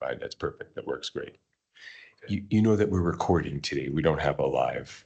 Fine, that's perfect. That works great. You know that we're recording today. We don't have a live.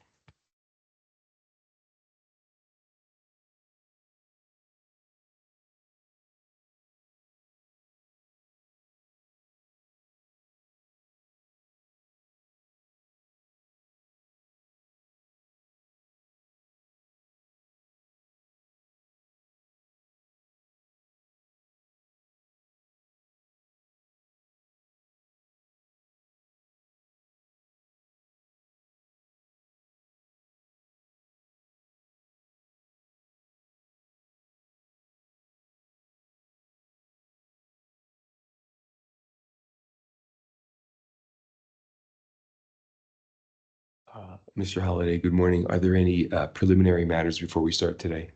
Mr. Holliday, good morning. Are there any preliminary matters before we start today?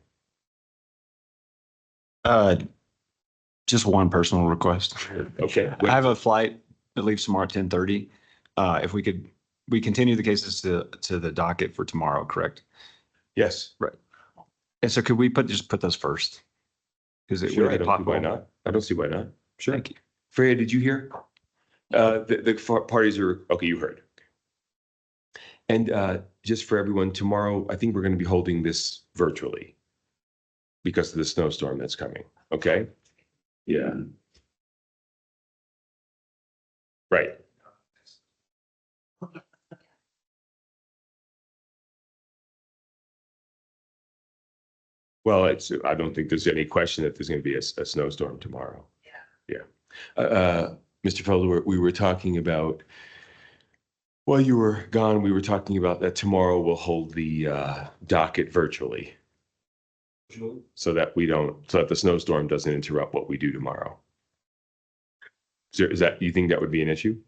Just one personal request. Okay. I have a flight that leaves tomorrow at 10:30. If we continue the cases to the docket for tomorrow, correct? Yes. Right. And so could we just put those first? Because it Sure, would I be don't see why possible. not. I don't see why not. Sure. Thank you. Freya, did you hear? The parties are, okay, you heard. And just for everyone, tomorrow, I think we're going to be holding this virtually because of the snowstorm that's coming. Okay? Yeah. Right. Well, I don't think there's any question that there's going to be a snowstorm tomorrow. Yeah. Mr. Felder, we were talking about, while you were gone, we were talking about that tomorrow we'll hold the docket virtually. So that the snowstorm doesn't interrupt what we do tomorrow. You think that would be an issue?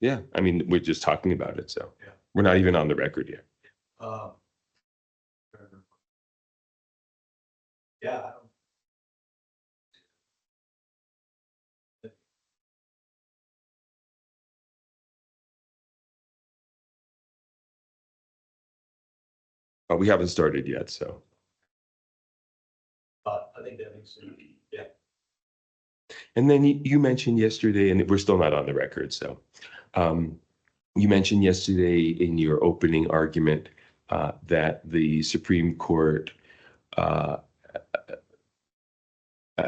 Yeah, I mean, we're just talking about it, so Yeah. we're not even on the record yet. Yeah. But we haven't started yet, so. I think that makes sense. Yeah. And then you mentioned yesterday, and we're still not on the record, so you mentioned yesterday in your opening argument that the Supreme Court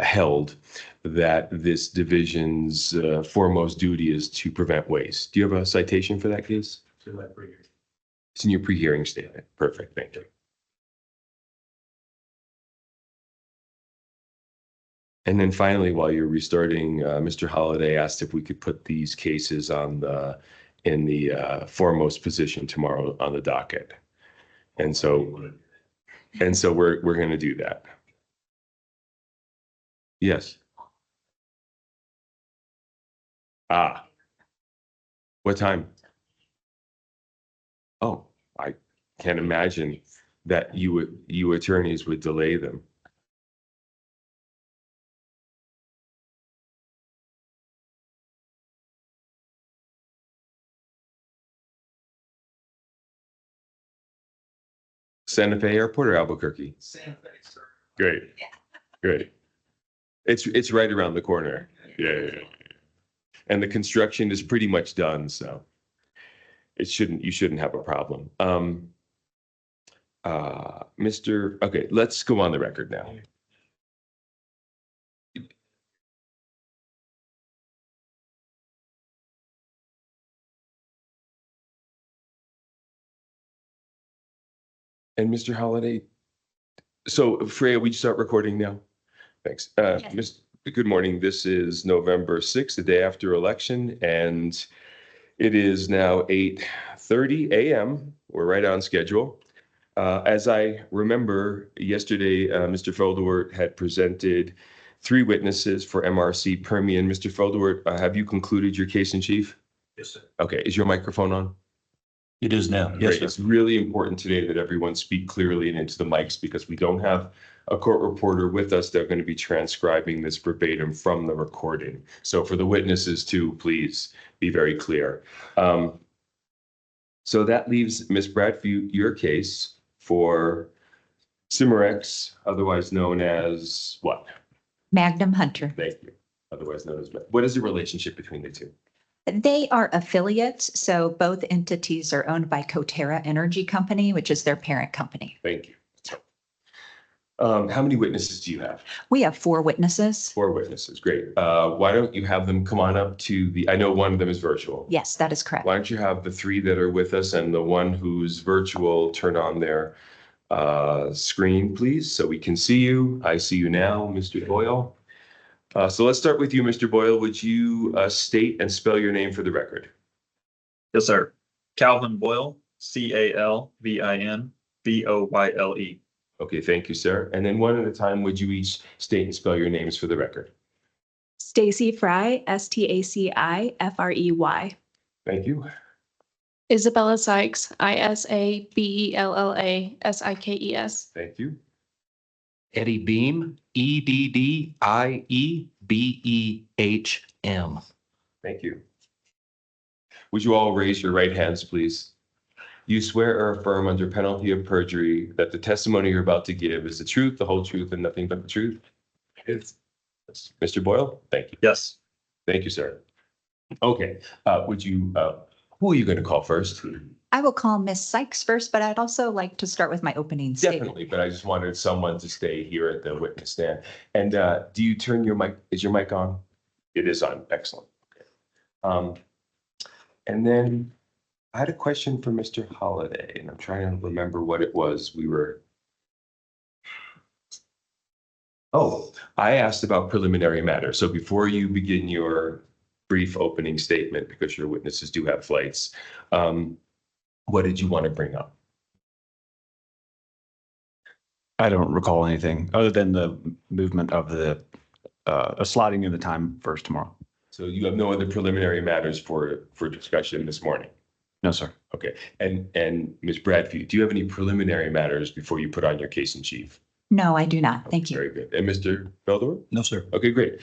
held that this division's foremost duty is to prevent waste. Do you have a citation for that case? It's in your pre-hearing statement. Perfect, thank you. And then finally, while you're restarting, Mr. Holliday asked if we could put these cases in the foremost position tomorrow on the docket. And so we're going to do that. Yes. What time? Oh, I can't imagine that you attorneys would delay them. Santa Fe Airport or Albuquerque? Santa Fe, sir. Great. Yeah. Great. It's right around the corner. Yeah. And the construction is pretty much done, so you shouldn't have a problem. Okay, let's go on the record now. And Mr. Holliday, so Freya, we start recording now? Thanks. Yes. Good morning. This is November 6th, the day after election, and it is now 8:30 a.m. We're right on schedule. As I remember, yesterday, Mr. Feldewert had presented 3 witnesses for MRC Permian. Mr. Feldewert, have you concluded your case in chief? Yes, sir. Okay, is your microphone on? It is now. Great. It's really important today that everyone speak clearly and into the mics because we don't have a court reporter with us. They're going to be transcribing this verbatim from the recording. So for the witnesses too, please be very clear. So that leaves Ms. Bradford, your case for Cimarex, otherwise known as what? Magnum Hunter. Thank you. Otherwise known as, what is the relationship between the two? They are affiliates, so both entities are owned by Coterra Energy Company, which is their parent company. Thank you. How many witnesses do you have? We have 4 witnesses. 4 witnesses. Great. Why don't you have them come on up to I know one of them is virtual. Yes, that is correct. Why don't you have the 3 that are with us and the one who's virtual turn on their screen, please, so we can see you. I see you now, Mr. Boyle. So let's start with you, Mr. Boyle. Would you state and spell your name for the record? Yes, sir. Calvin Boyle, CalvinBoyle. Okay, thank you, sir. And then one at a time, would you each state and spell your names for the record? Stacy Fry, STACI-FREY. Thank you. Isabella Sykes, ISABELLA-SIKES. Thank you. Eddie Beam, EDDIEBEHM. Thank you. Would you all raise your right hands, please? You swear or affirm under penalty of perjury that the testimony you're about to give is the truth, the whole truth, and nothing but the truth? Yes. Mr. Boyle, thank you. Yes. Thank you, sir. Okay, who are you going to call first? I will call Ms. Sykes first, but I'd also like to start with my opening statement. Definitely, but I just wanted someone to stay here at the witness stand. And do you turn your mic, is your mic on? It is on, excellent. And then I had a question for Mr. Holliday, and I'm trying to remember what it was I asked about preliminary matters. So before you begin your brief opening statement, because your witnesses do have flights, what did you want to bring up? I don't recall anything other than the movement of the sliding in the time first tomorrow. So you have no other preliminary matters for discussion this morning? No, sir. Okay, and Ms. Bradford, do you have any preliminary matters before you put on your case in chief? No, I do not. Thank you. Very good. And Mr. Beldor? No, sir. Okay, great.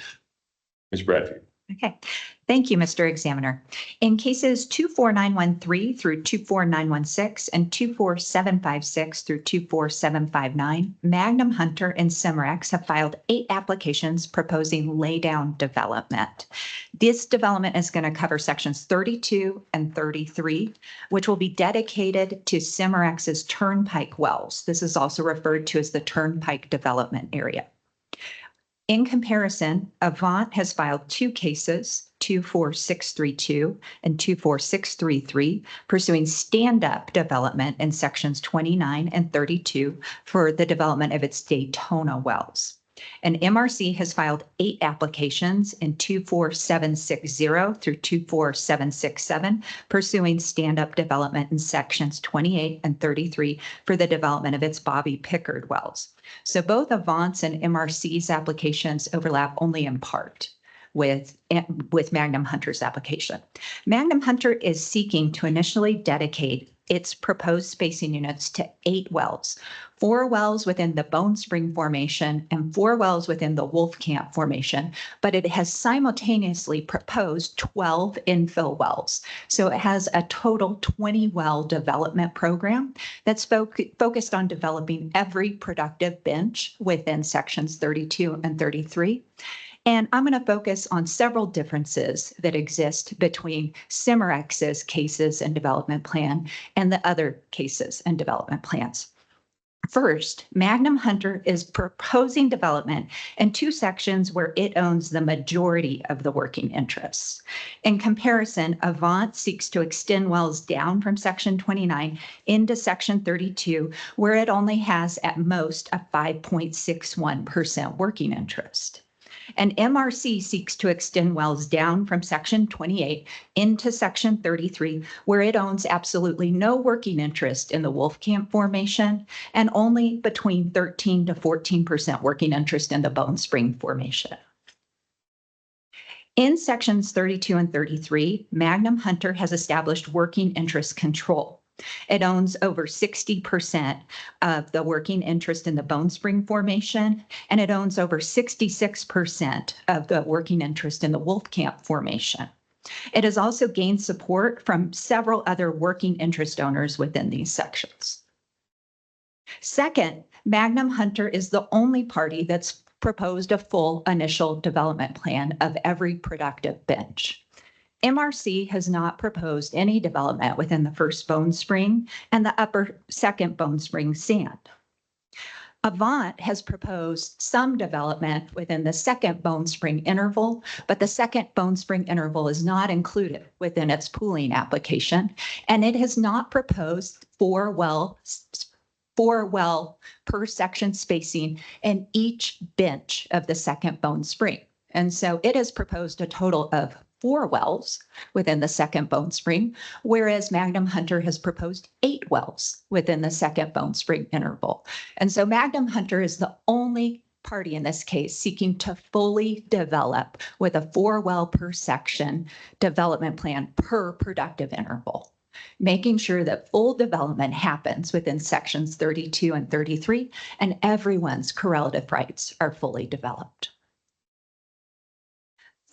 Ms. Bradford. Okay. Thank you, Mr. Examiner. In cases 24913 through 24916 and 24756 through 24759, Magnum Hunter and Cimarex have filed 8 applications proposing laydown development. This development is going to cover sections 32 and 33, which will be dedicated to Cimarex's Turnpike wells. This is also referred to as the Turnpike Development Area. In comparison, Avant has filed 2 cases, 24632 and 24633, pursuing stand-up development in sections 29 and 32 for the development of its Daytona wells. And MRC has filed 8 applications in 24760 through 24767, pursuing stand-up development in sections 28 and 33 for the development of its Bobby Pickard wells. So both Avant's and MRC's applications overlap only in part with Magnum Hunter's application. Magnum Hunter is seeking to initially dedicate its proposed spacing units to 8 wells, 4 wells within the Bone Spring Formation and 4 wells within the Wolfcamp Formation, but it has simultaneously proposed 12 infill wells. So it has a total 20 well development program that's focused on developing every productive bench within sections 32 and 33. And I'm going to focus on several differences that exist between Cimarex's cases and development plan and the other cases and development plans. First, Magnum Hunter is proposing development in 2 sections where it owns the majority of the working interests. In comparison, Avant seeks to extend wells down from section 29 into section 32, where it only has at most a 5.61% working interest. And MRC seeks to extend wells down from section 28 into section 33, where it owns absolutely no working interest in the Wolfcamp Formation and only between 13 to 14% working interest in the Bone Spring Formation. In sections 32 and 33, Magnum Hunter has established working interest control. It owns over 60% of the working interest in the Bone Spring Formation, and it owns over 66% of the working interest in the Wolfcamp Formation. It has also gained support from several other working interest owners within these sections. Second, Magnum Hunter is the only party that's proposed a full initial development plan of every productive bench. MRC has not proposed any development within the first Bone Spring and the upper second Bone Spring sand. Avant has proposed some development within the second Bone Spring interval, but the second Bone Spring interval is not included within its pooling application, and it has not proposed four well per section spacing in each bench of the second Bone Spring. And so it has proposed a total of 4 wells within the second Bone Spring, whereas Magnum Hunter has proposed 8 wells within the second Bone Spring interval. And so Magnum Hunter is the only party in this case seeking to fully develop with a 4 well per section development plan per productive interval, making sure that full development happens within sections 32 and 33, and everyone's correlative rights are fully developed.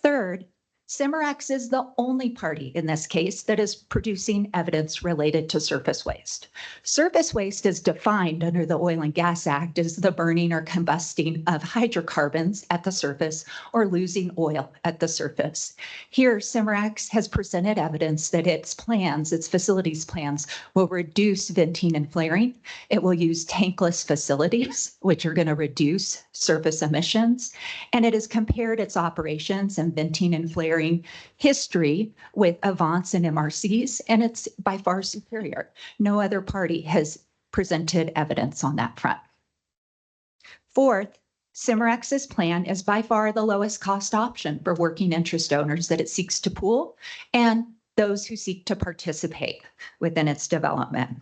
Third, Cimarex is the only party in this case that is producing evidence related to surface waste. Surface waste is defined under the Oil and Gas Act as the burning or combusting of hydrocarbons at the surface or losing oil at the surface. Here, Cimarex has presented evidence that its facilities plans will reduce venting and flaring. It will use tankless facilities, which are going to reduce surface emissions. And it has compared its operations and venting and flaring history with Avants and MRCs, and it's by far superior. No other party has presented evidence on that front. Fourth, Cimarex's plan is by far the lowest cost option for working interest owners that it seeks to pool and those who seek to participate within its development.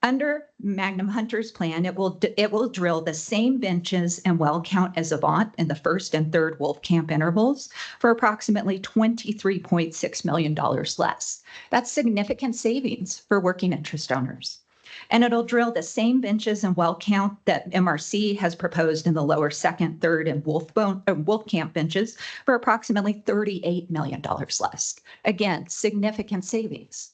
Under Magnum Hunter's plan, it will drill the same benches and well count as Avant in the first and third Wolf Camp intervals for approximately $23.6 million less. That's significant savings for working interest owners. And it'll drill the same benches and well count that MRC has proposed in the lower second, third, and Wolf Camp benches for approximately $38 million less. Again, significant savings.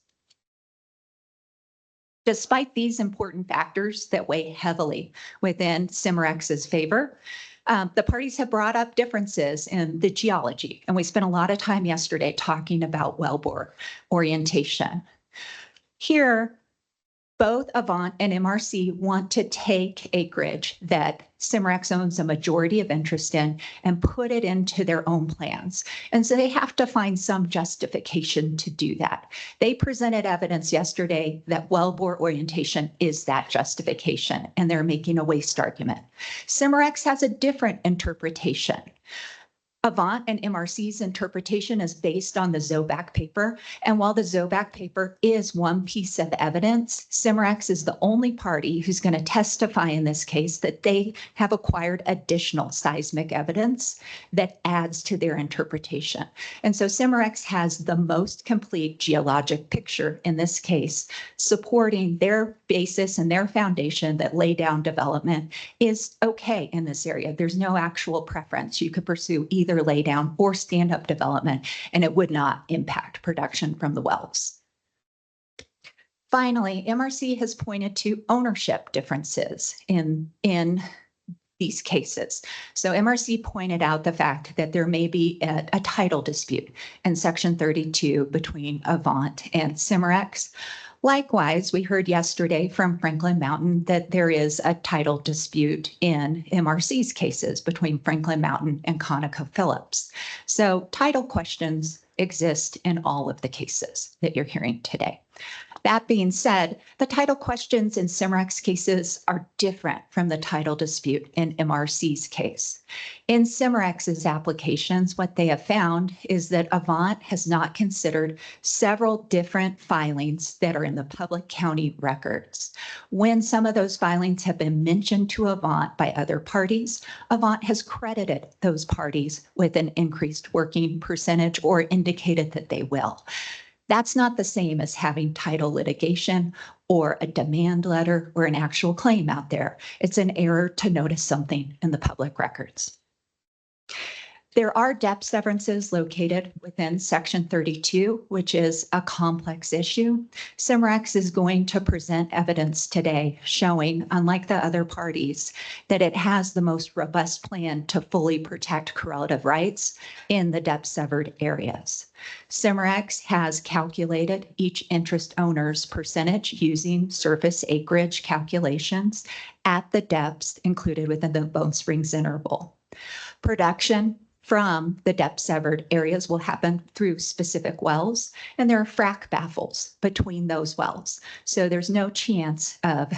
Despite these important factors that weigh heavily within Cimarex's favor, the parties have brought up differences in the geology, and we spent a lot of time yesterday talking about wellbore orientation. Here, both Avant and MRC want to take acreage that Cimarex owns a majority of interest in and put it into their own plans. And so they have to find some justification to do that. They presented evidence yesterday that wellbore orientation is that justification, and they're making a waste argument. Cimarex has a different interpretation. Avant and MRC's interpretation is based on the Zoback paper. And while the Zoback paper is one piece of evidence, Cimarex is the only party who's going to testify in this case that they have acquired additional seismic evidence that adds to their interpretation. And so Cimarex has the most complete geologic picture in this case, supporting their basis and their foundation that lay down development is okay in this area. There's no actual preference. You could pursue either lay down or stand up development, and it would not impact production from the wells. Finally, MRC has pointed to ownership differences in these cases. So MRC pointed out the fact that there may be a title dispute in Section 32 between Avant and Cimarex. Likewise, we heard yesterday from Franklin Mountain that there is a title dispute in MRC's cases between Franklin Mountain and ConocoPhillips. So title questions exist in all of the cases that you're hearing today. That being said, the title questions in Cimarex cases are different from the title dispute in MRC's case. In Cimarex's applications, what they have found is that Avant has not considered several different filings that are in the public county records. When some of those filings have been mentioned to Avant by other parties, Avant has credited those parties with an increased working percentage or indicated that they will. That's not the same as having title litigation or a demand letter or an actual claim out there. It's an error to notice something in the public records. There are depth severances located within Section 32, which is a complex issue. Cimarex is going to present evidence today showing, unlike the other parties, that it has the most robust plan to fully protect correlative rights in the depth severed areas. Cimarex has calculated each interest owner's percentage using surface acreage calculations at the depths included within the Bone Springs interval. Production from the depth severed areas will happen through specific wells, and there are frac baffles between those wells. So there's no chance of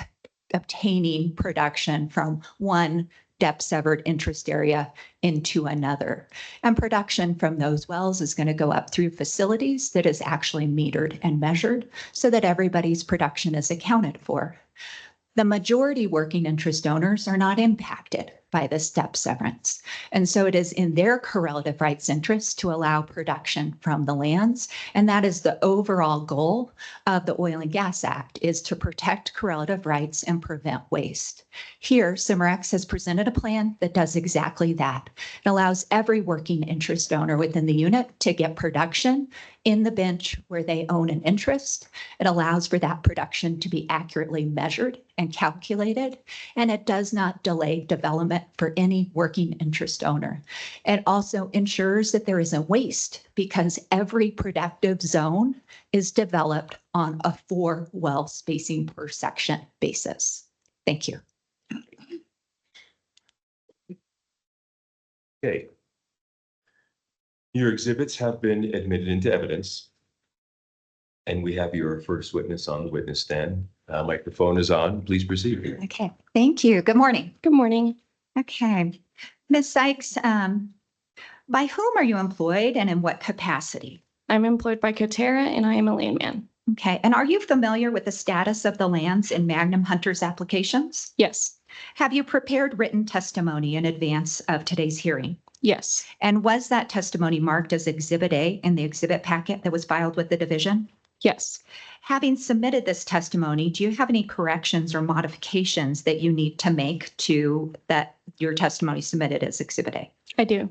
obtaining production from one depth severed interest area into another. And production from those wells is going to go up through facilities that is actually metered and measured so that everybody's production is accounted for. The majority working interest owners are not impacted by this depth severance. And so it is in their correlative rights interest to allow production from the lands. And that is the overall goal of the Oil and Gas Act, is to protect correlative rights and prevent waste. Here, Cimarex has presented a plan that does exactly that. It allows every working interest owner within the unit to get production in the bench where they own an interest. It allows for that production to be accurately measured and calculated, and it does not delay development for any working interest owner. It also ensures that there isn't waste because every productive zone is developed on a 4 well spacing per section basis. Thank you. Okay. Your exhibits have been admitted into evidence. And we have your first witness on the witness stand. Microphone is on. Please proceed. Okay, thank you. Good morning. Good morning. Okay, Ms. Sykes, by whom are you employed and in what capacity? I'm employed by Coterra and I am a landman. Okay, and are you familiar with the status of the lands in Magnum Hunter's applications? Yes. Have you prepared written testimony in advance of today's hearing? Yes. And was that testimony marked as Exhibit A in the exhibit packet that was filed with the division? Yes. Having submitted this testimony, do you have any corrections or modifications that you need to make to that your testimony submitted as Exhibit A? I do.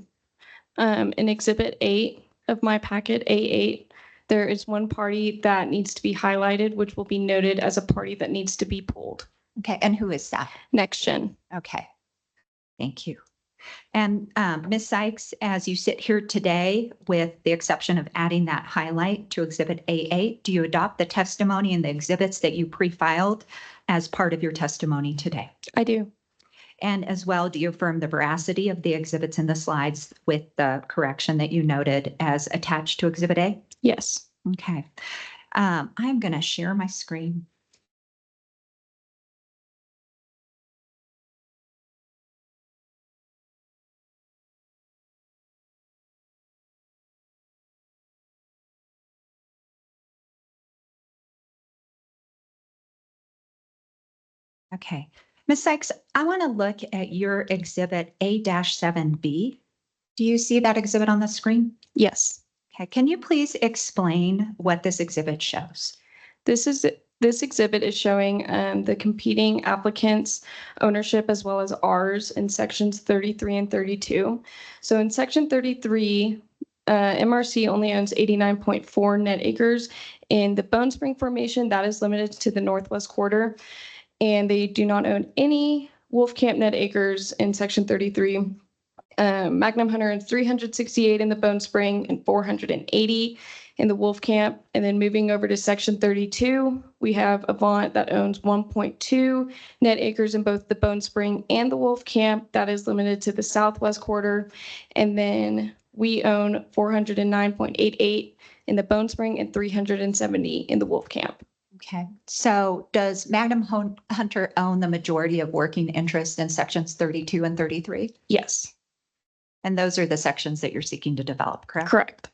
In Exhibit 8 of my packet, A8, there is one party that needs to be highlighted, which will be noted as a party that needs to be pulled. Okay, and who is that? Next Gen. Okay, thank you. And Ms. Sykes, as you sit here today, with the exception of adding that highlight to Exhibit A8, do you adopt the testimony and the exhibits that you pre-filed as part of your testimony today? I do. And as well, do you affirm the veracity of the exhibits in the slides with the correction that you noted as attached to Exhibit A? Yes. Okay. I'm going to share my screen. Okay. Ms. Sykes, I want to look at your Exhibit A-7B. Do you see that exhibit on the screen? Yes. Okay. Can you please explain what this exhibit shows? This exhibit is showing the competing applicants' ownership as well as ours in sections 33 and 32. So in section 33, MRC only owns 89.4 net acres. In the Bone Spring Formation, that is limited to the northwest quarter, and they do not own any Wolf Camp net acres in section 33. Magnum Hunter owns 368 in the Bone Spring and 480 in the Wolf Camp. And then moving over to section 32, we have Avant that owns 1.2 net acres in both the Bone Spring and the Wolf Camp. That is limited to the southwest quarter. And then we own 409.88 in the Bone Spring and 370 in the Wolf Camp. Okay. So does Magnum Hunter own the majority of working interest in sections 32 and 33? Yes. And those are the sections that you're seeking to develop, correct? Correct.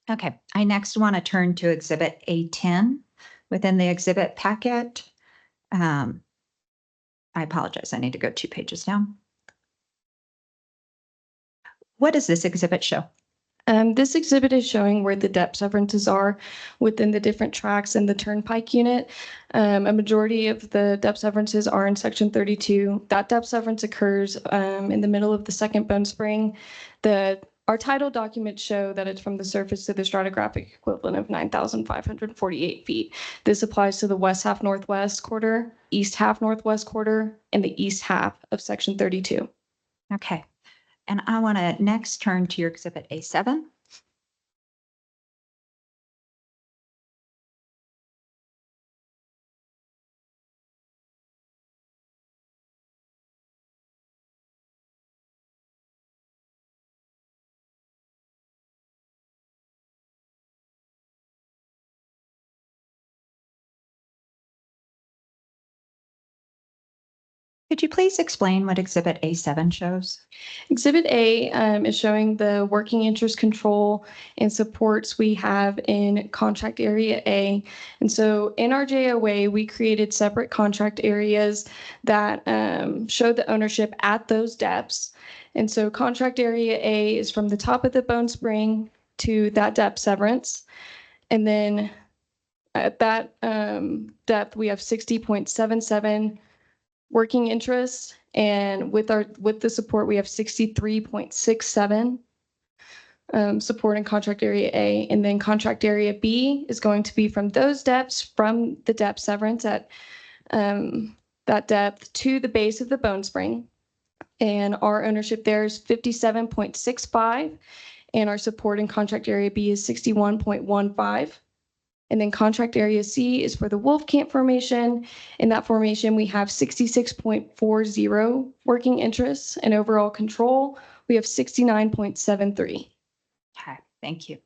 Okay, I next want to turn to Exhibit A10 within the exhibit packet. I apologize, I need to go 2 pages down. What does this exhibit show? This exhibit is showing where the depth severances are within the different tracks in the turnpike unit. A majority of the depth severances are in section 32. That depth severance occurs in the middle of the second bone spring. Our title documents show that it's from the surface to the stratigraphic equivalent of 9,548 feet. This applies to the west half northwest quarter, east half northwest quarter, and the east half of section 32. Okay, and I want to next turn to your Exhibit A7. Could you please explain what Exhibit A7 shows? Exhibit A is showing the working interest control and supports we have in contract area A. And so in our JOA, we created separate contract areas that show the ownership at those depths. And so contract area A is from the top of the bone spring to that depth severance. And then at that depth, we have 60.77 working interest, and with the support, we have 63.67 support in contract area A, and then contract area B is going to be from those depths from the depth severance at that depth to the base of the bone spring, and our ownership there is 57.65, and our support in contract area B is 61.15. And then contract area C is for the Wolf Camp formation. In that formation, we have 66.40 working interests, and overall control, we have 69.73. Okay, thank you.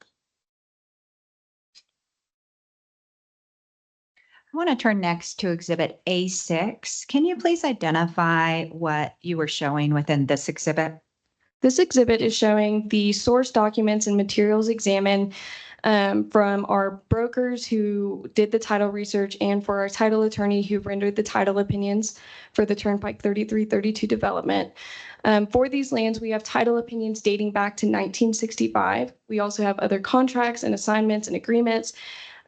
I want to turn next to Exhibit A6. Can you please identify what you were showing within this exhibit? This exhibit is showing the source documents and materials examined from our brokers who did the title research and for our title attorney who rendered the title opinions for the Turnpike 3332 development. For these lands, we have title opinions dating back to 1965. We also have other contracts and assignments and agreements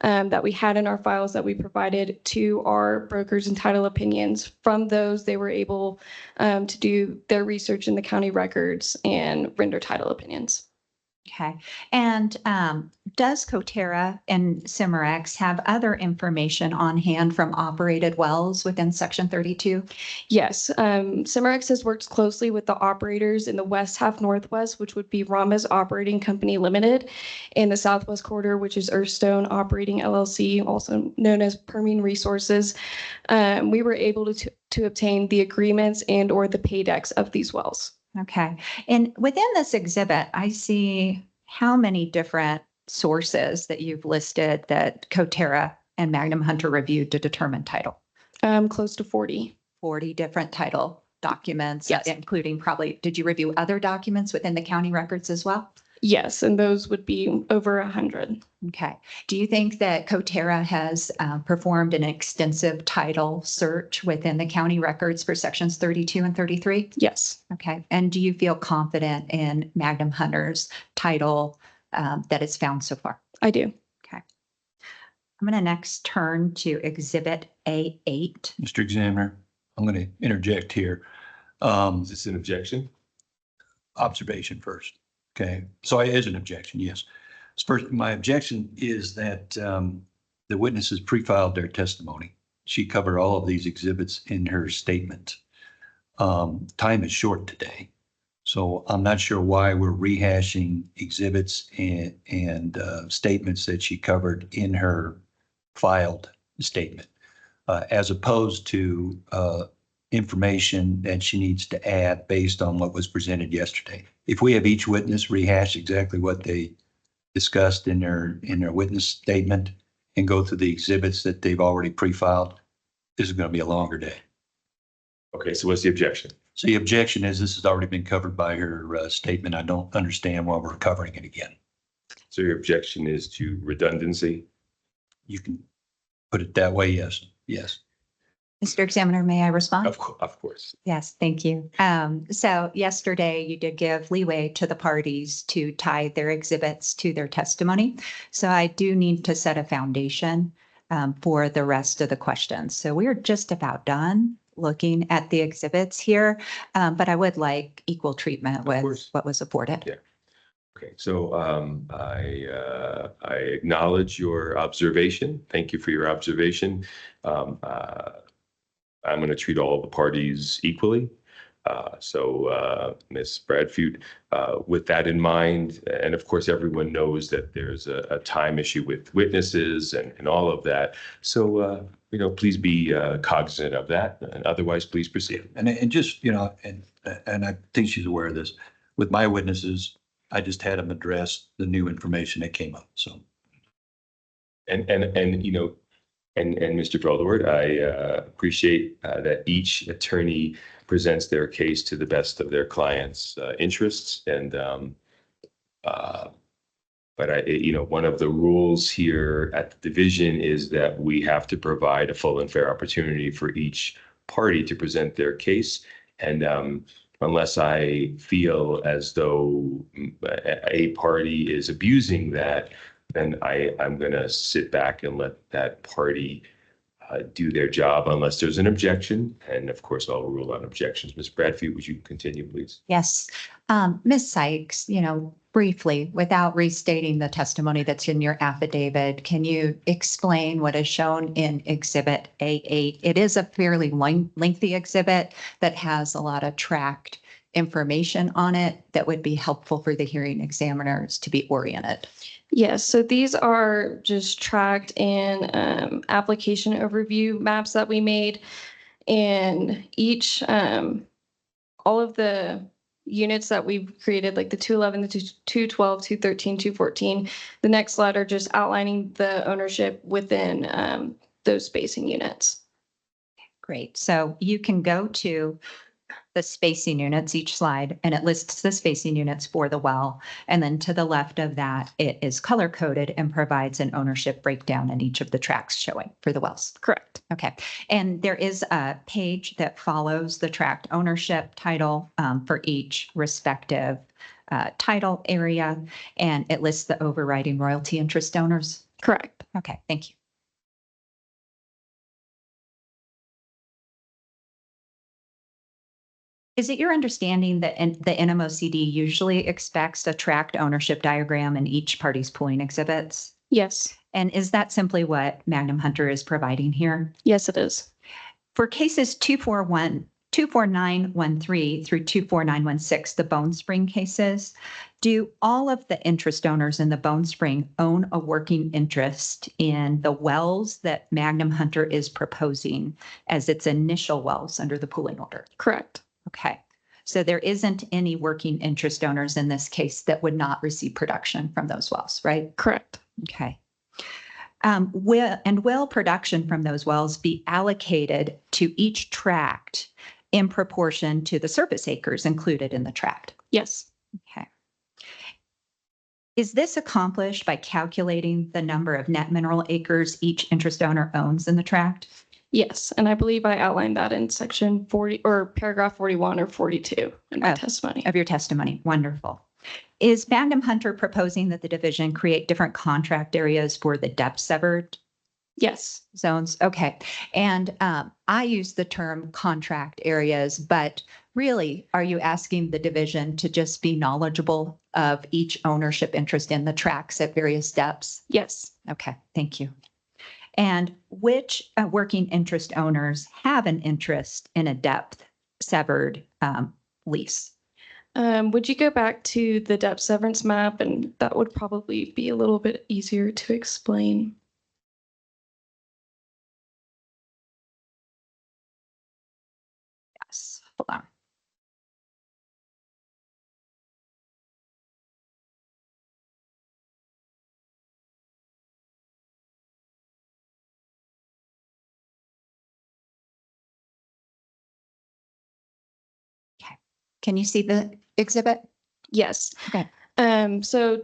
that we had in our files that we provided to our brokers and title opinions. From those, they were able to do their research in the county records and render title opinions. Okay, and does Coterra and Cimarex have other information on hand from operated wells within Section 32? Yes, Cimarex has worked closely with the operators in the west half northwest, which would be Rama's Operating Company Limited, in the southwest quarter, which is Earthstone Operating LLC, also known as Permian Resources. We were able to obtain the agreements and or the paydex of these wells. Okay, and within this exhibit, I see how many different sources that you've listed that Coterra and Magnum Hunter reviewed to determine title? Close to 40. 40 different title documents, Yes. including probably, did you review other documents within the county records as well? Yes, and those would be over 100. Okay. Do you think that Coterra has performed an extensive title search within the county records for sections 32 and 33? Yes. Okay. And do you feel confident in Magnum Hunter's title that is found so far? I do. Okay. I'm going to next turn to Exhibit A8. Mr. Examiner, I'm going to interject here. Is this an objection? Observation first. Okay, so it is an objection, yes. First, my objection is that the witnesses pre-filed their testimony. She covered all of these exhibits in her statement. Time is short today, so I'm not sure why we're rehashing exhibits and statements that she covered in her filed statement, as opposed to information that she needs to add based on what was presented yesterday. If we have each witness rehash exactly what they discussed in their witness statement and go through the exhibits that they've already pre-filed, this is going to be a longer day. Okay, so what's the objection? So the objection is this has already been covered by her statement. I don't understand why we're covering it again. So your objection is to redundancy? You can put it that way, yes, yes. Mr. Examiner, may I respond? Of course. Yes, thank you. So yesterday you did give leeway to the parties to tie their exhibits to their testimony. So I do need to set a foundation for the rest of the questions. So we're just about done looking at the exhibits here, but I would like equal treatment with course. what was afforded. Yeah. Okay, so I acknowledge your observation. Thank you for your observation. I'm going to treat all of the parties equally. Ms. Bradfute, with that in mind, and of course, everyone knows that there's a time issue with witnesses and all of that. So, please be cognizant of that, and otherwise, please proceed. And just, and I think she's aware of this, with my witnesses, I just had them address the new information that came up, so. And Mr. Feldward, I appreciate that each attorney presents their case to the best of their client's interests. But one of the rules here at the division is that we have to provide a full and fair opportunity for each party to present their case. And unless I feel as though a party is abusing that, then I'm going to sit back and let that party do their job unless there's an objection. And of course, I'll rule on objections. Ms. Bradfute, would you continue, please? Yes. Ms. Sykes, briefly, without restating the testimony that's in your affidavit, can you explain what is shown in Exhibit A8? It is a fairly lengthy exhibit that has a lot of tracked information on it that would be helpful for the hearing examiners to be oriented. Yes, so these are just tracked in application overview maps that we made. And each, all of the units that we've created, like the 211, the 212, 213, 214, the next slide are just outlining the ownership within those spacing units. Great. So you can go to the spacing units, each slide, and it lists the spacing units for the well. And then to the left of that, it is color coded and provides an ownership breakdown in each of the tracks showing for the wells. Correct. Okay. And there is a page that follows the tract ownership title for each respective title area, and it lists the overriding royalty interest owners. Correct. Okay, thank you. Is it your understanding that the NMOCD usually expects a tract ownership diagram in each party's pooling exhibits? Yes. And is that simply what Magnum Hunter is providing here? Yes, it is. For cases 24913 through 24916, the Bone Spring cases, do all of the interest owners in the Bone Spring own a working interest in the wells that Magnum Hunter is proposing as its initial wells under the pooling order? Correct. Okay. So there isn't any working interest owners in this case that would not receive production from those wells, right? Correct. Okay. Will production from those wells be allocated to each tract in proportion to the surface acres included in the tract? Yes. Okay. Is this accomplished by calculating the number of net mineral acres each interest owner owns in the tract? Yes. And I believe I outlined that in section 40 or paragraph 41 or 42 in my testimony. Of your testimony. Wonderful. Is Magnum Hunter proposing that the division create different contract areas for the depth severed Yes. zones? Okay. And I use the term contract areas, but really, are you asking the division to just be knowledgeable of each ownership interest in the tracts at various depths? Yes. Okay, thank you. And which working interest owners have an interest in a depth severed lease? Would you go back to the depth severance map? And that would probably be a little bit easier to explain. Yes, hold on. Okay, can you see the exhibit? Yes. Okay. So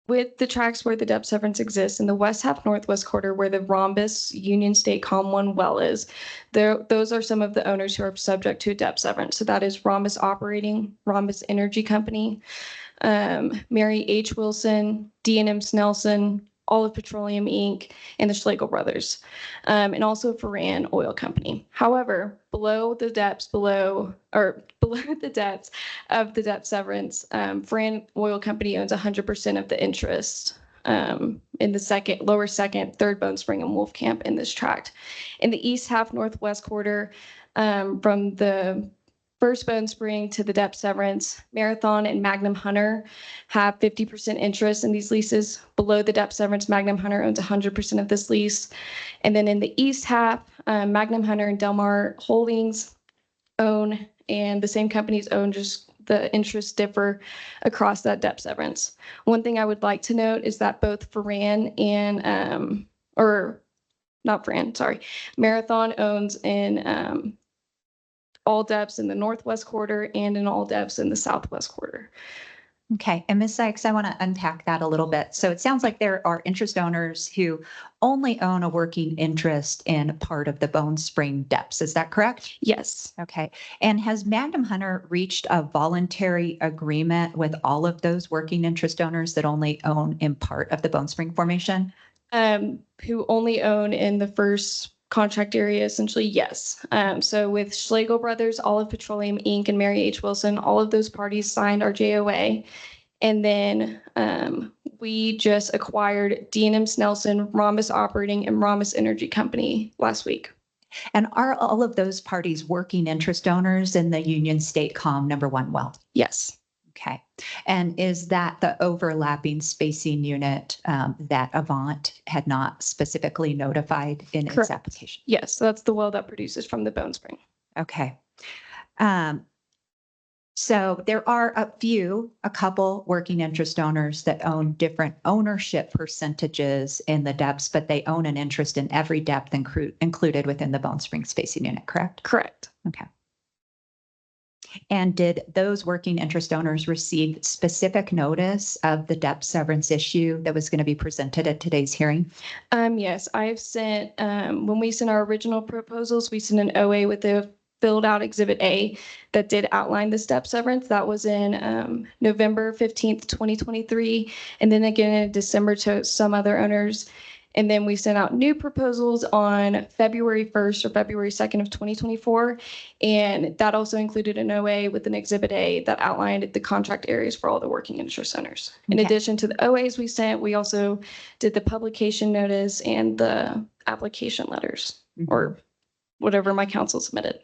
with the tracts where the depth severance exists in the west half northwest quarter where the rhombus Union State Com 1 well is, those are some of the owners who are subject to a depth severance. So that is Rhombus Operating, Rhombus Energy Company, Mary H. Wilson, D&M Snelson, Olive Petroleum Inc., and the Schlegel Brothers, and also Ferran Oil Company. However, below the depths of the depth severance, Ferran Oil Company owns 100% of the interest in the lower second, third Bone Spring and Wolf Camp in this tract. In the east half northwest quarter, from the first Bone Spring to the depth severance, Marathon and Magnum Hunter have 50% interest in these leases. Below the depth severance, Magnum Hunter owns 100% of this lease. And then in the east half, Magnum Hunter and Delmar Holdings own, and the same companies own, just the interests differ across that depth severance. One thing I would like to note is that both Ferran and, Marathon owns in all depths in the northwest quarter and in all depths in the southwest quarter. Okay, and Ms. Sykes, I want to unpack that a little bit. So it sounds like there are interest owners who only own a working interest in part of the Bone Spring depths. Is that correct? Yes. Okay, and has Magnum Hunter reached a voluntary agreement with all of those working interest owners that only own in part of the Bone Spring formation? Who only own in the first contract area, essentially, yes. So with Schlegel Brothers, Olive Petroleum Inc., and Mary H. Wilson, all of those parties signed our JOA. And then we just acquired D&M Snelson, Rhombus Operating, and Rhombus Energy Company last week. And are all of those parties working interest owners in the Union State Com #1 well? Yes. Okay. And is that the overlapping spacing unit that Avant had not specifically notified in its Correct. application? Yes, so that's the well that produces from the Bone Spring. Okay. So there are a couple working interest owners that own different ownership percentages in the depths, but they own an interest in every depth included within the Bone Spring spacing unit, correct? Correct. Okay. And did those working interest owners receive specific notice of the depth severance issue that was going to be presented at today's hearing? Yes, I've sent, when we sent our original proposals, we sent an OA with the filled out Exhibit A that did outline the step severance. That was in November 15th, 2023. And then again in December to some other owners. And then we sent out new proposals on February 1st or February 2nd of 2024. And that also included an OA with an Exhibit A that outlined the contract areas for all the working interest owners. In Okay. addition to the OAs we sent, we also did the publication notice and the application letters or whatever my council submitted.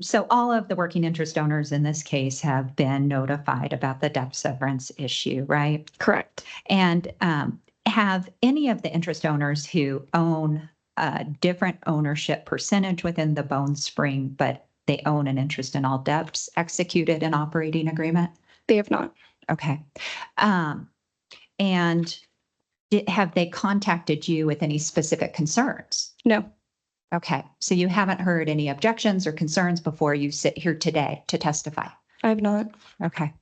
So all of the working interest owners in this case have been notified about the depth severance issue, right? Correct. And have any of the interest owners who own a different ownership percentage within the Bone Spring, but they own an interest in all depths, executed an operating agreement? They have not. Okay. And have they contacted you with any specific concerns? No. Okay. So you haven't heard any objections or concerns before you sit here today to testify? I have not. Okay.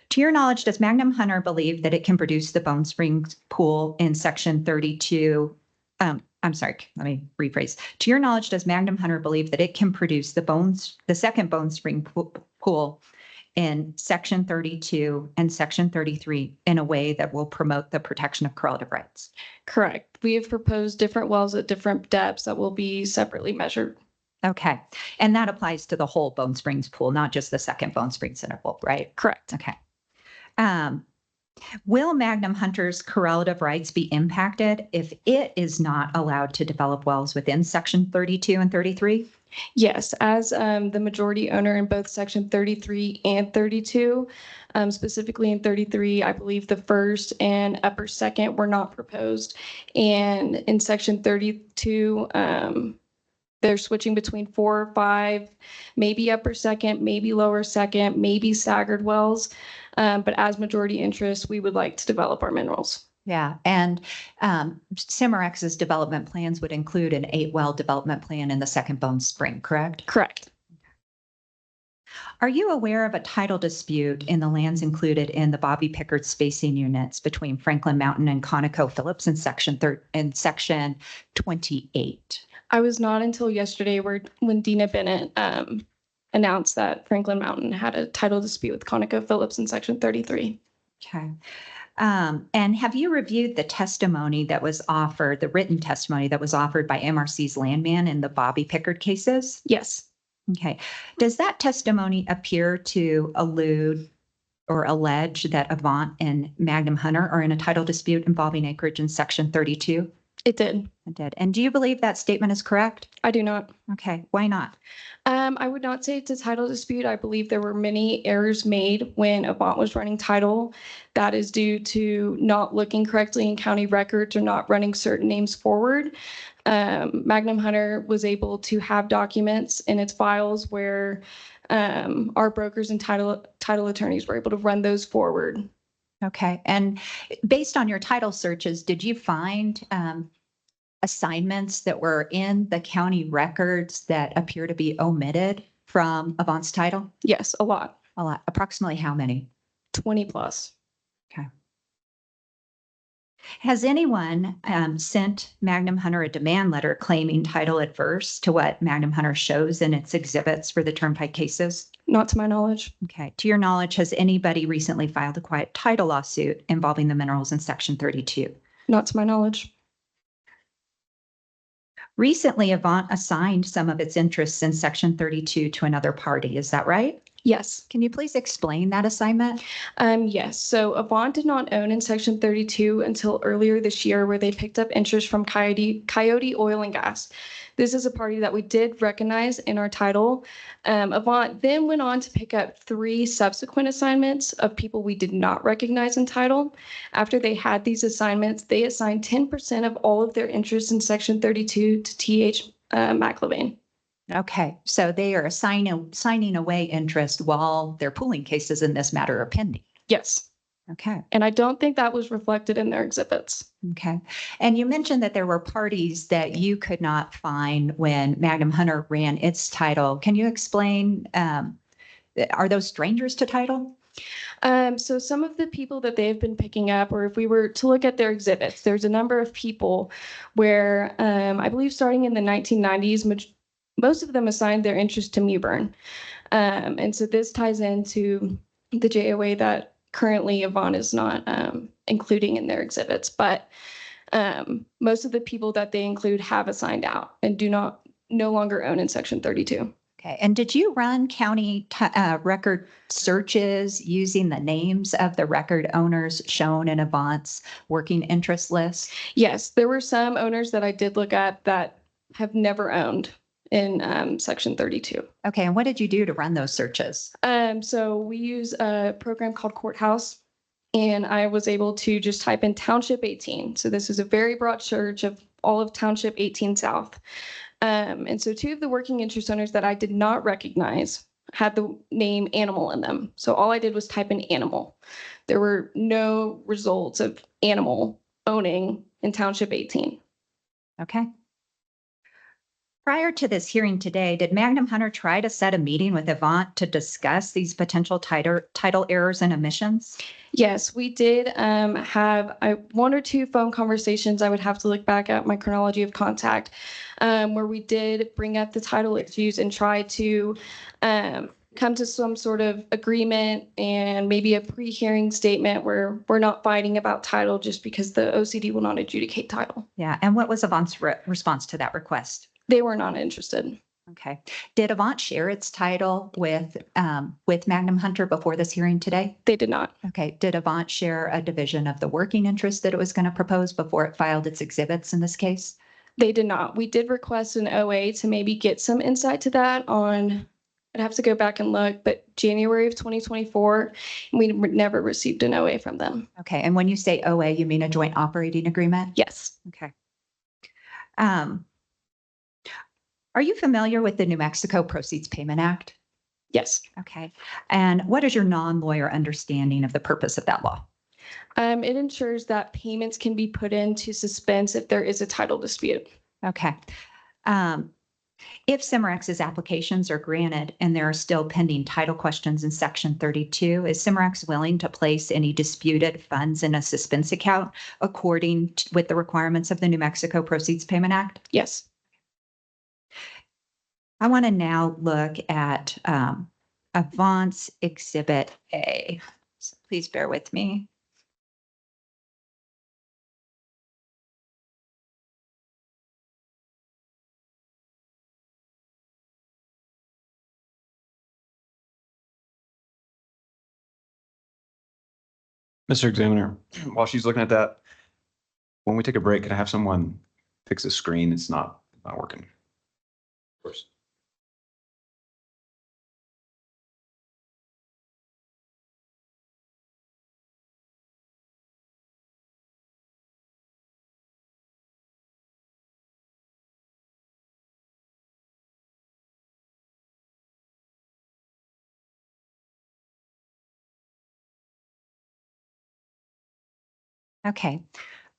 To your knowledge, does Magnum Hunter believe that it can produce the Bone Spring pool in section 32? I'm sorry, let me rephrase. To your knowledge, does Magnum Hunter believe that it can produce the second Bone Spring pool in section 32 and section 33 in a way that will promote the protection of correlative rights? Correct. We have proposed different wells at different depths that will be separately measured. Okay. And that applies to the whole Bone Springs pool, not just the second Bone Springs interval, right? Correct. Okay. Will Magnum Hunter's correlative rights be impacted if it is not allowed to develop wells within section 32 and 33? Yes, as the majority owner in both section 33 and 32, specifically in 33, I believe the first and upper second were not proposed. And in section 32, they're switching between 4 or 5, maybe upper second, maybe lower second, maybe staggered wells. But as majority interest, we would like to develop our minerals. Yeah, and Cimarex's development plans would include an 8-well development plan in the second Bone Spring, correct? Correct. Are you aware of a title dispute in the lands included in the Bobby Pickard spacing units between Franklin Mountain and ConocoPhillips in section 28? I was not until yesterday when Dina Bennett announced that Franklin Mountain had a title dispute with ConocoPhillips in section 33. Okay. And have you reviewed the testimony that was offered, the written testimony that was offered by MRC's landman in the Bobby Pickard cases? Yes. Okay. Does that testimony appear to allude or allege that Avant and Magnum Hunter are in a title dispute involving acreage in section 32? It did. It did. And do you believe that statement is correct? I do not. Okay. Why not? I would not say it's a title dispute. I believe there were many errors made when Avant was running title. That is due to not looking correctly in county records or not running certain names forward. Magnum Hunter was able to have documents in its files where our brokers and title attorneys were able to run those forward. Okay. And based on your title searches, did you find assignments that were in the county records that appear to be omitted from Avant's title? Yes, a lot. A lot. Approximately how many? 20 plus. Okay. Has anyone sent Magnum Hunter a demand letter claiming title adverse to what Magnum Hunter shows in its exhibits for the turnpike cases? Not to my knowledge. Okay. To your knowledge, has anybody recently filed a quiet title lawsuit involving the minerals in section 32? Not to my knowledge. Recently, Avant assigned some of its interests in section 32 to another party. Is that right? Yes. Can you please explain that assignment? Yes. So Avant did not own in section 32 until earlier this year, where they picked up interest from Coyote Oil and Gas. This is a party that we did recognize in our title. Avant then went on to pick up 3 subsequent assignments of people we did not recognize in title. After they had these assignments, they assigned 10% of all of their interest in section 32 to TH McLevain. Okay, so they are signing away interest while their pooling cases in this matter are pending. Yes. Okay, And I don't think that was reflected in their exhibits. okay. And you mentioned that there were parties that you could not find when Magnum Hunter ran its title. Can you explain, are those strangers to title? So some of the people that they've been picking up, or if we were to look at their exhibits, there's a number of people where I believe starting in the 1990s, most of them assigned their interest to Mewburn. And so this ties into the JOA that currently Avant is not including in their exhibits. But most of the people that they include have assigned out and no longer own in section 32. Okay, and did you run county record searches using the names of the record owners shown in Avant's working interest list? Yes, there were some owners that I did look at that have never owned in section 32. Okay, and what did you do to run those searches? So we use a program called Courthouse, and I was able to just type in Township 18. So this is a very broad search of all of Township 18 South. And so 2 of the working interest owners that I did not recognize had the name animal in them. So all I did was type in animal. There were no results of animal owning in Township 18. Okay. Prior to this hearing today, did Magnum Hunter try to set a meeting with Avant to discuss these potential title errors and omissions? Yes, we did have 1 or 2 phone conversations. I would have to look back at my chronology of contact, where we did bring up the title issues and try to come to some sort of agreement and maybe a pre-hearing statement where we're not fighting about title just because the OCD will not adjudicate title. Yeah, and what was Avant's response to that request? They were not interested. Okay. Did Avant share its title with Magnum Hunter before this hearing today? They did not. Okay. Did Avant share a division of the working interest that it was going to propose before it filed its exhibits in this case? They did not. We did request an OA to maybe get some insight to that on, I'd have to go back and look, but January of 2024, we never received an OA from them. Okay. And when you say OA, you mean a joint operating agreement? Yes. Okay. Are you familiar with the New Mexico Proceeds Payment Act? Yes. Okay. And what is your non-lawyer understanding of the purpose of that law? It ensures that payments can be put into suspense if there is a title dispute. Okay. If Cimarex's applications are granted and there are still pending title questions in Section 32, is Cimarex willing to place any disputed funds in a suspense account with the requirements of the New Mexico Proceeds Payment Act? Yes. I want to now look at Avance Exhibit A. So please bear with me. Mr. Examiner, while she's looking at that, when we take a break, can I have someone fix the screen? It's not working. Of course. Okay.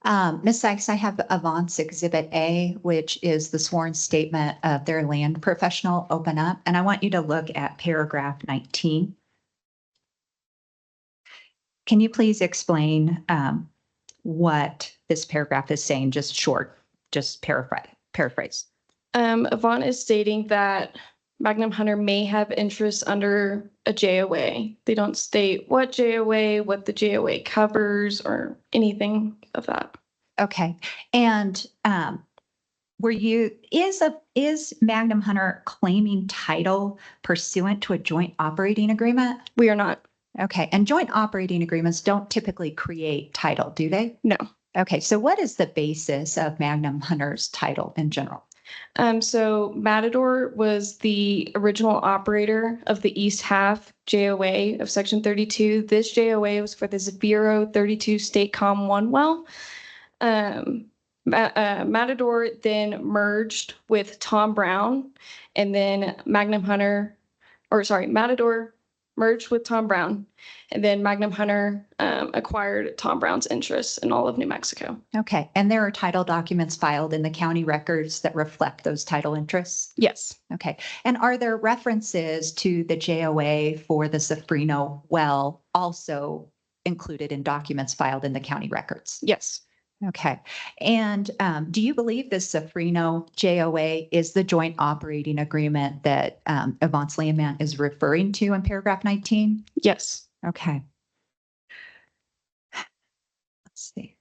Ms. Sykes, I have Avance Exhibit A, which is the sworn statement of their land professional open up, and I want you to look at paragraph 19. Can you please explain what this paragraph is saying? Just short, just paraphrase. Avant is stating that Magnum Hunter may have interests under a JOA. They don't state what JOA, what the JOA covers, or anything of that. Okay. And is Magnum Hunter claiming title pursuant to a joint operating agreement? We are not. Okay. And joint operating agreements don't typically create title, do they? No. Okay. So what is the basis of Magnum Hunter's title in general? So Matador was the original operator of the east half JOA of Section 32. This JOA was for the Zafiro 32 Statecom 1 well. Matador then merged with Tom Brown, and then Matador merged with Tom Brown, and then Magnum Hunter acquired Tom Brown's interests in all of New Mexico. Okay. And there are title documents filed in the county records that reflect those title interests? Yes. Okay. And are there references to the JOA for the Zafrino well also included in documents filed in the county records? Yes. Okay. And do you believe this Zafrino JOA is the joint operating agreement that Avance Landman is referring to in paragraph 19? Yes. Okay. Let's see.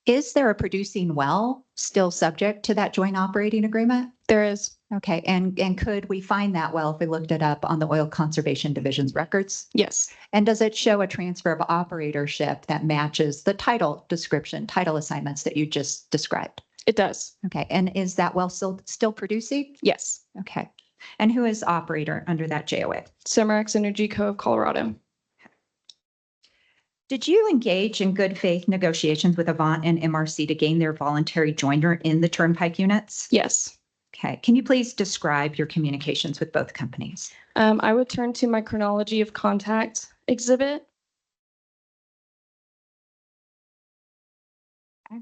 Is there a producing well still subject to that joint operating agreement? There is. Okay. And could we find that well if we looked it up on the Oil Conservation Division's records? Yes. And does it show a transfer of operatorship that matches the title description, title assignments that you just described? It does. Okay. And is that well still producing? Yes. Okay. And who is operator under that JOA? Cimarex Energy Co. of Colorado. Did you engage in good faith negotiations with Avant and MRC to gain their voluntary joinder in the turnpike units? Yes. Okay. Can you please describe your communications with both companies? I would turn to my chronology of contact exhibit. Okay.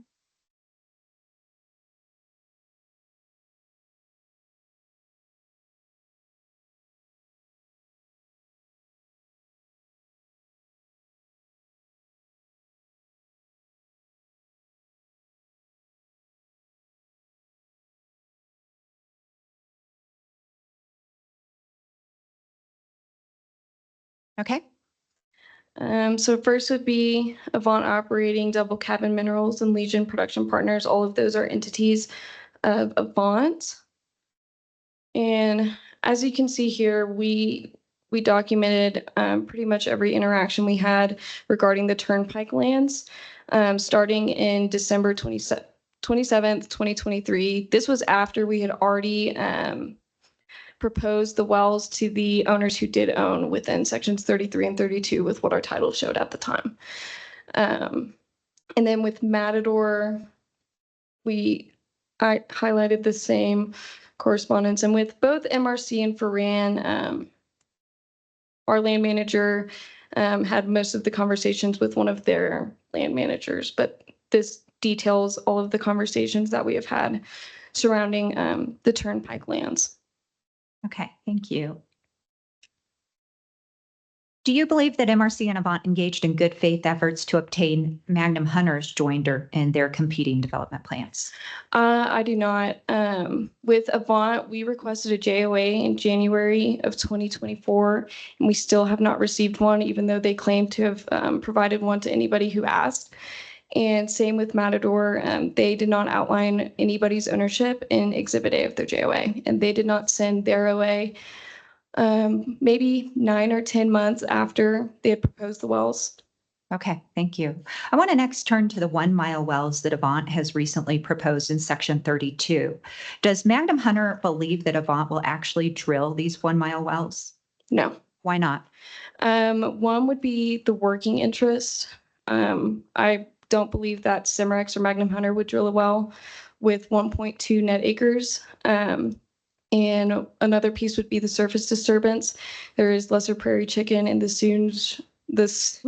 Okay. So first would be Avant Operating, Double Cabin Minerals, and Legion Production Partners. All of those are entities of Avant. And as you can see here, we documented pretty much every interaction we had regarding the turnpike lands, starting in December 27th, 2023. This was after we had already proposed the wells to the owners who did own within sections 33 and 32 with what our title showed at the time. And then with Matador, I highlighted the same correspondence. And with both MRC and Ferran, our land manager had most of the conversations with one of their land managers, but this details all of the conversations that we have had surrounding the turnpike lands. Okay, thank you. Do you believe that MRC and Avant engaged in good faith efforts to obtain Magnum Hunter's joinder in their competing development plans? I do not. With Avant, we requested a JOA in January of 2024, and we still have not received one, even though they claim to have provided one to anybody who asked. And same with Matador, they did not outline anybody's ownership in Exhibit A of their JOA, and they did not send their OA maybe 9 or 10 months after they had proposed the wells. Okay, thank you. I want to next turn to the 1 mile wells that Avant has recently proposed in section 32. Does Magnum Hunter believe that Avant will actually drill these 1 mile wells? No. Why not? One would be the working interest. I don't believe that Cimarex or Magnum Hunter would drill a well with 1.2 net acres. And another piece would be the surface disturbance. There is lesser prairie chicken in the this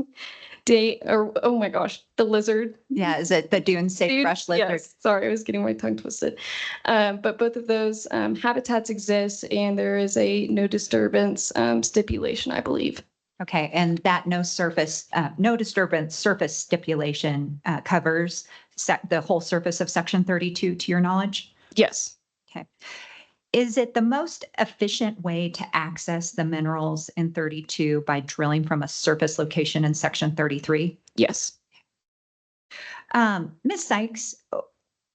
day, or oh my gosh, the lizard. Yeah, is it the dune sagebrush lizard? Yes, sorry, I was getting my tongue twisted. But both of those habitats exist, and there is a no disturbance stipulation, I believe. Okay, and that no disturbance surface stipulation covers the whole surface of section 32 to your knowledge? Yes. Okay. Is it the most efficient way to access the minerals in 32 by drilling from a surface location in section 33? Yes. Ms. Sykes,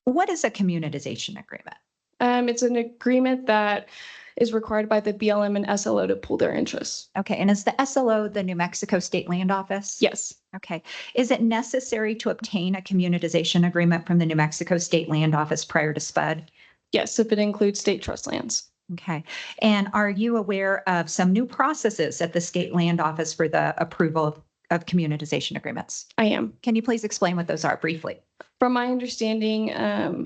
what is a communitization agreement? It's an agreement that is required by the BLM and SLO to pool their interests. Okay, and is the SLO the New Mexico State Land Office? Yes. Okay. Is it necessary to obtain a communitization agreement from the New Mexico State Land Office prior to SPUD? Yes, if it includes state trust lands. Okay. And are you aware of some new processes at the State Land Office for the approval of communitization agreements? I am. Can you please explain what those are briefly? From my understanding,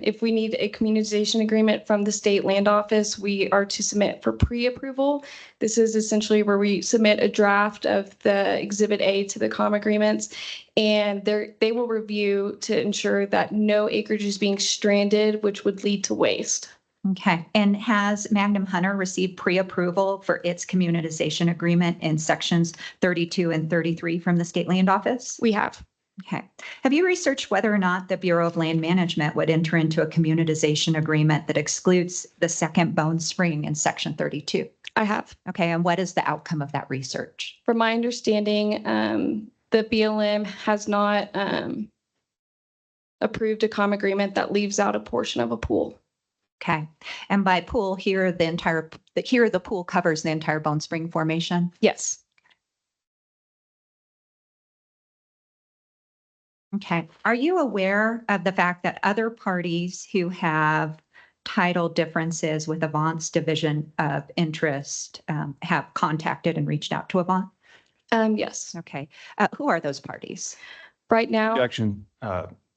if we need a communitization agreement from the state land office, we are to submit for pre-approval. This is essentially where we submit a draft of the Exhibit A to the COM agreements, and they will review to ensure that no acreage is being stranded, which would lead to waste. Okay. And has Magnum Hunter received pre-approval for its communitization agreement in sections 32 and 33 from the State Land Office? We have. Okay. Have you researched whether or not the Bureau of Land Management would enter into a communitization agreement that excludes the second Bone Spring in section 32? I have. Okay. And what is the outcome of that research? From my understanding, the BLM has not approved a COM agreement that leaves out a portion of a pool. Okay. And by pool here, the pool covers the entire Bone Spring formation? Yes. Okay. Are you aware of the fact that other parties who have title differences with Avant's division of interest have contacted and reached out to Avant? Yes. Okay. Who are those parties? Right now, Objection.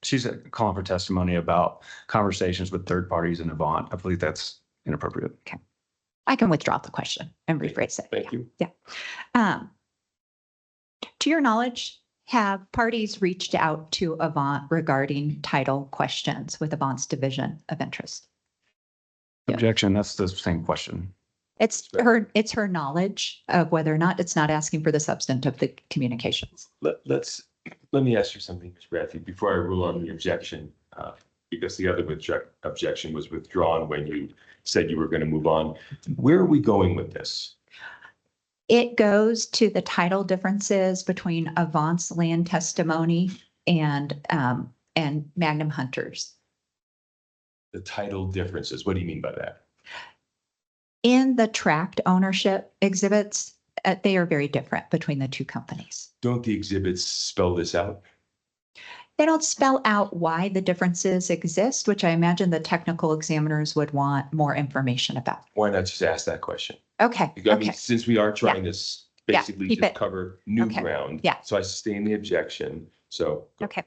She's calling for testimony about conversations with third parties in Avant. I believe that's inappropriate. I can withdraw the question and rephrase it. Thank you. To your knowledge, have parties reached out to Avant regarding title questions with Avant's division of interest? Yeah. Objection. That's the same question. It's her knowledge of whether or not. It's not asking for the substance of the communications. Let me ask you something, Ms. Bradley, before I rule on the objection, because the other objection was withdrawn when you said you were going to move on. Where are we going with this? It goes to the title differences between Avant's land testimony and Magnum Hunter's. The title differences, what do you mean by that? In the tract ownership exhibits, they are very different between the two companies. Don't the exhibits spell this out? They don't spell out why the differences exist, which I imagine the technical examiners would want more information about. Why not just ask that question? Okay. I mean, since we are trying to basically keep just it. cover new Okay. ground. Yeah. So I sustain the objection. So. Okay.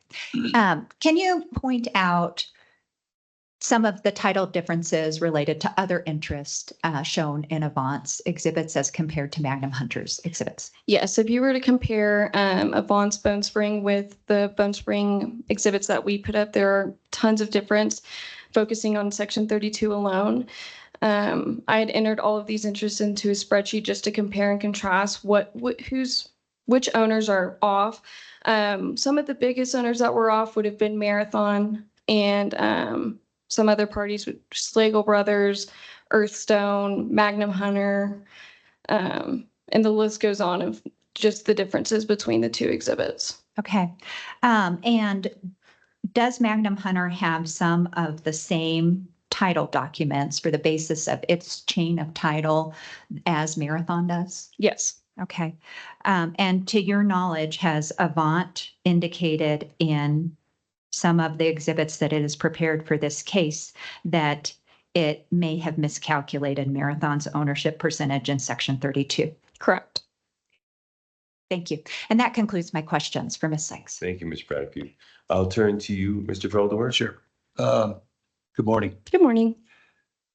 Can you point out some of the title differences related to other interests shown in Avant's exhibits as compared to Magnum Hunter's exhibits? yes, if you were to compare Avant's Bone Spring with the Bone Spring exhibits that we put up, there are tons of difference. focusing on section 32 alone. I had entered all of these interests into a spreadsheet just to compare and contrast which owners are off. Some of the biggest owners that were off would have been Marathon and some other parties, Slagle Brothers, Earthstone, Magnum Hunter, and the list goes on of just the differences between the two exhibits. Okay. And does Magnum Hunter have some of the same title documents for the basis of its chain of title as Marathon does? Yes. Okay. And to your knowledge, has Avant indicated in some of the exhibits that it is prepared for this case that it may have miscalculated Marathon's ownership percentage in section 32? Correct. Thank you. And that concludes my questions for Ms. Sykes. Thank you, Ms. Bradfield. I'll turn to you, Mr. Feldauer. Sure. Good morning. Good morning.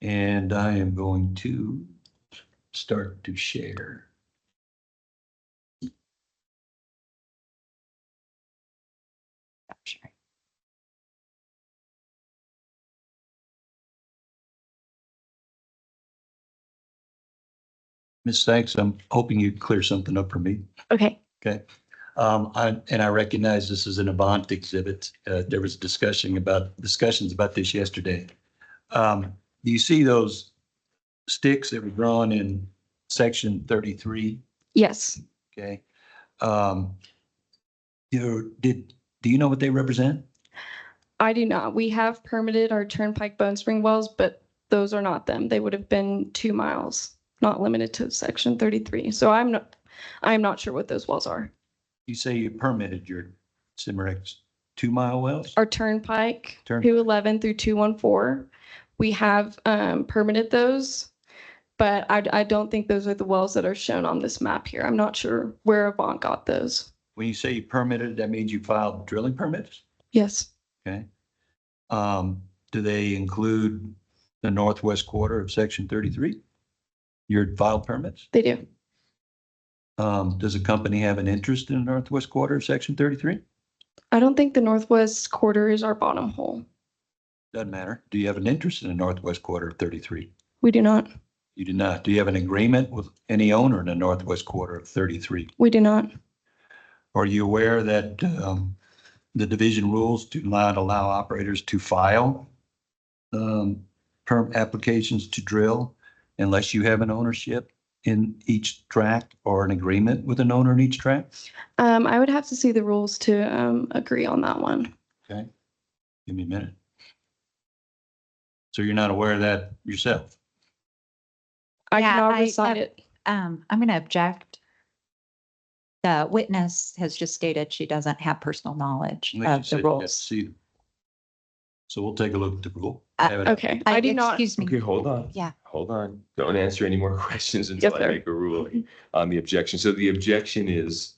And I am going to start to share. Sure. Ms. Sykes, I'm hoping you clear something up for me. Okay. Okay. I recognize this is an Avant exhibit. There was discussions about this yesterday. Do you see those sticks that were drawn in section 33? Yes. Okay. Do you know what they represent? I do not. We have permitted our Turnpike Bone Spring wells, but those are not them. They would have been 2 miles, not limited to section 33. So I'm not sure what those wells are. You say you permitted your Cimarex 2-mile wells? Our Turnpike, Turnpike. 211 through 214. We have permitted those, but I don't think those are the wells that are shown on this map here. I'm not sure where Avant got those. When you say you permitted, that means you filed drilling permits? Yes, Okay. Do they include the northwest quarter of section 33? Your filed permits? they do. Does the company have an interest in the northwest quarter of section 33? I don't think the northwest quarter is our bottom hole. Doesn't matter. Do you have an interest in the northwest quarter of 33? We do not. You do not. Do you have an agreement with any owner in the northwest quarter of 33? We do not. Are you aware that the division rules do not allow operators to file perm applications to drill unless you have an ownership in each tract or an agreement with an owner in each tract? I would have to see the rules to agree on that one. Okay, give me a minute. So you're not aware of that yourself? I Yeah, cannot I- recite it. I'm going to object. The witness has just stated she doesn't have personal knowledge Unless you of said the you have to rules. see them. So we'll take a look at the rule. Uh, Have it- Okay, I do not. Excuse me. Okay, hold on. Yeah. Hold on. Don't answer any more questions until Yes, I sir. make a ruling on the objection. So the objection is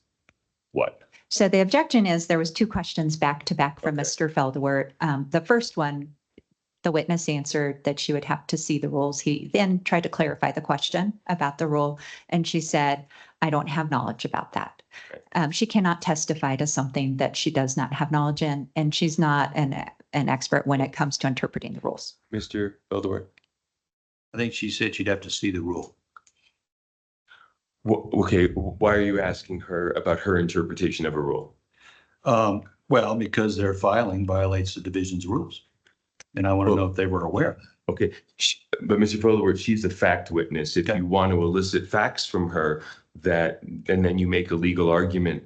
what? So the objection is there was 2 questions back to back from Okay. Mr. Feldauer. The first one, the witness answered that she would have to see the rules. He then tried to clarify the question about the rule, and she said, I don't have knowledge about that. She cannot testify to something that she does not have knowledge in, and she's not an expert when it comes to interpreting the rules. Mr. Feldauer? I think she said she'd have to see the rule. Okay, why are you asking her about her interpretation of a rule? Well, because their filing violates the division's rules. And I want to know if they were aware of that. Okay, but Mr. Feldauer, she's a fact witness. If Okay. you want to elicit facts from her and then you make a legal argument,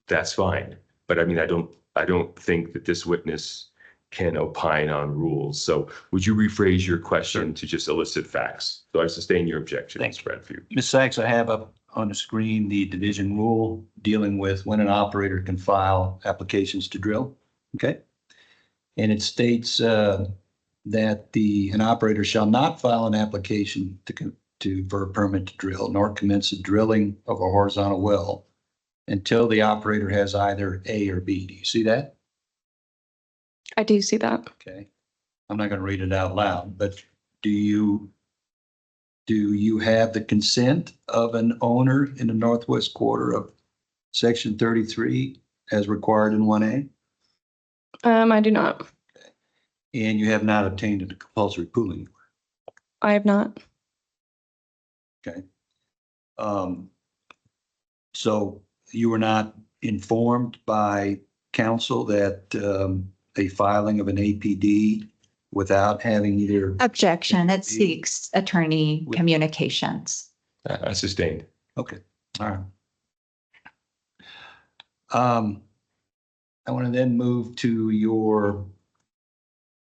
that's fine. But I mean, I don't think that this witness can opine on rules. So would you rephrase your question to just elicit facts? So I sustain your objection, Thanks. Ms. Bradfield. Ms. Sykes, I have up on the screen the division rule dealing with when an operator can file applications to drill. Okay. And it states that an operator shall not file an application for a permit to drill, nor commence the drilling of a horizontal well until the operator has either A or B. Do you see that? I do see that. Okay. I'm not going to read it out loud, but do you have the consent of an owner in the northwest quarter of section 33 as required in 1A? I do not. And you have not obtained a compulsory pooling. I have not. Okay. So you were not informed by council that a filing of an APD without having either, Objection. It seeks attorney communications. Sustained. okay, all right. I want to then move to your,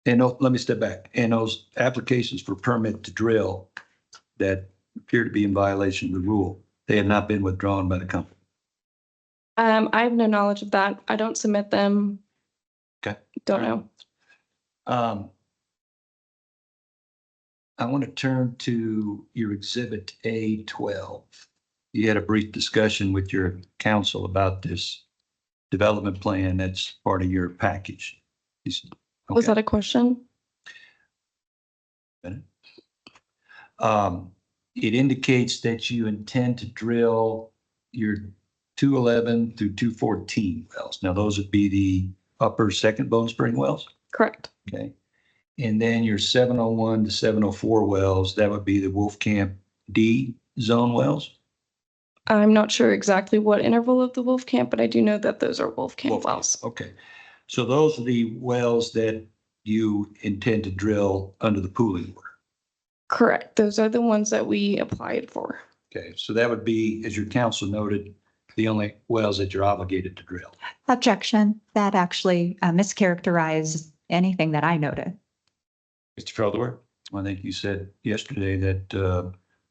and let me step back. And those applications for permit to drill that appear to be in violation of the rule, they have not been withdrawn by the company. I have no knowledge of that. I don't submit them. Okay. Don't All right. know. I want to turn to your exhibit A12. You had a brief discussion with your council about this development plan that's part of your package. Was Okay. that a question? It indicates that you intend to drill your 211 through 214 wells. Now, those would be the upper Second Bone Spring wells. Correct. Okay. And then your 701 to 704 wells, that would be the Wolfcamp D zone wells. I'm not sure exactly what interval of the wolf camp, but I do know that those are wolf camp Wolfcamp, wells. okay. So those are the wells that you intend to drill under the pooling order. Correct. Those are the ones that we applied for. Okay, so that would be, as your council noted, the only wells that you're obligated to drill. Objection. That actually mischaracterized anything that I noted. Mr. Feldor? I think you said yesterday that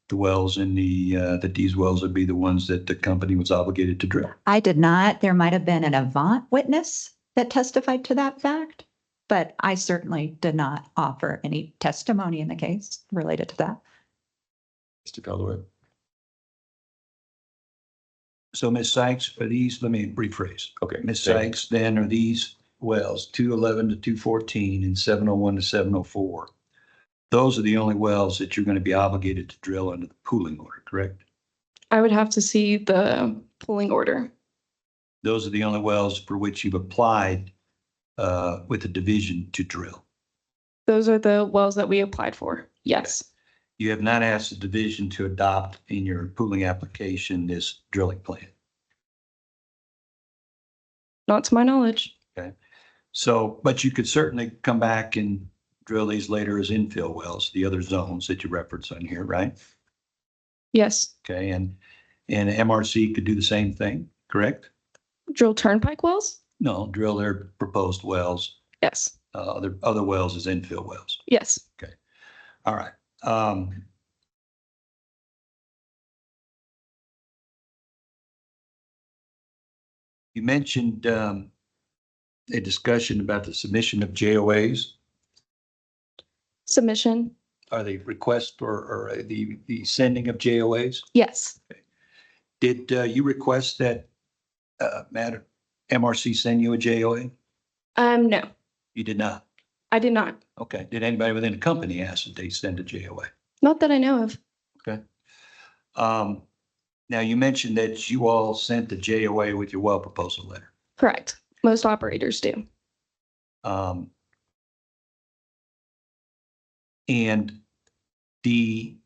the wells in that these wells would be the ones that the company was obligated to drill. I did not. There might have been an Avant witness that testified to that fact, but I certainly did not offer any testimony in the case related to that. Mr. Feldor? So Ms. Sykes, are these, let me rephrase. Okay. Ms. thank you. Sykes, then are these wells 211 to 214 and 701 to 704? Those are the only wells that you're going to be obligated to drill under the pooling order, correct? I would have to see the pooling order. Those are the only wells for which you've applied with the division to drill. Those are the wells that we applied for. Yes. You have not asked the division to adopt in your pooling application this drilling plan. Not to my knowledge. So, but you could certainly come back and drill these later as infill wells, the other zones that you reference on here, right? Yes. Okay, and MRC could do the same thing, correct? Drill turnpike wells? No, drill their proposed wells, Yes. other wells as infill wells. Yes. All right. You mentioned a discussion about the submission of JOAs. Submission? Are they requests or the sending of JOAs? Yes. Did you request that MRC send you a JOA? No, You did not. I did not. Okay. Did anybody within the company ask that they send a JOA? Not that I know of. Okay. Now you mentioned that you all sent the JOA with your well proposal letter. Correct. Most operators do. And the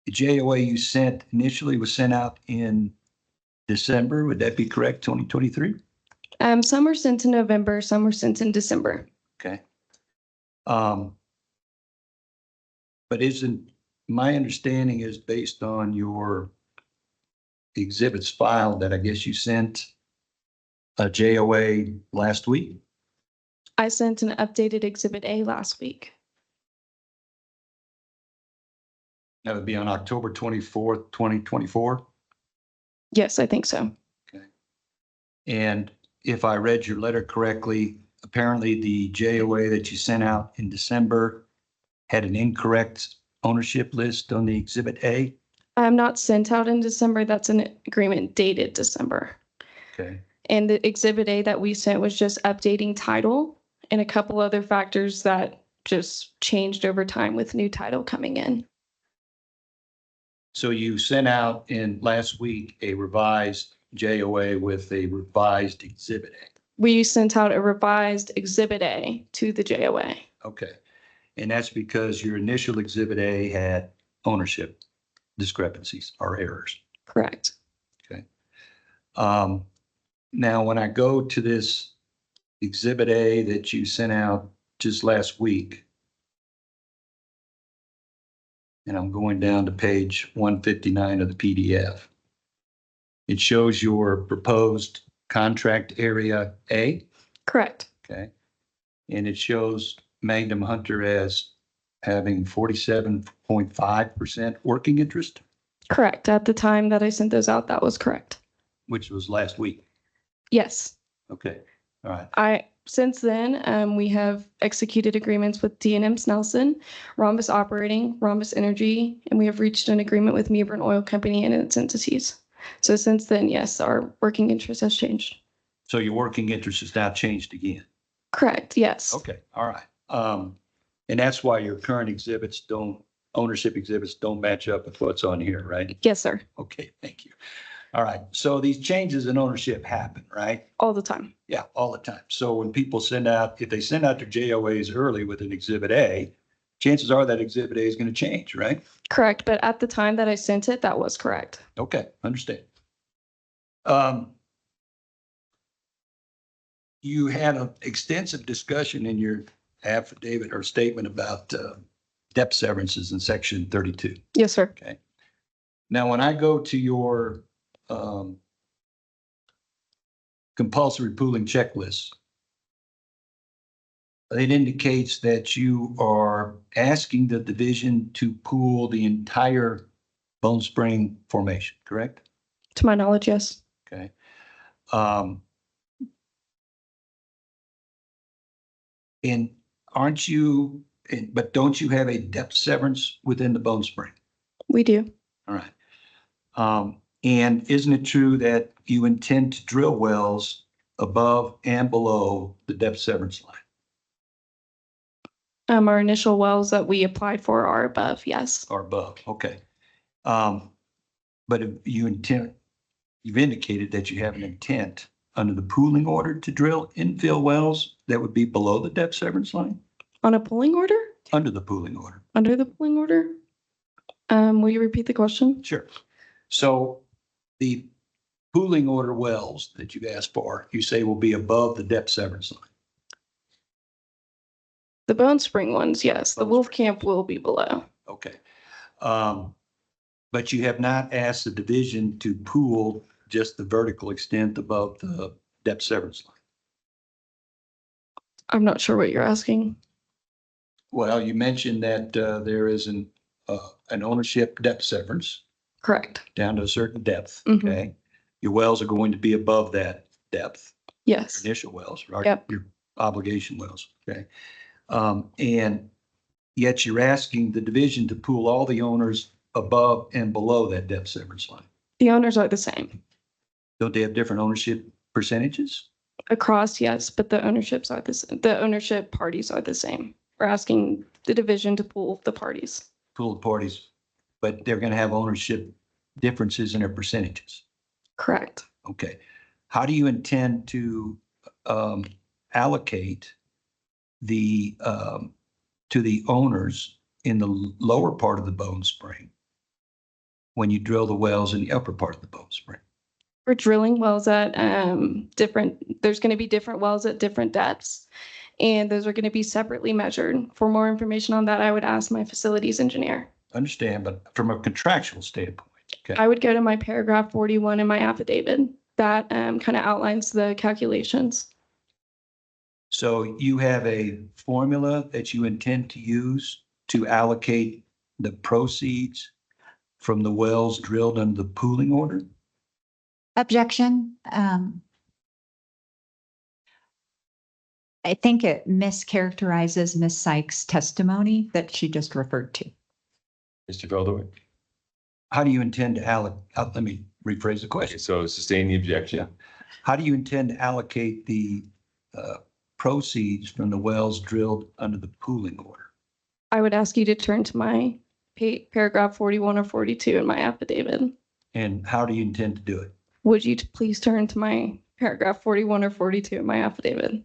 JOA you sent initially was sent out in December. Would that be correct? 2023? Some were sent in November, some were sent in December. Okay. But isn't, my understanding is based on your exhibits filed that I guess you sent a JOA last week? I sent an updated Exhibit A last week. That would be on October 24th, 2024. Yes, I think so. And if I read your letter correctly, apparently the JOA that you sent out in December had an incorrect ownership list on the Exhibit A. I'm not sent out in December. That's an agreement dated December. Okay. And the Exhibit A that we sent was just updating title and a couple other factors that just changed over time with new title coming in. So you sent out in last week a revised JOA with a revised Exhibit A. We sent out a revised Exhibit A to the JOA. Okay. And that's because your initial Exhibit A had ownership discrepancies or errors. Correct. Now, when I go to this Exhibit A that you sent out just last week, and I'm going down to page 159 of the PDF, it shows your proposed contract area A, Correct. okay? And it shows Magnum Hunter as having 47.5% working interest, Correct. At the time that I sent those out, that was correct. which was last week. Yes. Okay, all right. Since then, we have executed agreements with D&M Snelson, Rhombus Operating, Rhombus Energy, and we have reached an agreement with Mebane Oil Company and its entities. So since then, yes, our working interest has changed. So your working interest has now changed again. Correct. Yes. Okay, all right. And that's why your current ownership exhibits don't match up with what's on here, right? Yes, sir. Okay, thank you. All right, so these changes in ownership happen, right? All the time. Yeah, all the time. So when people if they send out their JOAs early with an Exhibit A, chances are that Exhibit A is going to change, right? Correct. But at the time that I sent it, that was correct. Okay, understand. You had an extensive discussion in your affidavit or statement about depth severances in section 32. Yes, sir. Okay. Now, when I go to your compulsory pooling checklist, it indicates that you are asking the division to pool the entire Bone Spring formation, correct? To my knowledge, yes. Okay. And but don't you have a depth severance within the Bone Spring? We do. All right. And isn't it true that you intend to drill wells above and below the depth severance line? Our initial wells that we applied for are above, yes. Or above, okay. But if you've indicated that you have an intent under the pooling order to drill infill wells that would be below the depth severance line? On a pulling order? Under the pooling order. Under the pulling order? Will you repeat the question? Sure. So the pooling order wells that you've asked for, you say will be above the depth severance line. The Bone Spring ones, yes. The Bone Wolf Spring. Camp will be below. Okay. But you have not asked the division to pool just the vertical extent above the depth severance line. I'm not sure what you're asking. Well, you mentioned that there is an ownership depth severance Correct. down to a certain depth, Mhm. okay? Your wells are going to be above that depth, Yes. your initial wells, right? Yep. Your obligation wells, okay? And yet you're asking the division to pool all the owners above and below that depth severance line. The owners are the same. Don't they have different ownership percentages? Across, yes, but the ownerships are the same. The ownership parties are the same. We're asking the division to pool the parties. Pool the parties, but they're gonna have ownership differences in their percentages. Correct. Okay. How do you intend to allocate the to the owners in the lower part of the Bone Spring when you drill the wells in the upper part of the Bone Spring? We're drilling wells at there's going to be different wells at different depths, and those are going to be separately measured. For more information on that, I would ask my facilities engineer. Understand, but from a contractual standpoint, okay? I would go to my paragraph 41 in my affidavit. That kind of outlines the calculations. So you have a formula that you intend to use to allocate the proceeds from the wells drilled under the pooling order? Objection. I think it mischaracterizes Ms. Sykes' testimony that she just referred to. Mr. Feldowit? How do you intend to let me rephrase the Okay, question. so sustain the objection. How do you intend to allocate the proceeds from the wells drilled under the pooling order? I would ask you to turn to my paragraph 41 or 42 in my affidavit. And how do you intend to do it? Would you please turn to my paragraph 41 or 42 in my affidavit.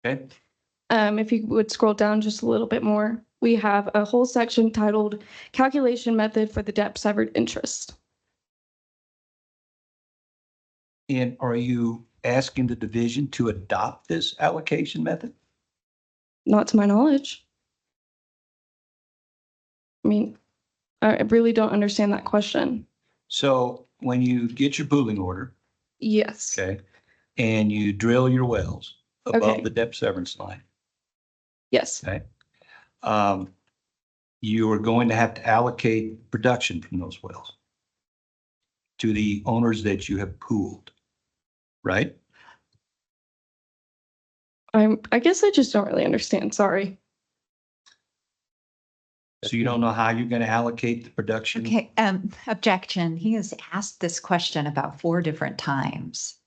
Okay, If you would scroll down just a little bit more, we have a whole section titled Calculation Method for the Debt Severed Interest. and are you asking the division to adopt this allocation method? Not to my knowledge. I mean, I really don't understand that question. So when you get your pooling order, Yes. okay, and you drill your wells Okay. above the depth severance line, Yes. okay? You are going to have to allocate production from those wells to the owners that you have pooled, right? I guess I just don't really understand. Sorry. So you don't know how you're going to allocate the production? Okay, objection. He has asked this question about 4 different times.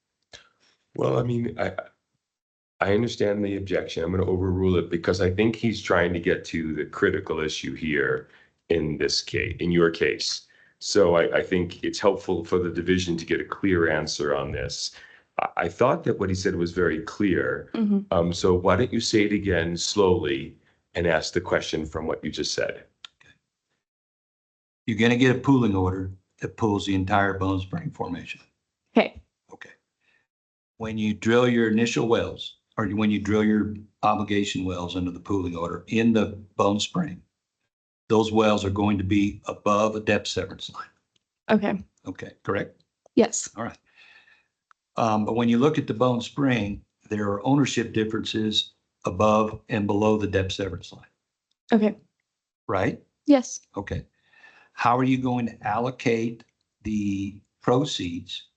Well, I mean, I understand the objection. I'm going to overrule it because I think he's trying to get to the critical issue here in this case, in your case. So I think it's helpful for the division to get a clear answer on this. I thought that what he said was very clear. Mhm. So why don't you say it again slowly and ask the question from what you just said? You're going to get a pooling order that pulls the entire Bone Spring formation. Okay. Okay. When you drill your initial wells, or when you drill your obligation wells under the pooling order in the Bone Spring, those wells are going to be above a depth severance line. Okay. Okay, correct? Yes. All right. But when you look at the Bone Spring, there are ownership differences above and below the depth severance line, Okay. right? Yes. Okay. How are you going to allocate the proceeds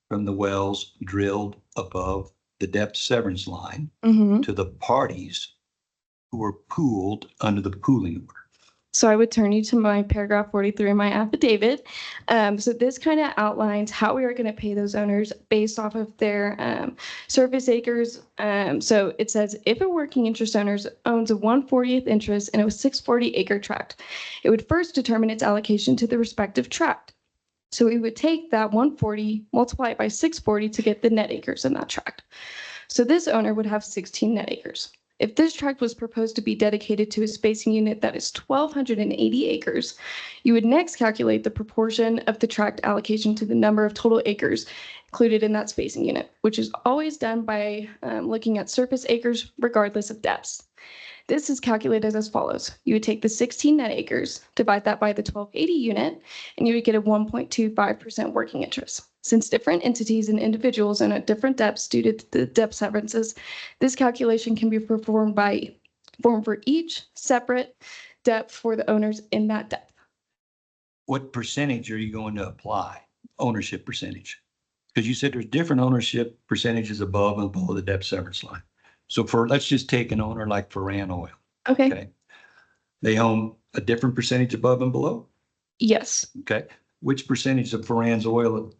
from the wells drilled above the depth severance line Mm-hmm. to the parties who are pooled under the pooling order? So I would turn you to my paragraph 43 in my affidavit. So this kind of outlines how we are going to pay those owners based off of their surface acres. So it says if a working interest owner owns a 1/40th interest in a 640 acre tract, it would first determine its allocation to the respective tract. So we would take that 140, multiply it by 640 to get the net acres in that tract. So this owner would have 16 net acres. If this tract was proposed to be dedicated to a spacing unit that is 1,280 acres, you would next calculate the proportion of the tract allocation to the number of total acres included in that spacing unit, which is always done by looking at surface acres regardless of depths. This is calculated as follows. You would take the 16 net acres, divide that by the 1,280 unit, and you would get a 1.25% working interest. Since different entities and individuals are at different depths due to the depth severances, this calculation can be performed for each separate depth for the owners in that depth. What percentage are you going to apply? Ownership percentage? Because you said there's different ownership percentages above and below the depth severance line. So let's just take an owner like Foran Oil. Okay. Okay. They own a different percentage above and below. Yes. Okay. Which percentage of Foran's oil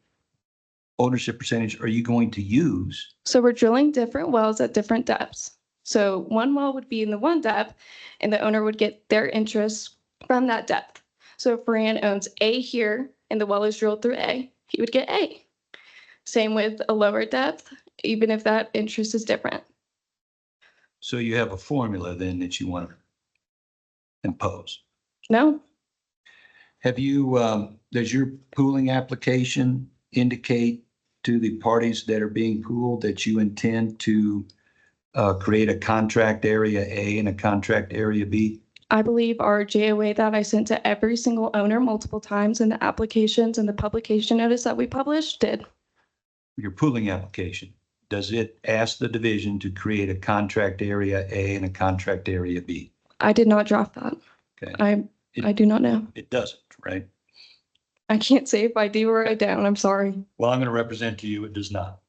ownership percentage are you going to use? So we're drilling different wells at different depths. So one well would be in the one depth and the owner would get their interest from that depth. So if Fran owns A here and the well is drilled through A, he would get A. Same with a lower depth, even if that interest is different. So you have a formula then that you want to impose. No, Have you, does your pooling application indicate to the parties that are being pooled that you intend to create a contract area A and a contract area B? I believe our JOA that I sent to every single owner multiple times in the applications and the publication notice that we published did. Your pooling application, does it ask the division to create a contract area A and a contract area B? I did not draft that. Okay, I do not know. it doesn't, right? I can't say if I do or I don't. I'm sorry. Well, I'm going to represent to you, it does not.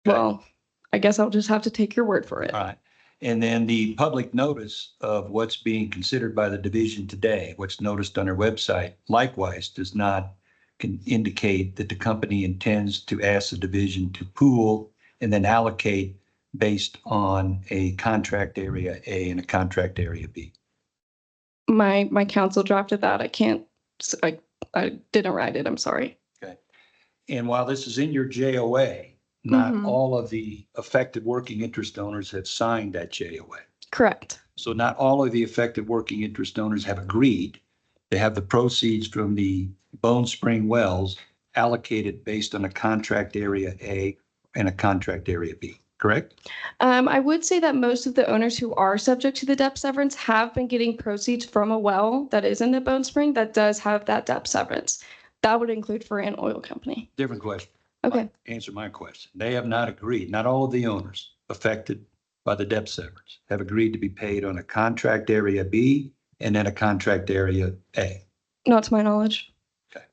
Okay. Well, I guess I'll just have to take your word for it. All right. And then the public notice of what's being considered by the division today, what's noticed on our website, likewise does not can indicate that the company intends to ask the division to pool and then allocate based on a contract area A and a contract area B. My counsel drafted that. I didn't write it. I'm sorry. And while this is in your JOA, not Mhm. all of the affected working interest owners have signed that JOA. Correct. So not all of the affected working interest owners have agreed. They have the proceeds from the Bone Spring wells allocated based on a contract area A and a contract area B, correct? I would say that most of the owners who are subject to the depth severance have been getting proceeds from a well that is in the Bone Spring that does have that depth severance. That would include for an oil company. Different question. Okay. Answer my question. They have not agreed. Not all of the owners affected by the depth severance have agreed to be paid on a contract area B and then a contract area A. Not to my knowledge. Okay.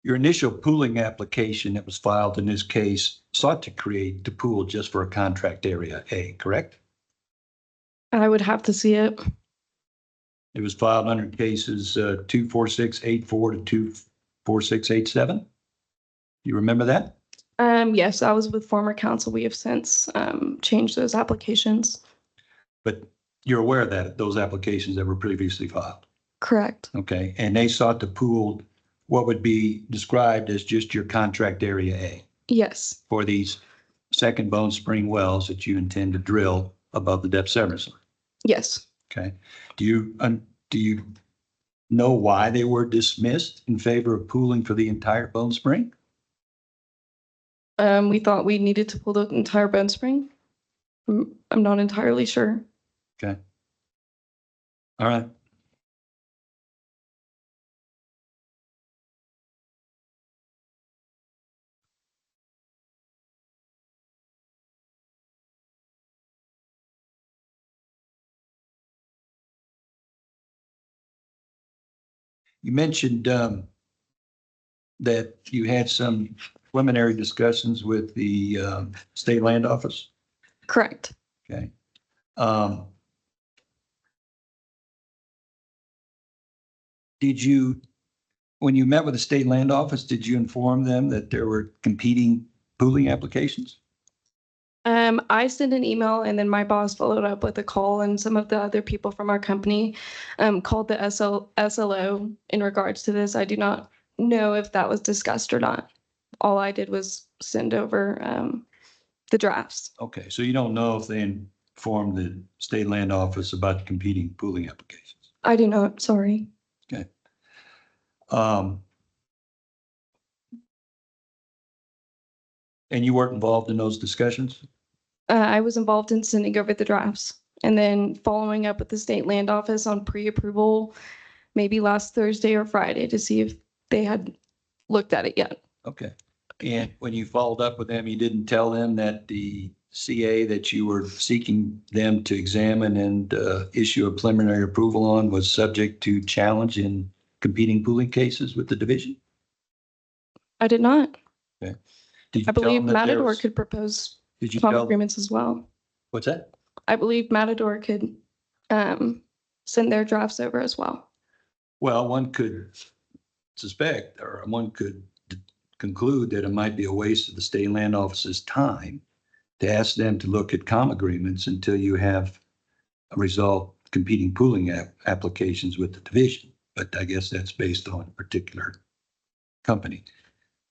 Your initial pooling application that was filed in this case sought to create the pool just for a contract area A, correct? I would have to see it. It was filed under cases 24684 to 24687. You remember that? Yes, I was with former counsel. We have since changed those applications. But you're aware of that, those applications that were previously filed. Correct. Okay, and they sought to pool what would be described as just your contract area A Yes. for these second Bone Spring wells that you intend to drill above the depth severance line. Yes. Okay, do you know why they were dismissed in favor of pooling for the entire Bone Spring? We thought we needed to pull the entire Bone Spring. I'm not entirely sure. Okay. All right. You mentioned that you had some preliminary discussions with the state land office. Correct. Okay. Did you, when you met with the state land office, did you inform them that there were competing pooling applications? I sent an email and then my boss followed up with a call, and some of the other people from our company called the SLO in regards to this. I do not know if that was discussed or not. All I did was send over the drafts. Okay, so you don't know if they informed the state land office about competing pooling applications? I do not, sorry. Okay. And you weren't involved in those discussions? I was involved in sending over the drafts and then following up with the state land office on pre-approval, maybe last Thursday or Friday, to see if they had looked at it yet. Okay. And when you followed up with them, you didn't tell them that the CA that you were seeking them to examine and issue a preliminary approval on was subject to challenge in competing pooling cases with the division? I did not. Okay. Did you I tell believe them that there Matador was- could propose Did you common tell, agreements as well. what's that? I believe Matador could send their drafts over as well. Well, one could suspect, or one could conclude that it might be a waste of the state land office's time to ask them to look at comm agreements until you have resolved competing pooling applications with the division. But I guess that's based on a particular company.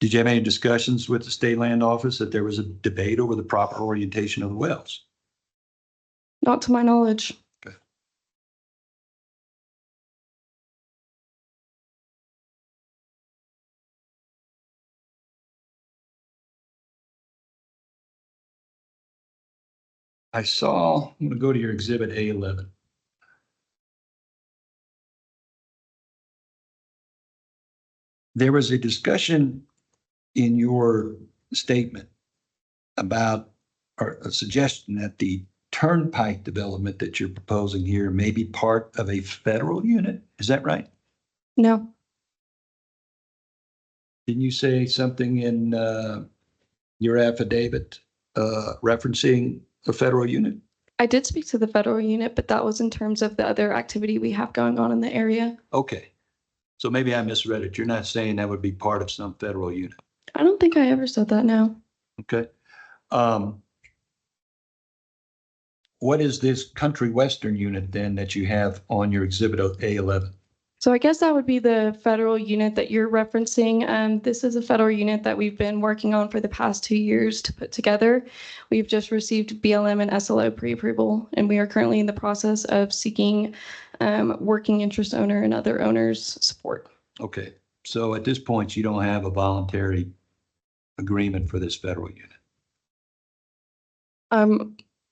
Did you have any discussions with the state land office that there was a debate over the proper orientation of the wells? Not to my knowledge. Okay. I saw, I'm going to go to your exhibit A11. There was a discussion in your statement about, or a suggestion that the turnpike development that you're proposing here may be part of a federal unit. Is that right? No, Didn't you say something in your affidavit referencing a federal unit? I did speak to the federal unit, but that was in terms of the other activity we have going on in the area. Okay. So maybe I misread it. You're not saying that would be part of some federal unit. I don't think I ever said that now. Okay. What is this country western unit then that you have on your exhibit A11? So I guess that would be the federal unit that you're referencing. This is a federal unit that we've been working on for the past 2 years to put together. We've just received BLM and SLO pre-approval, and we are currently in the process of seeking working interest owner and other owners' support. Okay. So at this point, you don't have a voluntary agreement for this federal unit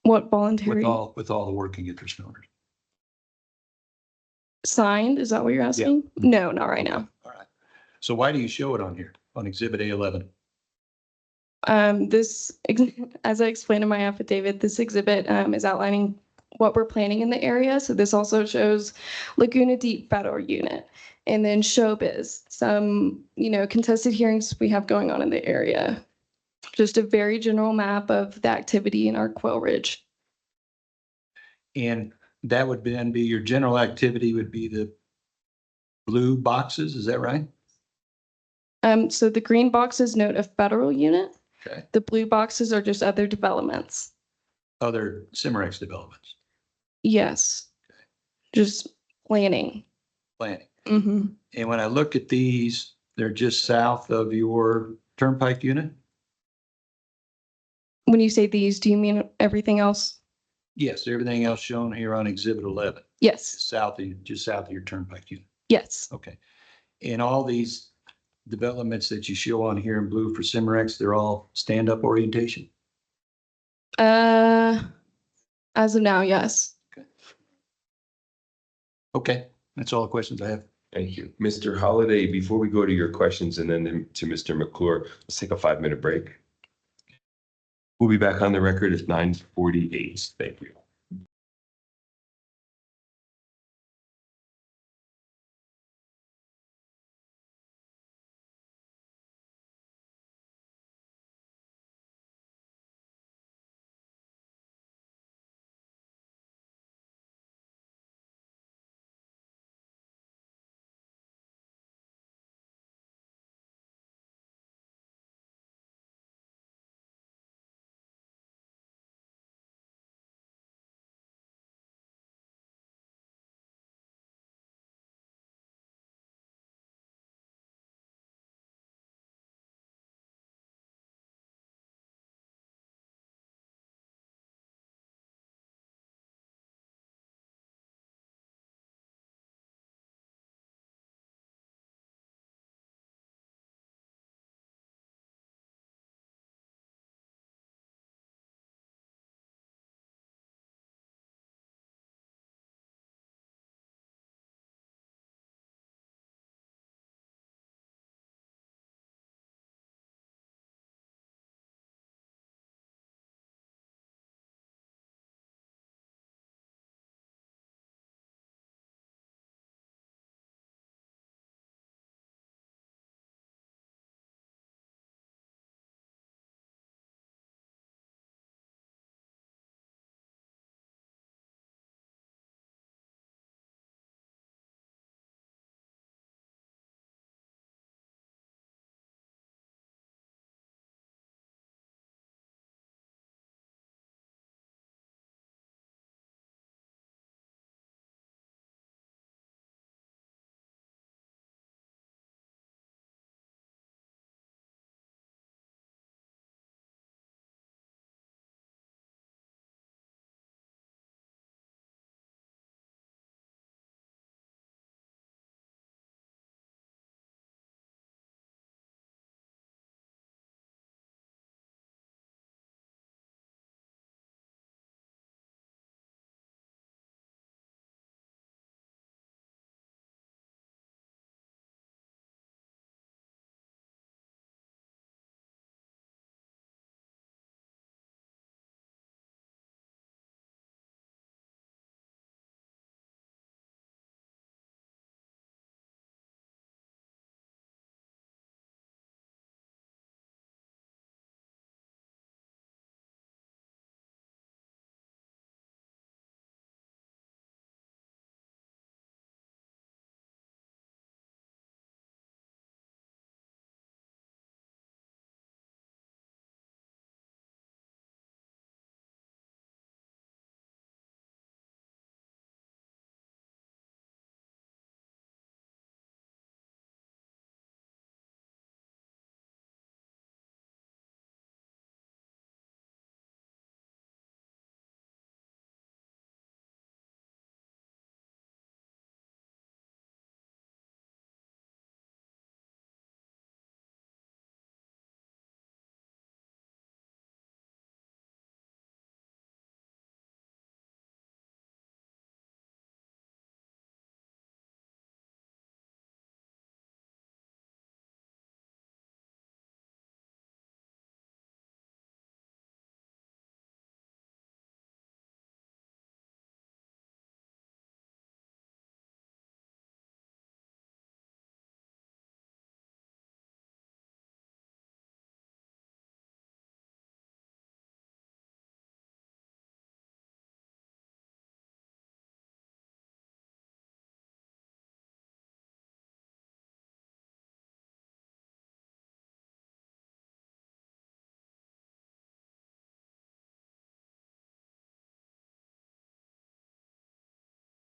What voluntary with all the working interest owners? signed? Is that what you're asking? No, not right now. All right. So why do you show it on here on exhibit A11? This, as I explained in my affidavit, this exhibit is outlining what we're planning in the area. So this also shows Laguna Deep federal unit, and then showbiz, some, contested hearings we have going on in the area. Just a very general map of the activity in our Quail Ridge. And that would then be your general activity would be the blue boxes. Is that right? So the green boxes note a federal unit. Okay. The blue boxes are just other developments. Other Cimarex developments, Yes. Just planning. planning. Mm-hmm. And when I look at these, they're just south of your turnpike unit? When you say these, do you mean everything else? Yes, everything else shown here on exhibit 11, Yes. just south of your turnpike unit. Yes. Okay. And all these developments that you show on here in blue for Cimarex, they're all stand-up orientation? As of now, yes. Okay, that's all the questions I have. Thank you. Mr. Holliday, before we go to your questions and then to Mr. McClure, let's take a 5-minute break. We'll be back on the record at 9:48. Thank you.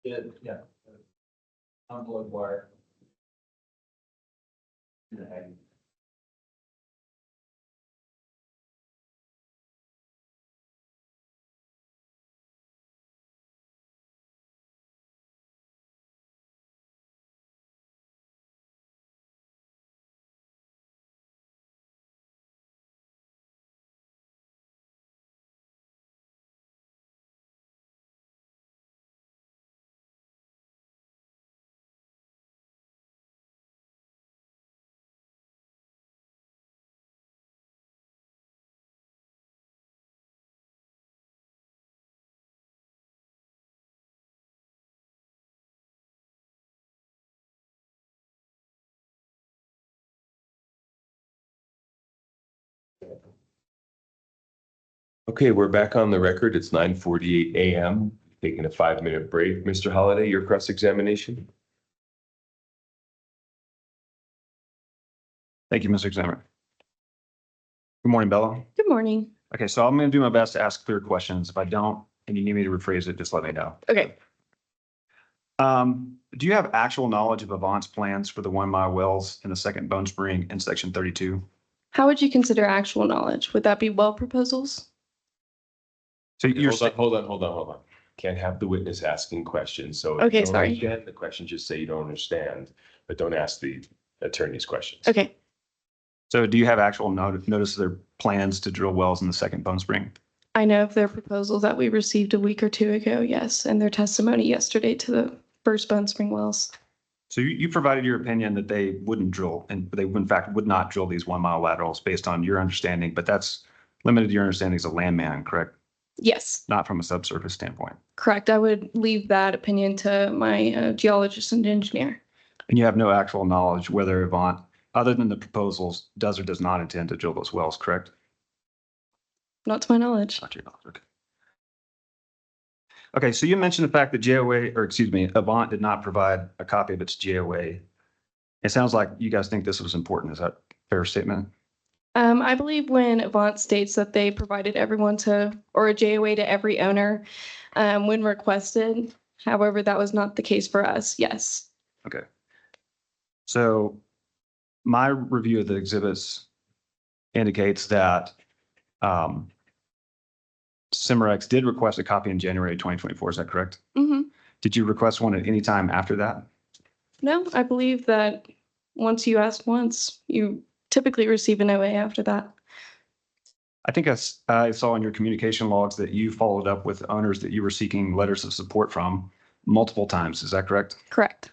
Yeah. Envelope wire. Okay, we're back on the record. It's 9:48 a.m. Taking a 5-minute break. Mr. Holliday, your cross-examination? Thank you, Mr. Examiner. Good morning, Bella. Good morning. Okay, so I'm going to do my best to ask clear questions. If I don't, and you need me to rephrase it, just let me know. Okay. Do you have actual knowledge of Avant's plans for the 1 Mile wells in the second Bone Spring in section 32? How would you consider actual knowledge? Would that be well proposals? So you're, Hold on. Can't have the witness asking questions, so. if you Okay, don't sorry. understand the question, just say you don't understand, but don't ask the attorney's questions. Okay. so do you have actual notice of their plans to drill wells in the second Bone Spring? I know of their proposal that we received a week or two ago, yes, and their testimony yesterday to the first Bone Spring wells. So you provided your opinion that they wouldn't drill, and they in fact would not drill these 1 mile laterals based on your understanding, but that's limited to your understanding as a landman, correct? Yes, Not from a subsurface standpoint. correct. I would leave that opinion to my geologist and engineer. And you have no actual knowledge whether Avant, other than the proposals, does or does not intend to drill those wells, correct? Not to my knowledge. Not to your knowledge, okay. Okay, so you mentioned the fact that Avant did not provide a copy of its GOA. It sounds like you guys think this was important. Is that a fair statement? I believe when Avant states that they provided everyone or a JOA to every owner when requested. However, that was not the case for us. Yes. Okay. So my review of the exhibits indicates that Cimarex did request a copy in January 2024. Is that correct? hmm Did you request one at any time after that? No, I believe that once you ask once, you typically receive an OA after that. I think I saw in your communication logs that you followed up with owners that you were seeking letters of support from multiple times. Is that correct? Correct.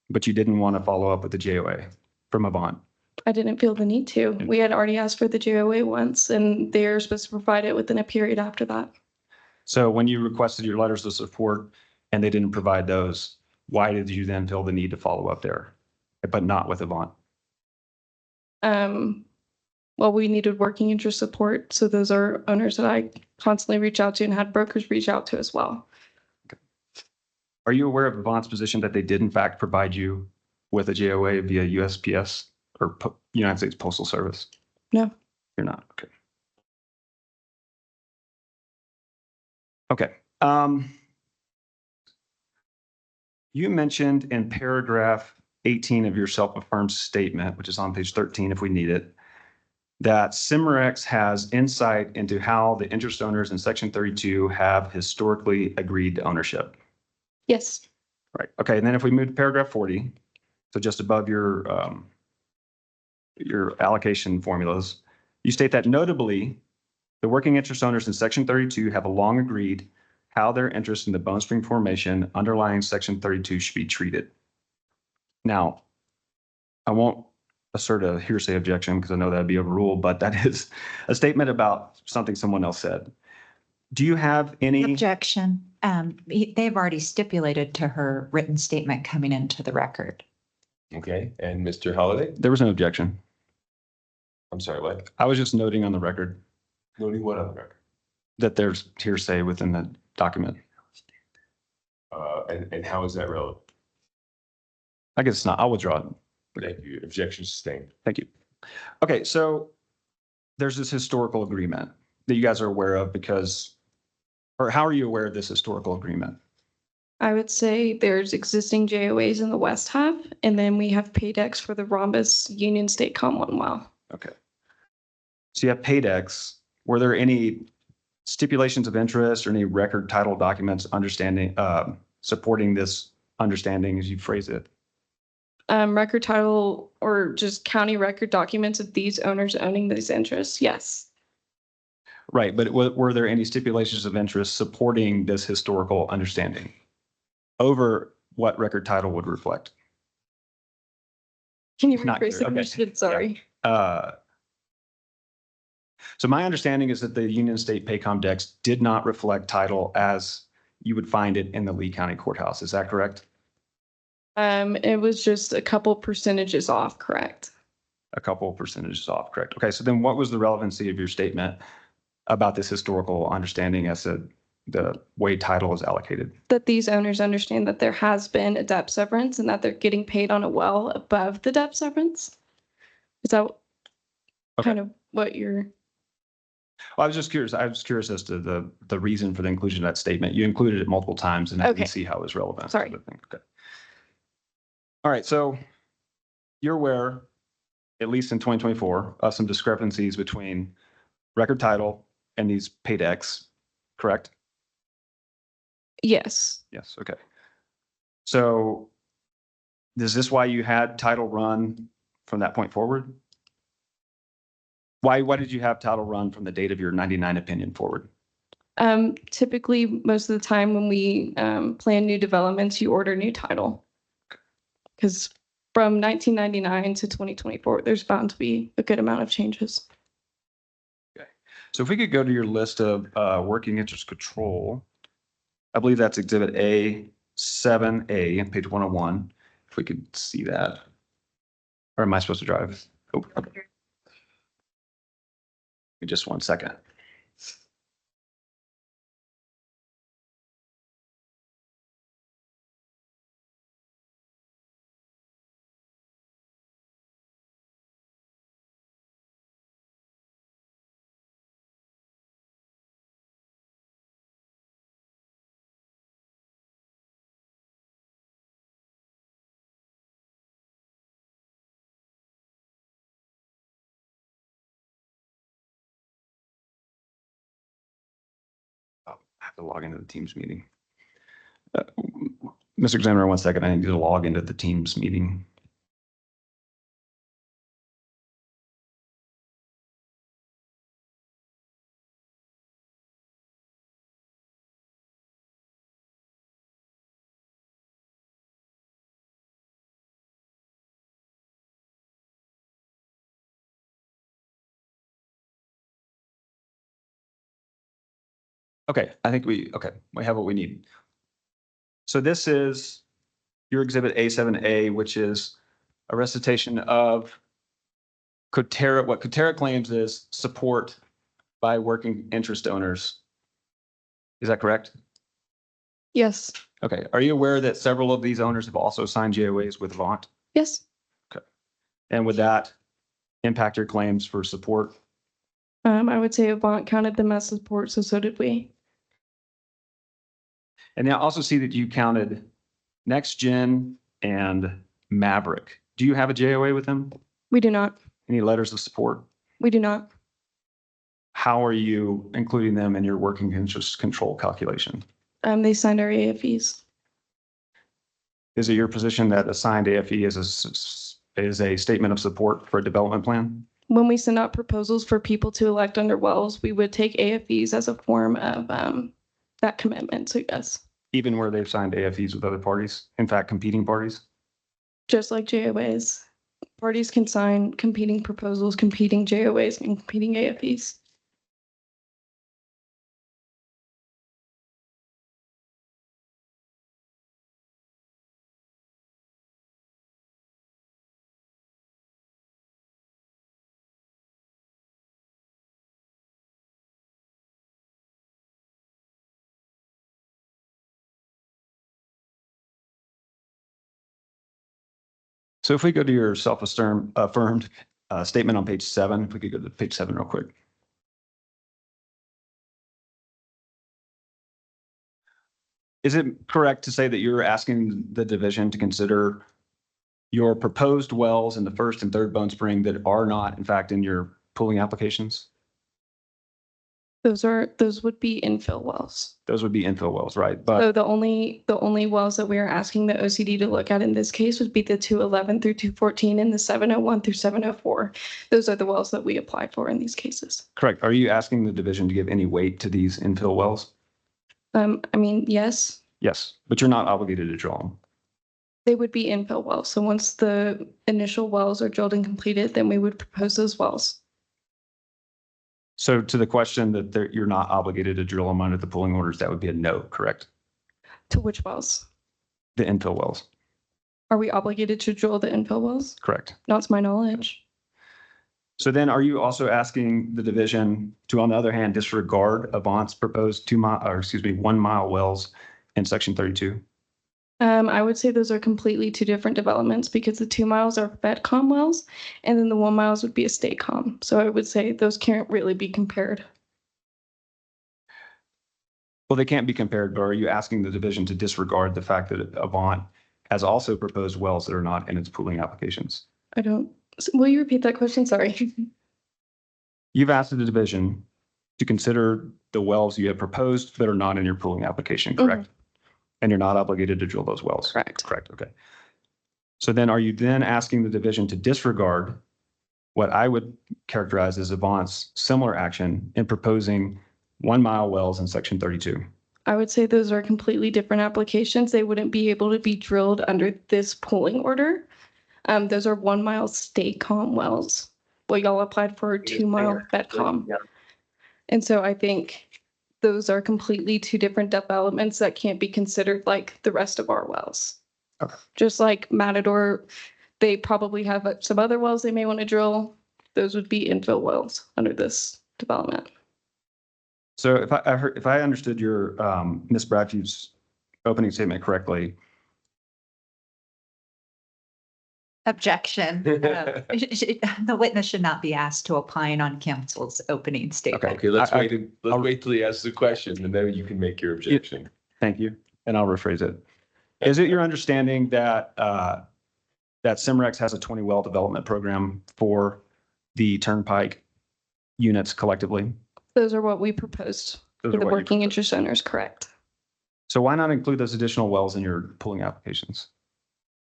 But you didn't want to follow up with the JOA from Avant. I didn't feel the need to. We had already asked for the JOA once, and they're supposed to provide it within a period after that. So when you requested your letters of support and they didn't provide those, why did you then feel the need to follow up there, but not with Avant? Well, we needed working interest support. So those are owners that I constantly reach out to and had brokers reach out to as well. Are you aware of Avant's position that they did in fact provide you with a JOA via USPS or United States Postal Service? No. You're not, okay. Okay. You mentioned in paragraph 18 of your self-affirmed statement, which is on page 13 if we need it, that Cimarex has insight into how the interest owners in section 32 have historically agreed to ownership. Yes. Right. Okay. And then if we move to paragraph 40, so just above your allocation formulas, you state that notably, the working interest owners in section 32 have long agreed how their interest in the Bone Spring formation underlying section 32 should be treated. Now, I won't assert a hearsay objection because I know that'd be overruled, but that is a statement about something someone else said. Do you have any? Objection. They've already stipulated to her written statement coming into the record. Okay, and Mr. Holliday? There was no objection. I'm sorry, what? I was just noting on the record Noting what on the record? that there's hearsay within the document. And how is that relevant? I guess it's not. I'll withdraw it. Thank you. Objection sustained. Thank you. Okay, so there's this historical agreement that you guys are aware of or how are you aware of this historical agreement? I would say there's existing JOAs in the west half, and then we have paydex for the Rhombus Union State Commonwealth. Okay. So you have paydex. Were there any stipulations of interest or any record title documents understanding, supporting this understanding as you phrase it? Record title or just county record documents of these owners owning these interests? Yes. Right, but were there any stipulations of interest supporting this historical understanding over what record title would reflect? Can you Not rephrase the clear. Okay. question? Sorry. So my understanding is that the Union State Paycom Dex did not reflect title as you would find it in the Lee County Courthouse. Is that correct? It was just a couple percentages off, correct? A couple percentages off, correct? Okay, so then what was the relevancy of your statement about this historical understanding as to the way title is allocated? That these owners understand that there has been a debt severance and that they're getting paid on a well above the debt severance? Is that kind of what you're? Well, I was just curious. I was curious as to the reason for the inclusion of that statement. You included it multiple times and I Okay. didn't see how it was relevant. Sorry. Okay. All right, so you're aware, at least in 2024, of some discrepancies between record title and these paydex, correct? Yes. Yes, okay. So is this why you had title run from that point forward? Why did you have title run from the date of your 99 opinion forward? Typically, most of the time when we plan new developments, you order new title. Because from 1999 to 2024, there's bound to be a good amount of changes. So if we could go to your list of working interest control, I believe that's exhibit A7A on page 101. If we could see that. Or am I supposed to drive? Oh. Just 1 second. Oh, I have to log into the Teams meeting. Mr. Examiner, 1 second. I need to log into the Teams meeting. Okay, I think we have what we need. So this is your exhibit A7A, which is a recitation of Coterra. What Coterra claims is support by working interest owners. Is that correct? Yes. Okay. Are you aware that several of these owners have also signed JOAs with Avant? Yes. And would that impact your claims for support? I would say Avant counted them as support, so did we. And I also see that you counted Next Gen and Maverick. Do you have a JOA with them? We do not. Any letters of support? We do not. How are you including them in your working interest control calculation? They signed our AFEs. Is it your position that assigned AFE is a statement of support for a development plan? When we send out proposals for people to elect under wells, we would take AFEs as a form of that commitment. So yes. Even where they've signed AFEs with other parties, in fact, competing parties? Just like JOAs. Parties can sign competing proposals, competing JOAs, and competing AFEs. So if we go to your self-affirmed statement on page 7, if we could go to page 7 real quick. Is it correct to say that you're asking the division to consider your proposed wells in the first and third Bone Spring that are not, in fact, in your pooling applications? Those would be infill wells. Those would be infill wells, right? So But the only wells that we are asking the OCD to look at in this case would be the 211 through 214 and the 701 through 704. Those are the wells that we applied for in these cases. correct. Are you asking the division to give any weight to these infill wells? I mean, yes, Yes, but you're not obligated to drill them. they would be infill wells. So once the initial wells are drilled and completed, then we would propose those wells. So to the question that you're not obligated to drill them under the pooling orders, that would be a no, correct? To which wells? The infill wells, Are we obligated to drill the infill wells? correct. Not to my knowledge. So then are you also asking the division to, on the other hand, disregard Avant's proposed 1 mile wells in section 32? I would say those are completely two different developments because the 2 miles are FedCom wells and then the 1 miles would be a StateCom. So I would say those can't really be compared. Well, they can't be compared, but are you asking the division to disregard the fact that Avant has also proposed wells that are not in its pooling applications? Will you repeat that question? Sorry. You've asked the division to consider the wells you have proposed that are not in your pooling application, correct? And you're not obligated to drill those wells? Correct. Correct, okay. So then are you then asking the division to disregard what I would characterize as Avant's similar action in proposing 1 mile wells in section 32? I would say those are completely different applications. They wouldn't be able to be drilled under this pooling order. Those are 1 mile StateCom wells. Well, y'all applied for a 2 mile FedCom. And so I think those are completely two different developments that can't be considered like the rest of our wells. Okay. Just like Matador, they probably have some other wells they may want to drill. Those would be infill wells under this development. So if I understood your Ms. Bradfew's opening statement correctly, Objection. The witness should not be asked to opine on council's opening statement. Okay, let's I- wait, let's wait till he asks the question and then you can make your objection. thank you, and I'll rephrase it. Is it your understanding that that Cimarex has a 20 well development program for the Turnpike units collectively? Those are what we proposed Those for are the what you working proposed. interest owners, correct? So why not include those additional wells in your pooling applications?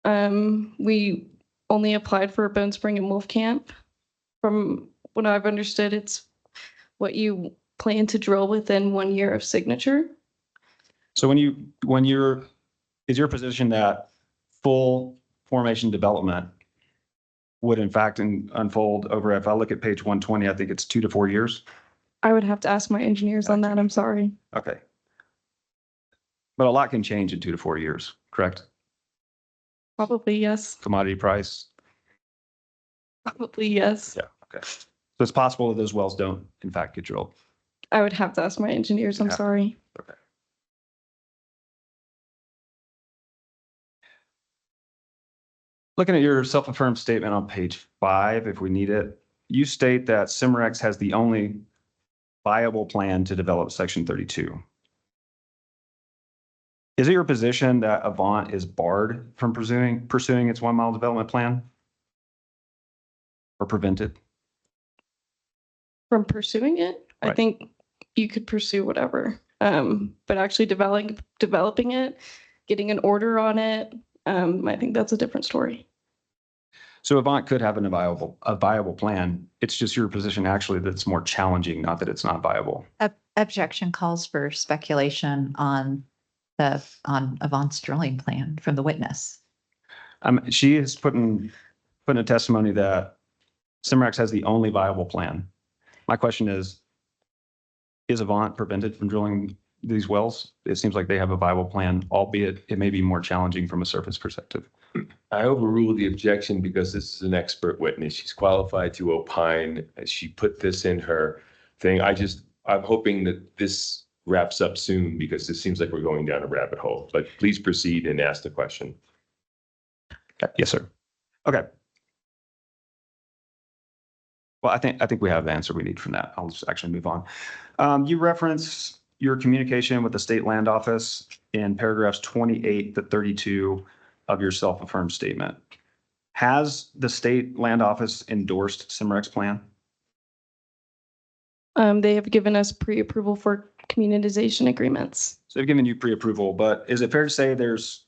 We only applied for Bone Spring and Wolf Camp. From what I've understood, it's what you plan to drill within 1 year of signature. So is your position that full formation development would in fact unfold over, if I look at page 120, I think it's 2 to 4 years? I would have to ask my engineers on that. I'm sorry. Okay. But a lot can change in 2 to 4 years, correct? Probably yes. Commodity price. Probably yes. Yeah. Okay. So it's possible that those wells don't in fact get drilled. I would have to ask my engineers. I'm Yeah. sorry. Okay. Looking at your self-affirmed statement on page 5, if we need it, you state that Cimarex has the only viable plan to develop section 32. Is it your position that Avant is barred from pursuing its 1 mile development plan? Or prevented? From pursuing it, I Right. think you could pursue whatever. But actually developing it, getting an order on it, I think that's a different story. So Avant could have a viable plan. It's just your position actually that's more challenging, not that it's not viable. Objection calls for speculation on Avant's drilling plan from the witness. She has put in a testimony that Cimarex has the only viable plan. My question is Avant prevented from drilling these wells? It seems like they have a viable plan, albeit it may be more challenging from a surface perspective. I overrule the objection because this is an expert witness. She's qualified to opine. She put this in her thing. I'm hoping that this wraps up soon because it seems like we're going down a rabbit hole, but please proceed and ask the question. Yes, sir. Okay. Well, I think we have the answer we need from that. I'll just actually move on. You reference your communication with the state land office in paragraphs 28 to 32 of your self-affirmed statement. Has the state land office endorsed Cimarec's plan? They have given us pre-approval for communitization agreements. So they've given you pre-approval, but is it fair to say there's,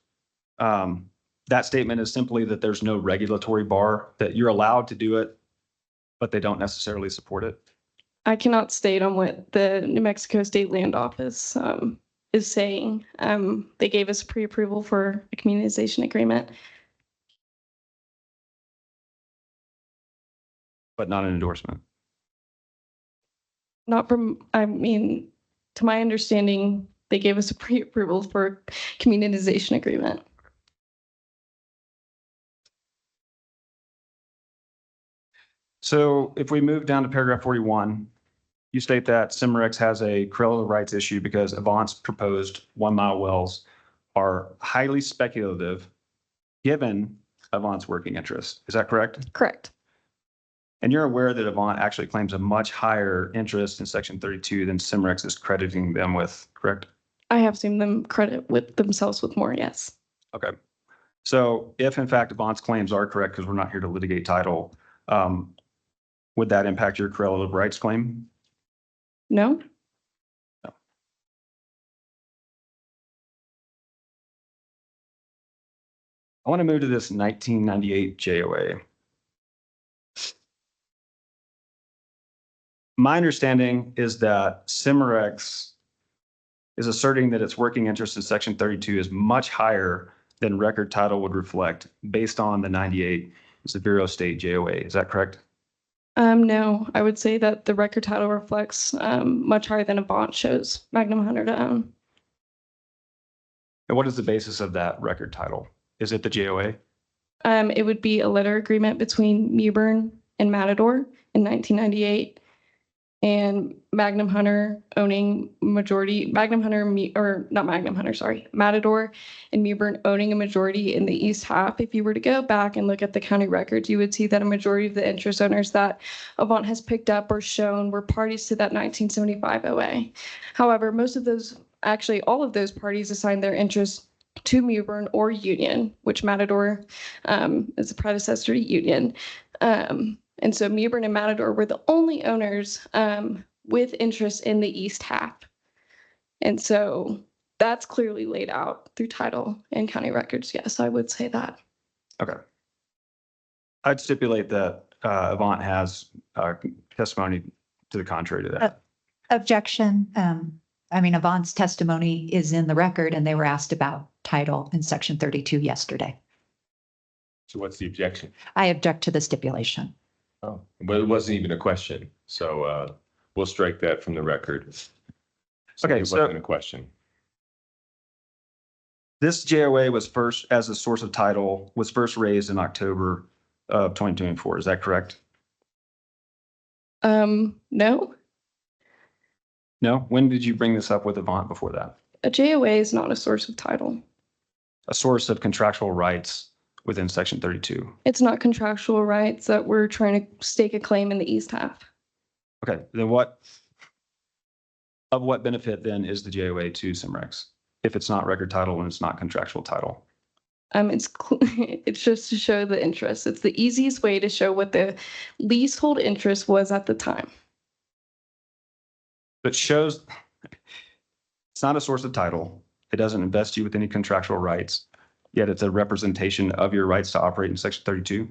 that statement is simply that there's no regulatory bar, that you're allowed to do it, but they don't necessarily support it? I cannot state on what the New Mexico State Land Office is saying. They gave us pre-approval for a communitization agreement. But not an endorsement. Not from, I mean, to my understanding, they gave us a pre-approval for a communitization agreement. So if we move down to paragraph 41, you state that Cimarex has a correlative rights issue because Avant's proposed 1 mile wells are highly speculative given Avant's working interest. Is that correct? Correct. And you're aware that Avant actually claims a much higher interest in section 32 than Cimarex is crediting them with, correct? I have seen them credit with themselves with more, yes. Okay. So if in fact Avant's claims are correct, because we're not here to litigate title, would that impact your correlative rights claim? No? I want to move to this 1998 JOA. My understanding is that Cimarex is asserting that its working interest in section 32 is much higher than record title would reflect based on the 98 Bureau State JOA. Is that correct? No, I would say that the record title reflects much higher than Avant shows Magnum Hunter to own. And what is the basis of that record title? Is it the JOA? It would be a letter agreement between Mewburn and Matador in 1998. And Magnum Hunter owning majority, Matador and Mewburn owning a majority in the east half. If you were to go back and look at the county records, you would see that a majority of the interest owners that Avant has picked up or shown were parties to that 1975 OA. However, most of those, actually all of those parties assigned their interest to Mewburn or Union, which Matador is a predecessor to Union. And so Mewburn and Matador were the only owners with interest in the east half. And so that's clearly laid out through title and county records. Yes, I would say that. Okay. I'd stipulate that Avant has testimony to the contrary to that. Objection. I mean, Avant's testimony is in the record and they were asked about title in section 32 yesterday. So what's the objection? I object to the stipulation. Oh, but it wasn't even a question. So we'll strike that from the record. Okay, It wasn't a question. This JOA was first, as a source of title, was first raised in October of 2024. Is that correct? No, No? When did you bring this up with Avant before that? a JOA is not a source of title. A source of contractual rights within section 32. It's not contractual rights that we're trying to stake a claim in the east half. Okay, then of what benefit then is the JOA to Cimarex if it's not record title and it's not contractual title? It's just to show the interest. It's the easiest way to show what the leasehold interest was at the time. But shows it's not a source of title. It doesn't invest you with any contractual rights, yet it's a representation of your rights to operate in section 32.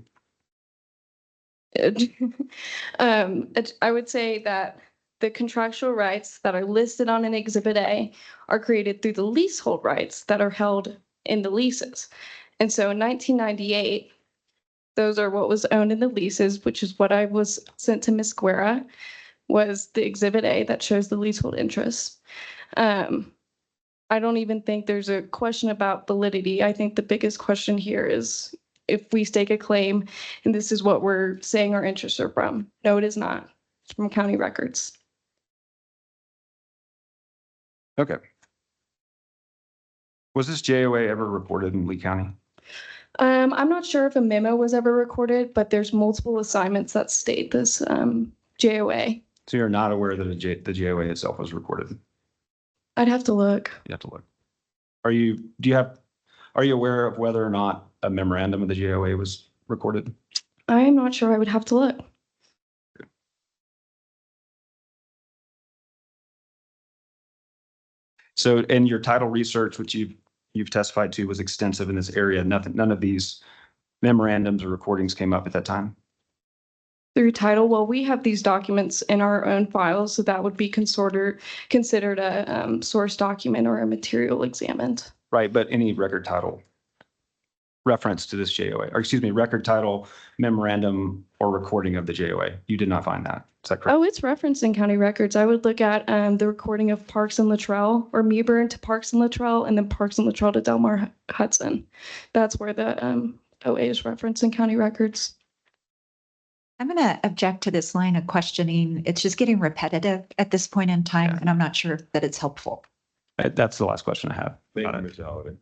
I would say that the contractual rights that are listed on an Exhibit A are created through the leasehold rights that are held in the leases. And so in 1998, those are what was owned in the leases, which is what I was sent to Ms. Guerra, was the Exhibit A that shows the leasehold interest. I don't even think there's a question about validity. I think the biggest question here is if we stake a claim and this is what we're saying our interests are from. No, it is not. It's from county records. Okay. Was this JOA ever reported in Lee County? I'm not sure if a memo was ever recorded, but there's multiple assignments that state this JOA. So you're not aware that the JOA itself was recorded? I'd have to look. You have to look. Are you aware of whether or not a memorandum of the JOA was recorded? I'm not sure. I would have to look. So, and your title research, which you've testified to, was extensive in this area. None of these memorandums or recordings came up at that time? Through title, well, we have these documents in our own files, so that would be considered a source document or a material examined. Right, but any record title reference to this JOA, or excuse me, record title, memorandum, or recording of the JOA, you did not find that. Is that correct? Oh, it's referenced in county records. I would look at the recording of Parks and Luttrell, or Mewburn to Parks and Luttrell, and then Parks and Luttrell to Delmar Hudson. That's where the OA is referenced in county records. I'm going to object to this line of questioning. It's just getting repetitive at this point in time, Yeah. and I'm not sure that it's helpful. That's the last question I have. Thank you, about it. Mr. Holliday.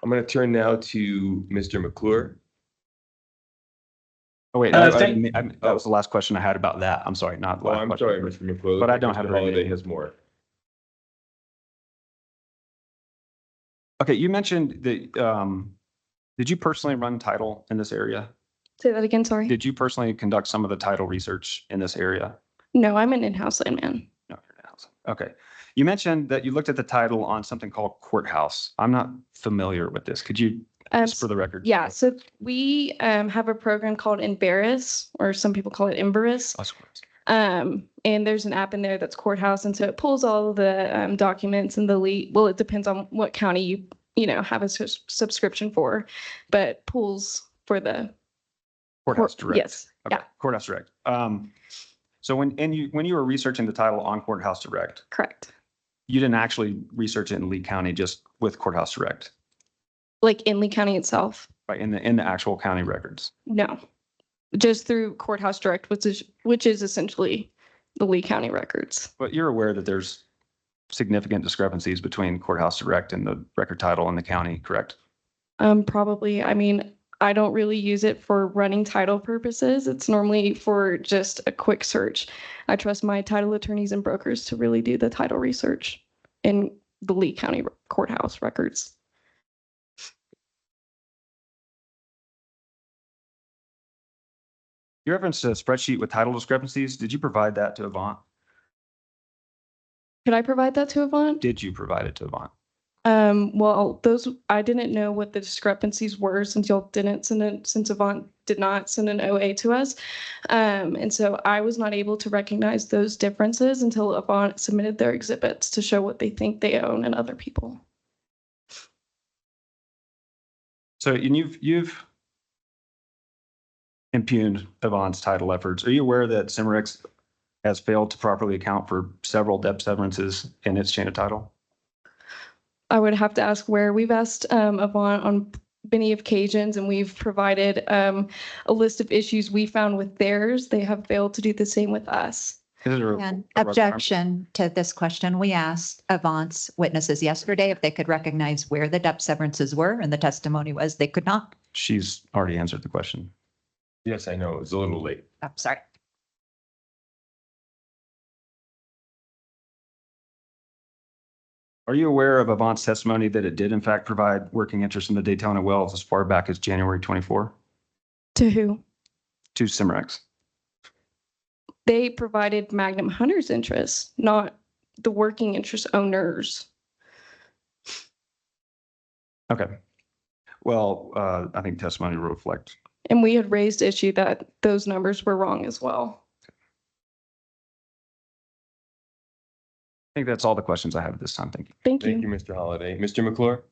I'm going to turn now to Mr. McClure. Oh, wait, that was the last question I had about that. I'm sorry, not the Oh, last I'm question. sorry, Mr. McClure. But I Looks don't like have Mr. very Holliday many. has more. Okay, you mentioned that, did you personally run title in this area? Say that again, sorry. Did you personally conduct some of the title research in this area? No, I'm an in-house landman. No, you're not. Okay. You mentioned that you looked at the title on something called courthouse. I'm not familiar with this. Could you, just for the record? Yeah, so we have a program called Embarrass, or some people call it Embarrass. Oh, it's courthouse. And there's an app in there that's Courthouse, and so it pulls all of the documents and well, it depends on what county you have a subscription for, but pulls for the Courthouse Direct. Yes, Okay, yeah, Courthouse Direct. So when you were researching the title on Courthouse Direct, correct. you didn't actually research it in Lee County, just with Courthouse Direct, Like in Lee County itself? right? In the actual county records. No, just through Courthouse Direct, which is essentially the Lee County records. But you're aware that there's significant discrepancies between Courthouse Direct and the record title in the county, correct? Probably. I mean, I don't really use it for running title purposes. It's normally for just a quick search. I trust my title attorneys and brokers to really do the title research in the Lee County courthouse records. You referenced a spreadsheet with title discrepancies. Did you provide that to Avant? Could I provide that to Avant? Did you provide it to Avant? Well, I didn't know what the discrepancies were since y'all didn't send it, since Avant did not send an OA to us. And so I was not able to recognize those differences until Avant submitted their exhibits to show what they think they own and other people. So, and you've impugned Avant's title efforts. Are you aware that Cimerex has failed to properly account for several depth severances in its chain of title? I would have to ask where. We've asked Avant on many occasions, and we've provided a list of issues we found with theirs. They have failed to do the same with us. And objection to this question. We asked Avant's witnesses yesterday if they could recognize where the depth severances were, and the testimony was they could not. She's already answered the question. Yes, I know. It was a little late. I'm sorry. Are you aware of Avant's testimony that it did in fact provide working interest in the Daytona wells as far back as January 24 To who? to Cimerex? They provided Magnum Hunter's interest, not the working interest owners. Okay. Well, I think testimony will reflect. And we had raised issue that those numbers were wrong as well. I think that's all the questions I have at this time. Thank you. Thank Thank you. you, Mr. Holliday. Mr. McClure?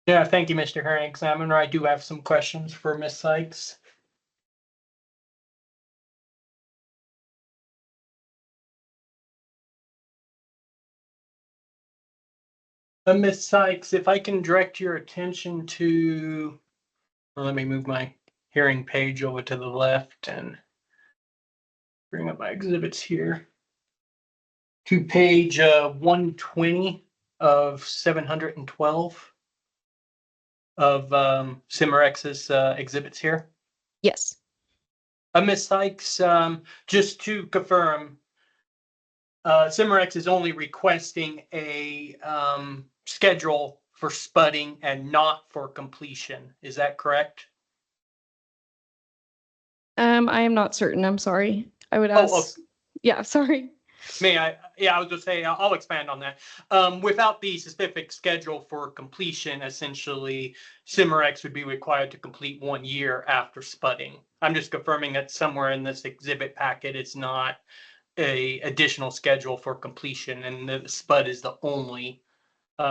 Yeah, thank you, Mr. Hearing Examiner. I do have some questions for Ms. Sykes. Ms. Sykes, if I can direct your attention to, well, let me move my hearing page over to the left and bring up my exhibits here. To page 120 of 712 of Cimerex's exhibits here. Yes. Ms. Sykes, just to confirm, Cimarex is only requesting a schedule for spudding and not for completion. Is that correct? I am not certain. I'm sorry. I would Oh, ask. Yeah, sorry. May I? Yeah, I was just saying, I'll expand on that. Without the specific schedule for completion, essentially, Cimarex would be required to complete 1 year after spudding. I'm just confirming that somewhere in this exhibit packet, it's not a additional schedule for completion, and the spud is the only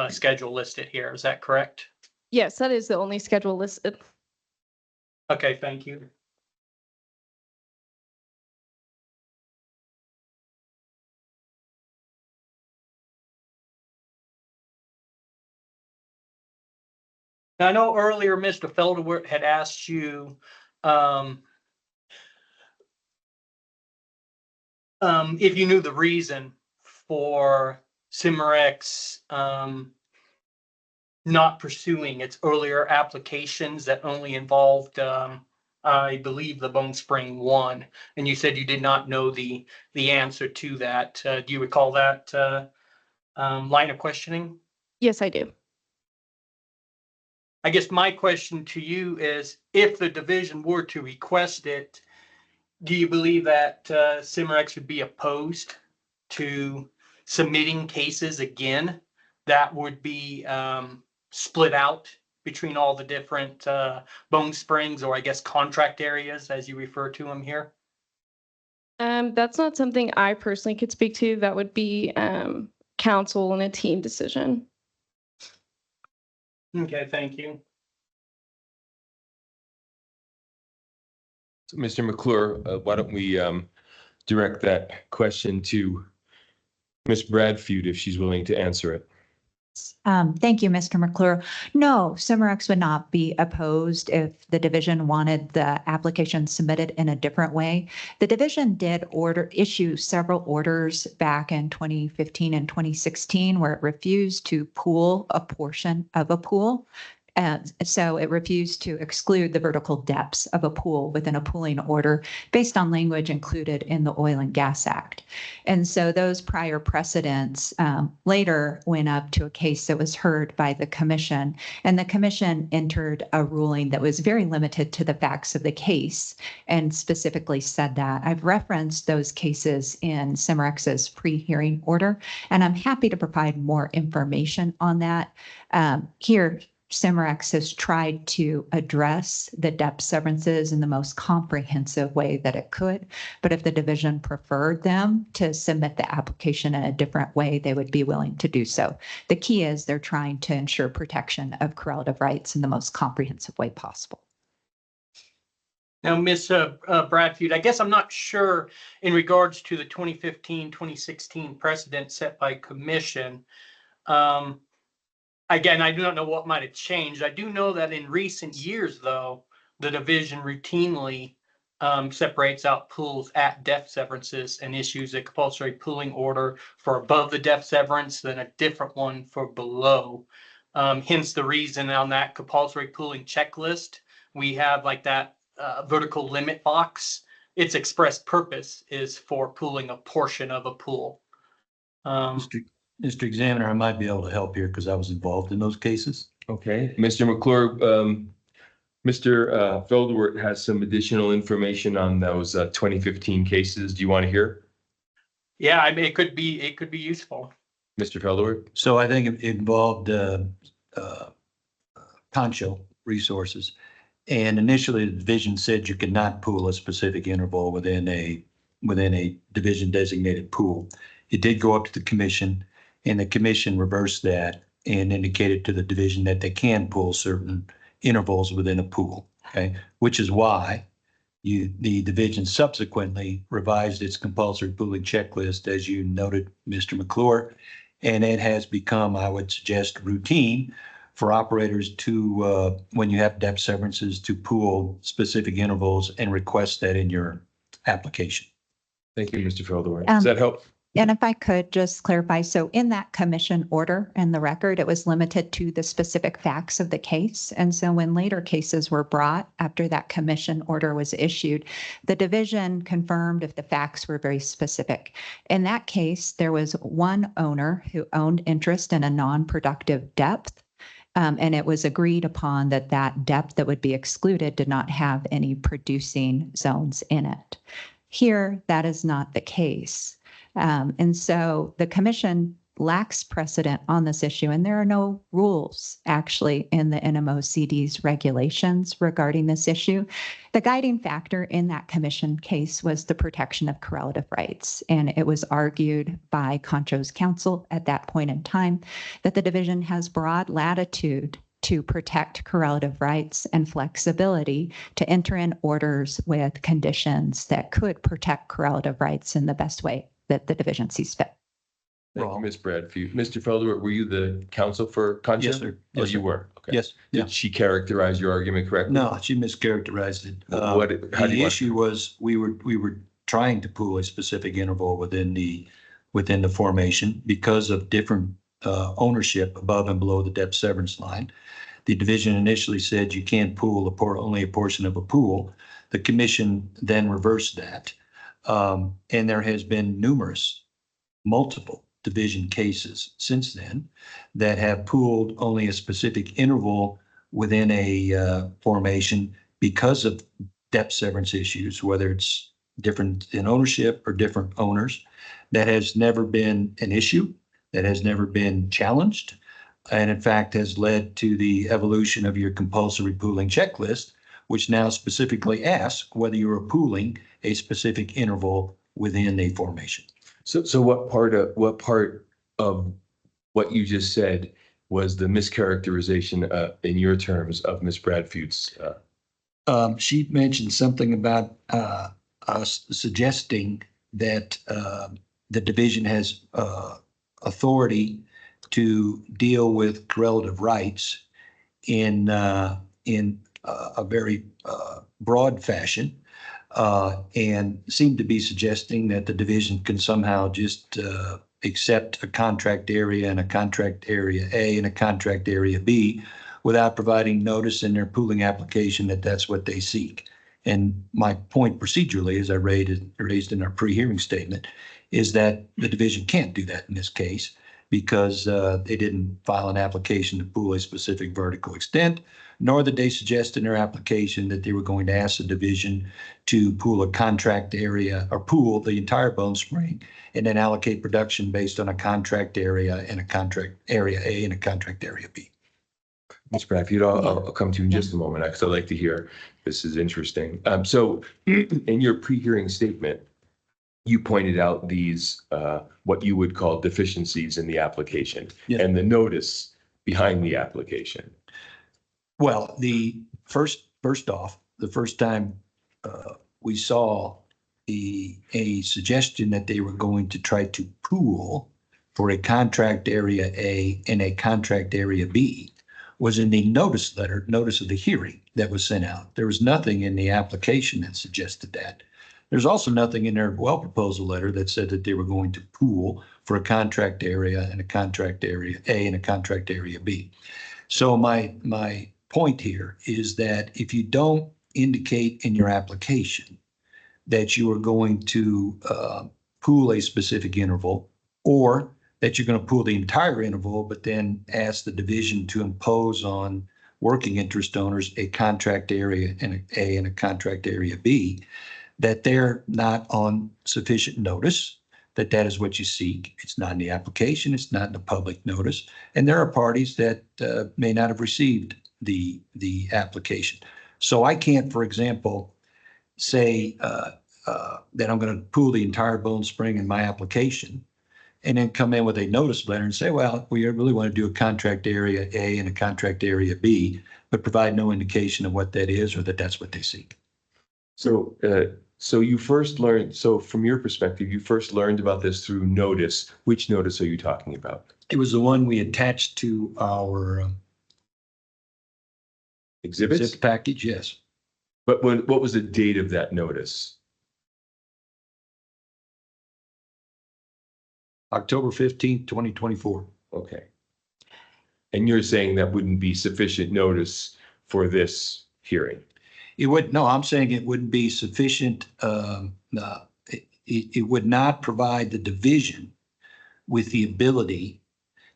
schedule listed here. Is that correct? Yes, that is the only schedule listed. Okay, thank you. Now, I know earlier Mr. Felderwart had asked you if you knew the reason for Cimarex not pursuing its earlier applications that only involved, I believe, the Bone Spring 1, and you said you did not know the answer to that. Do you recall that line of questioning? Yes, I do. I guess my question to you is, if the division were to request it, do you believe that Cimarex would be opposed to submitting cases again that would be split out between all the different Bone Springs, or I guess contract areas as you refer to them here? That's not something I personally could speak to. That would be council and a team decision. Okay, thank you. So, Mr. McClure, why don't we direct that question to Ms. Bradfeud if she's willing to answer it? Thank you, Mr. McClure. No, Cimarex would not be opposed if the division wanted the application submitted in a different way. The division did issue several orders back in 2015 and 2016 where it refused to pool a portion of a pool. And so it refused to exclude the vertical depths of a pool within a pooling order based on language included in the Oil and Gas Act. And so those prior precedents later went up to a case that was heard by the commission, and the commission entered a ruling that was very limited to the facts of the case and specifically said that. I've referenced those cases in Cimarex's pre-hearing order, and I'm happy to provide more information on that. Here, Cimarex has tried to address the depth severances in the most comprehensive way that it could. But if the division preferred them to submit the application in a different way, they would be willing to do so. The key is they're trying to ensure protection of correlative rights in the most comprehensive way possible. Now, Ms. Bradfeud, I guess I'm not sure in regards to the 2015, 2016 precedent set by commission. Again, I do not know what might have changed. I do know that in recent years, though, the division routinely separates out pools at depth severances and issues a compulsory pooling order for above the depth severance, then a different one for below. Hence the reason on that compulsory pooling checklist, we have like that vertical limit box. Its express purpose is for pooling a portion of a pool. Mr. Examiner, I might be able to help here because I was involved in those cases. Okay, Mr. McClure, Mr. Feldwart has some additional information on those 2015 cases. Do you want to hear? Yeah, I mean, it could be useful. Mr. Feldwart? So I think it involved Concho Resources. And initially, the division said you could not pool a specific interval within a division designated pool. It did go up to the commission, and the commission reversed that and indicated to the division that they can pool certain intervals within a pool, okay? Which is why the division subsequently revised its compulsory pooling checklist, as you noted, Mr. McClure, and it has become, I would suggest, routine for operators to, when you have depth severances, to pool specific intervals and request that in your application. Thank you, Mr. Feldwart. Does that help? And if I could just clarify, so in that commission order and the record, it was limited to the specific facts of the case. And so when later cases were brought after that commission order was issued, the division confirmed if the facts were very specific. In that case, there was one owner who owned interest in a non-productive depth. And it was agreed upon that that depth that would be excluded did not have any producing zones in it. Here, that is not the case. And so the commission lacks precedent on this issue, and there are no rules actually in the NMOCD's regulations regarding this issue. The guiding factor in that commission case was the protection of correlative rights, and it was argued by Concho's counsel at that point in time that the division has broad latitude to protect correlative rights and flexibility to enter in orders with conditions that could protect correlative rights in the best way that the division sees fit. Thank you, Ms. Bradford. Mr. Felder, were you the counsel for Concho? Yes, sir. Oh, Yes, you sir. were? Okay. Yes. Yeah. Did she characterize your argument correctly? No, she mischaracterized it. How do you The want- issue was we were trying to pool a specific interval within the formation because of different ownership above and below the depth severance line. The division initially said you can't pool only a portion of a pool. The commission then reversed that. And there has been multiple division cases since then that have pooled only a specific interval within a formation because of depth severance issues, whether it's different in ownership or different owners. That has never been an issue, that has never been challenged, and in fact has led to the evolution of your compulsory pooling checklist, which now specifically asks whether you are pooling a specific interval within a formation. So what part of what you just said was the mischaracterization in your terms of Ms. Bradford's? She mentioned something about us suggesting that the division has authority to deal with correlative rights in a very broad fashion, and seemed to be suggesting that the division can somehow just accept a contract area and a contract area A and a contract area B without providing notice in their pooling application that that's what they seek. And my point procedurally, as I raised in our pre-hearing statement, is that the division can't do that in this case because they didn't file an application to pool a specific vertical extent, nor did they suggest in their application that they were going to ask the division to pool a contract area or pool the entire Bone Spring and then allocate production based on a contract area and a contract area A and a contract area B. Ms. Bradford, I'll come to you in just a moment because I'd like to hear. This is interesting. So in your pre-hearing statement, you pointed out these, what you would call deficiencies in the application. Yes. And the notice behind the application. Well, the first off, the first time we saw a suggestion that they were going to try to pool for a contract area A and a contract area B was in the notice of the hearing that was sent out. There was nothing in the application that suggested that. There's also nothing in their well proposal letter that said that they were going to pool for a contract area and a contract area A and a contract area B. So my point here is that if you don't indicate in your application that you are going to pool a specific interval, or that you're going to pool the entire interval, but then ask the division to impose on working interest owners a contract area and A and a contract area B, that they're not on sufficient notice, that is what you seek. It's not in the application, it's not in the public notice. And there are parties that may not have received the application. So I can't, for example, say that I'm going to pool the entire Bone Spring in my application and then come in with a notice letter and say, well, we really want to do a contract area A and a contract area B, but provide no indication of what that is or that that's what they seek. So, you first learned, so from your perspective, you first learned about this through notice. Which notice are you talking about? It was the one we attached to our Exhibits? zip package, yes. But what was the date of that notice? October 15th, 2024. Okay. And you're saying that wouldn't be sufficient notice for this hearing? It would, no, I'm saying it wouldn't be sufficient. It would not provide the division with the ability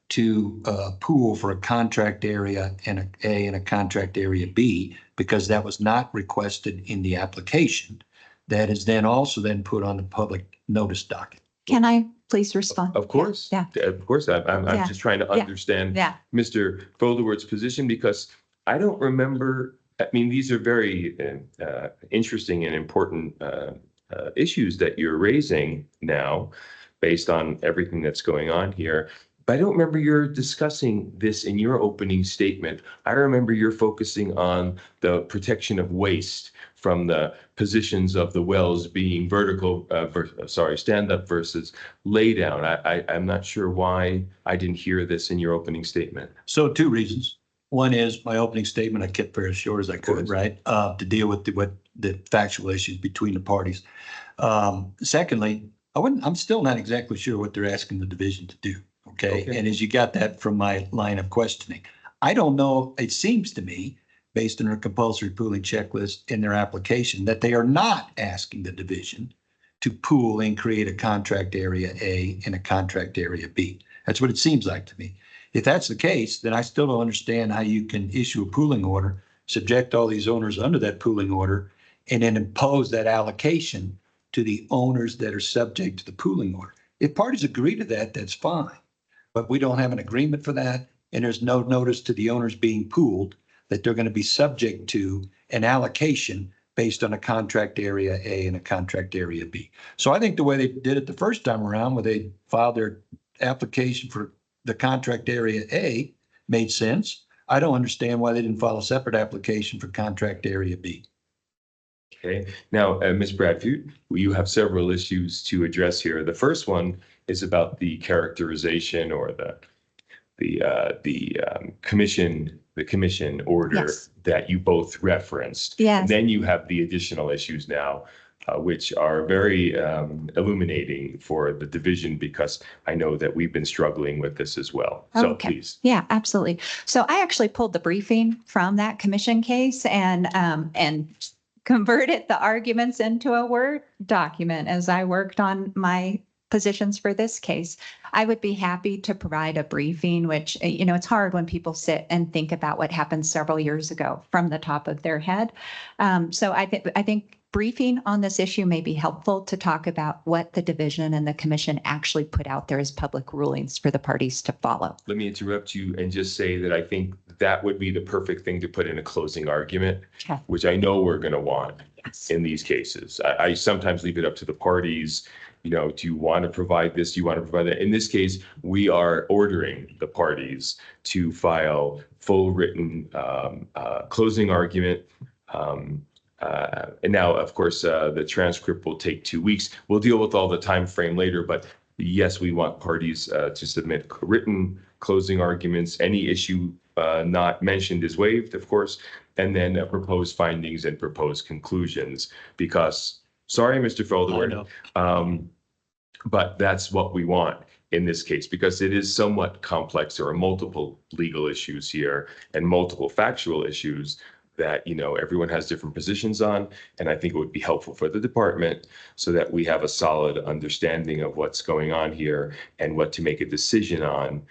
to pool for a contract area and a contract area B, because that was not requested in the application. That is then also then put on the public notice docket. Can I please respond? Of course. Yeah. Of course. I'm Yeah. just trying to Yeah. understand Yeah. Mr. Folderward's position, because I don't remember, I mean, these are very interesting and important issues that you're raising now based on everything that's going on here. But I don't remember you're discussing this in your opening statement. I remember you're focusing on the protection of waste from the positions of the wells being vertical, stand up versus lay down. I'm not sure why I didn't hear this in your opening statement. So two reasons. One is my opening statement, I kept very short as I could, course. right? To deal with the factual issues between the parties. Secondly, I'm still not exactly sure what they're asking the division to do. Okay. Okay. And as you got that from my line of questioning, I don't know, it seems to me, based on their compulsory pooling checklist in their application, that they are not asking the division to pool and create a contract area A and a contract area B. That's what it seems like to me. If that's the case, then I still don't understand how you can issue a pooling order, subject all these owners under that pooling order, and then impose that allocation to the owners that are subject to the pooling order. If parties agree to that, that's fine. But we don't have an agreement for that, and there's no notice to the owners being pooled that they're going to be subject to an allocation based on a contract area A and a contract area B. So I think the way they did it the first time around, where they filed their application for the contract area A, made sense. I don't understand why they didn't file a separate application for contract area B. Okay. Now, Ms. Bradford, you have several issues to address here. The first one is about the characterization or the commission order Yes. that you both referenced. Yes. And then you have the additional issues now, which are very illuminating for the division, because I know that we've been struggling with this as well. So Okay. please. Yeah, absolutely. So I actually pulled the briefing from that commission case and converted the arguments into a Word document as I worked on my positions for this case. I would be happy to provide a briefing, which, it's hard when people sit and think about what happened several years ago from the top of their head. So I think briefing on this issue may be helpful to talk about what the division and the commission actually put out there as public rulings for the parties to follow. Let me interrupt you and just say that I think that would be the perfect thing to put in a closing argument, Okay. which I know we're going to want Yes. in these cases. I sometimes leave it up to the parties. Do you want to provide this? Do you want to provide that? In this case, we are ordering the parties to file full written closing argument. And now, of course, the transcript will take 2 weeks. We'll deal with all the time frame later, but yes, we want parties to submit written closing arguments. Any issue not mentioned is waived, of course, and then proposed findings and proposed conclusions, because, sorry, Mr. Felderward, but that's what we want in this case, because it is somewhat complex. There are multiple legal issues here and multiple factual issues that, everyone has different positions on. And I think it would be helpful for the department so that we have a solid understanding of what's going on here and what to make a decision on.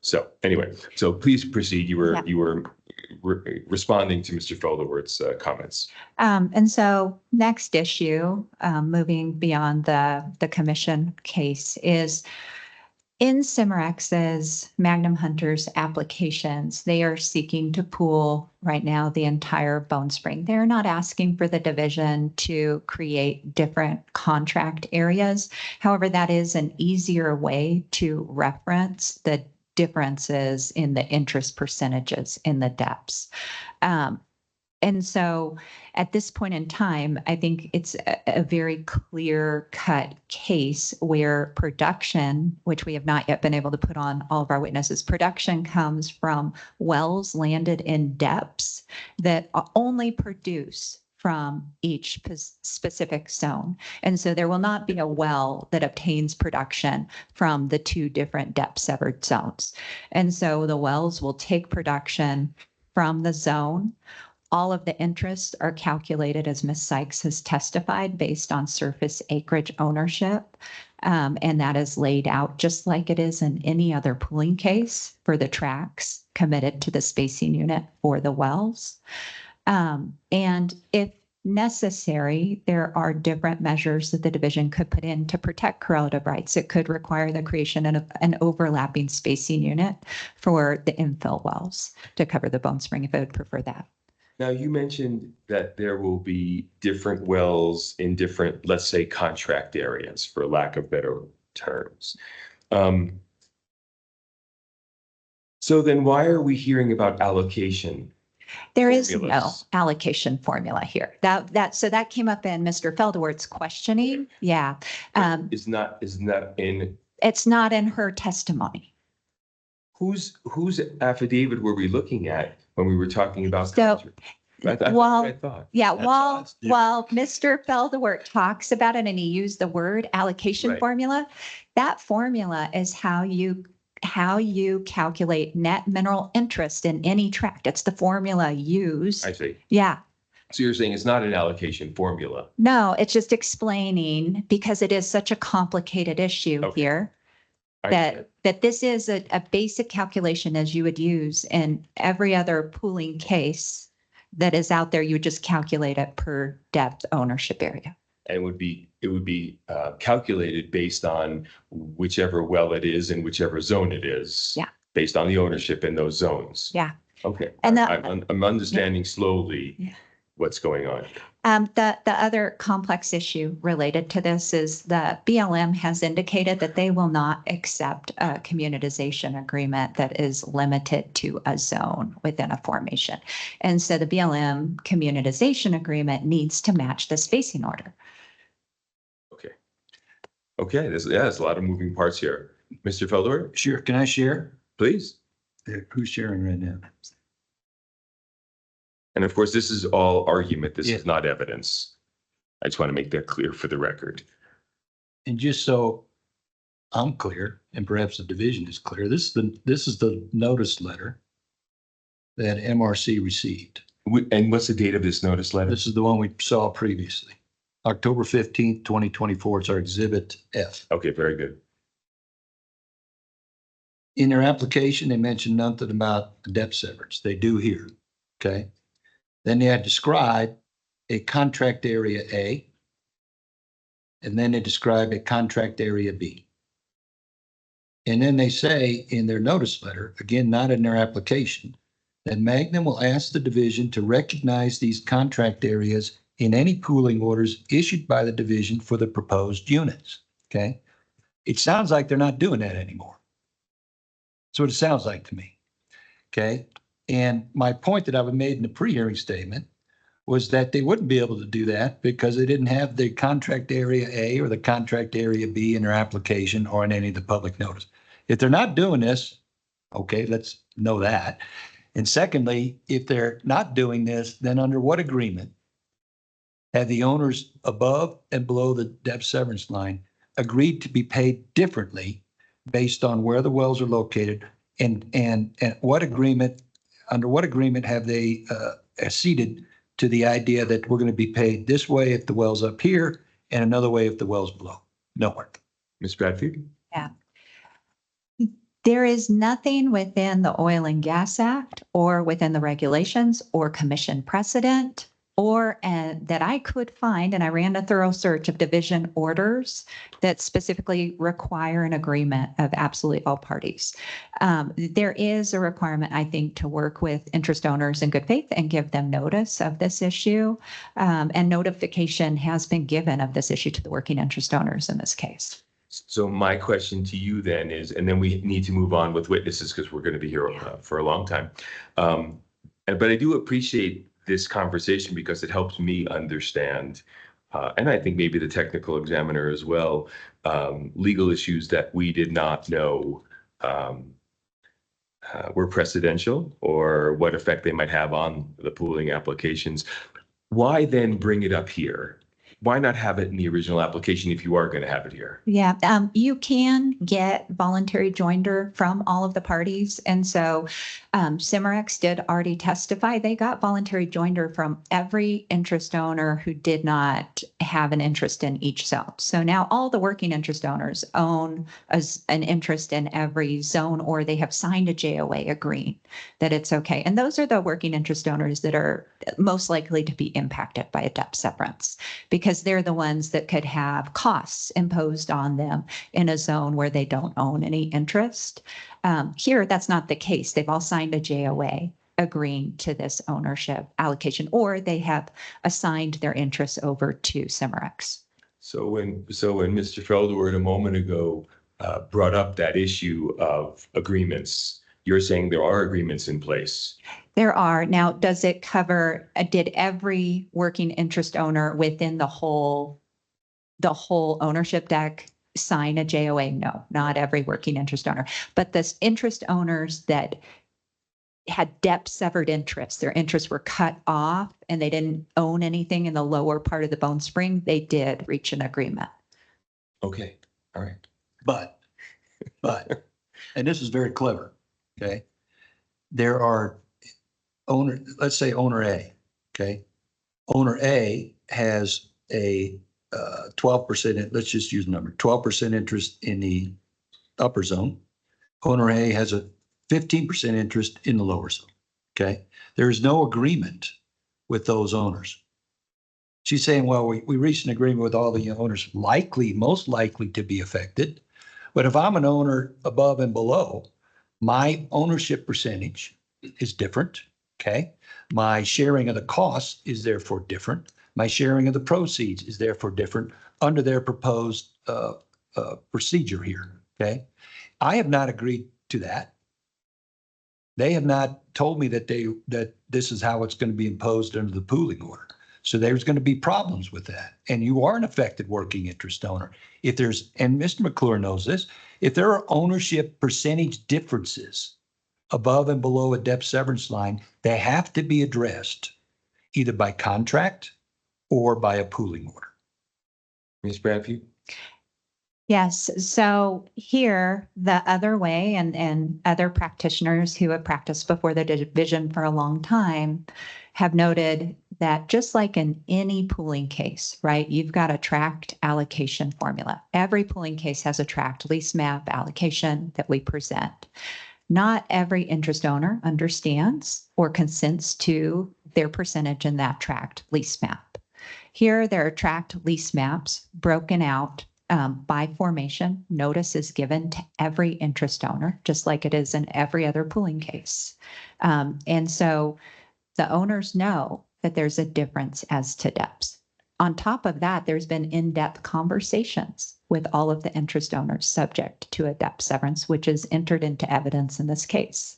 So anyway, so please proceed. You were responding to Mr. Felderward's comments. And so next issue, moving beyond the commission case, is in Cimarex's Magnum Hunters applications, they are seeking to pool right now the entire Bone Spring. They're not asking for the division to create different contract areas. However, that is an easier way to reference the differences in the interest percentages in the depths. And so at this point in time, I think it's a very clear-cut case where production, which we have not yet been able to put on all of our witnesses, production comes from wells landed in depths that only produce from each specific zone. And so there will not be a well that obtains production from the two different depth severed zones. And so the wells will take production from the zone. All of the interests are calculated, as Ms. Sykes has testified, based on surface acreage ownership. And that is laid out just like it is in any other pooling case for the tracts committed to the spacing unit for the wells. And if necessary, there are different measures that the division could put in to protect correlative rights. It could require the creation of an overlapping spacing unit for the infill wells to cover the Bone Spring if it would prefer that. Now, you mentioned that there will be different wells in different, let's say, contract areas, for lack of better terms. So then why are we hearing about allocation? There is no Formulas. allocation formula here. So that came up in Mr. Feldwert's questioning. Yeah. Isn't that in, It's not in her testimony. whose affidavit were we looking at when we were talking about? So, contract? That's well, what I thought. yeah, That's while us, yeah. Mr. Feldwert talks about it and he used the word allocation Right. formula, that formula is how you calculate net mineral interest in any tract. It's the formula used. I see. Yeah. So you're saying it's not an allocation formula? No, it's just explaining, because it is such a complicated issue Okay. here, I- that this is a basic calculation as you would use in every other pooling case that is out there. You would just calculate it per depth ownership area. And it would be calculated based on whichever well it is and whichever zone it is. Yeah. Based on the ownership in those zones. Yeah. Okay. And I'm understanding slowly Yeah. what's going on. The other complex issue related to this is the BLM has indicated that they will not accept a communitization agreement that is limited to a zone within a formation. And so the BLM communitization agreement needs to match the spacing order. Okay, there's a lot of moving parts here. Mr. Feldor, Sure, can I share? please. Who's sharing right now? And of course, this is all argument. This Yeah. is not evidence. I just want to make that clear for the record. And just so I'm clear, and perhaps the division is clear, this is the notice letter that MRC received. And what's the date of this notice letter? This is the one we saw previously. October 15th, 2024. It's our exhibit F. Okay, very good. In their application, they mentioned nothing about depth severance. They do here. Okay. Then they had described a contract area A. And then they describe a contract area B. And then they say in their notice letter, again, not in their application, that Magnum will ask the division to recognize these contract areas in any pooling orders issued by the division for the proposed units. Okay. It sounds like they're not doing that anymore. That's what it sounds like to me. Okay. And my point that I made in the pre-hearing statement was that they wouldn't be able to do that because they didn't have the contract area A or the contract area B in their application or in any of the public notice. If they're not doing this, okay, let's know that. And secondly, if they're not doing this, then under what agreement have the owners above and below the depth severance line agreed to be paid differently based on where the wells are located and what agreement, under what agreement have they acceded to the idea that we're going to be paid this way if the well's up here and another way if the well's below? Nowhere. Ms. Bradford? There is nothing within the Oil and Gas Act or within the regulations or commission precedent or that I could find, and I ran a thorough search of division orders that specifically require an agreement of absolutely all parties. There is a requirement, I think, to work with interest owners in good faith and give them notice of this issue. And notification has been given of this issue to the working interest owners in this case. So my question to you then is, and then we need to move on with witnesses because we're going to be here for a long time. But I do appreciate this conversation because it helps me understand, and I think maybe the technical examiner as well, legal issues that we did not know were precedential or what effect they might have on the pooling applications. why then bring it up here? Why not have it in the original application if you are going to have it here? Yeah, you can get voluntary joinder from all of the parties. And so Cimarex did already testify. They got voluntary joinder from every interest owner who did not have an interest in each zone. So now all the working interest owners own an interest in every zone, or they have signed a JOA agreeing that it's okay. And those are the working interest owners that are most likely to be impacted by a depth severance, because they're the ones that could have costs imposed on them in a zone where they don't own any interest. Here, that's not the case. They've all signed a JOA agreeing to this ownership allocation, or they have assigned their interests over to Cimarex. So when Mr. Feldward a moment ago brought up that issue of agreements, you're saying there are agreements in place. There are. Now, does it cover, did every working interest owner within the whole ownership deck sign a JOA? No, not every working interest owner, but the interest owners that had depth severed interests, their interests were cut off and they didn't own anything in the lower part of the bone spring, they did reach an agreement. Okay, all right. But, and this is very clever, okay? There are let's say owner A, okay? Owner A has a 12%, let's just use a number, 12% interest in the upper zone. Owner A has a 15% interest in the lower zone, okay? There is no agreement with those owners. She's saying, well, we reached an agreement with all the owners most likely to be affected. But if I'm an owner above and below, my ownership percentage is different, okay? My sharing of the costs is therefore different. My sharing of the proceeds is therefore different under their proposed procedure here, okay? I have not agreed to that. They have not told me that this is how it's going to be imposed under the pooling order. So there's going to be problems with that. And you are an affected working interest owner. If there's, and Mr. McClure knows this, if there are ownership percentage differences above and below a depth severance line, they have to be addressed either by contract or by a pooling order. Ms. Bradford? Yes, so here, the other way, and other practitioners who have practiced before the division for a long time have noted that just like in any pooling case, right, you've got a tract allocation formula. Every pooling case has a tract lease map allocation that we present. Not every interest owner understands or consents to their percentage in that tract lease map. Here, there are tract lease maps broken out by formation. Notice is given to every interest owner, just like it is in every other pooling case. And so the owners know that there's a difference as to depths. On top of that, there's been in-depth conversations with all of the interest owners subject to a depth severance, which is entered into evidence in this case.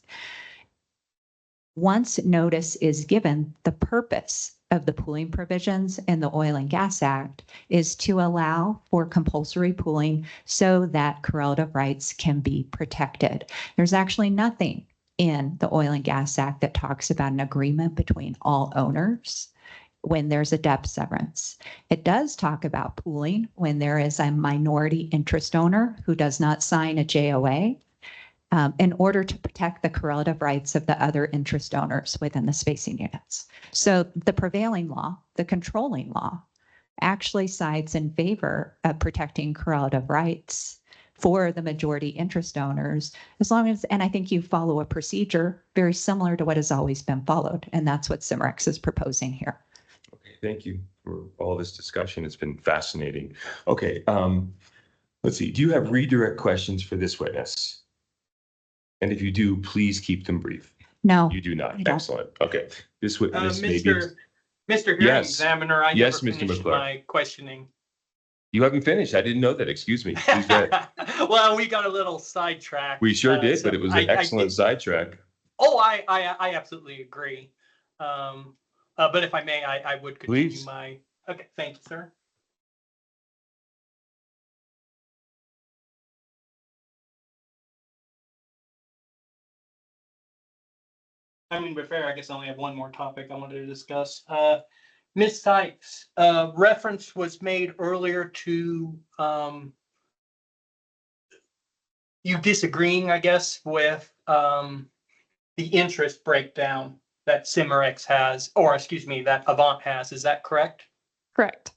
Once notice is given, the purpose of the pooling provisions in the Oil and Gas Act is to allow for compulsory pooling so that correlative rights can be protected. There's actually nothing in the Oil and Gas Act that talks about an agreement between all owners when there's a depth severance. It does talk about pooling when there is a minority interest owner who does not sign a JOA in order to protect the correlative rights of the other interest owners within the spacing units. So the prevailing law, the controlling law, actually sides in favor of protecting correlative rights for the majority interest owners, as long as, and I think you follow a procedure very similar to what has always been followed, and that's what Cimarex is proposing here. Okay, thank you for all this discussion. It's been fascinating. Okay, let's see. Do you have redirect questions for this witness? And if you do, please keep them brief. No. You do not. I don't. Excellent. Okay. This witness may be. Mr. Hearing Yes. Examiner, I Yes, never Mr. finished McClure. my questioning. You haven't finished. I didn't know that. Excuse me. Please go ahead. Well, we got a little sidetracked. We sure did, so but it was an excellent sidetrack. Oh, I absolutely agree. But if I may, I would continue Please. okay, thank you, sir. I mean, to be fair, I guess I only have one more topic I wanted to discuss. Ms. Sykes, reference was made earlier to you disagreeing, I guess, with the interest breakdown that Cimerex has, or excuse me, that Avant has. Is that correct? Correct.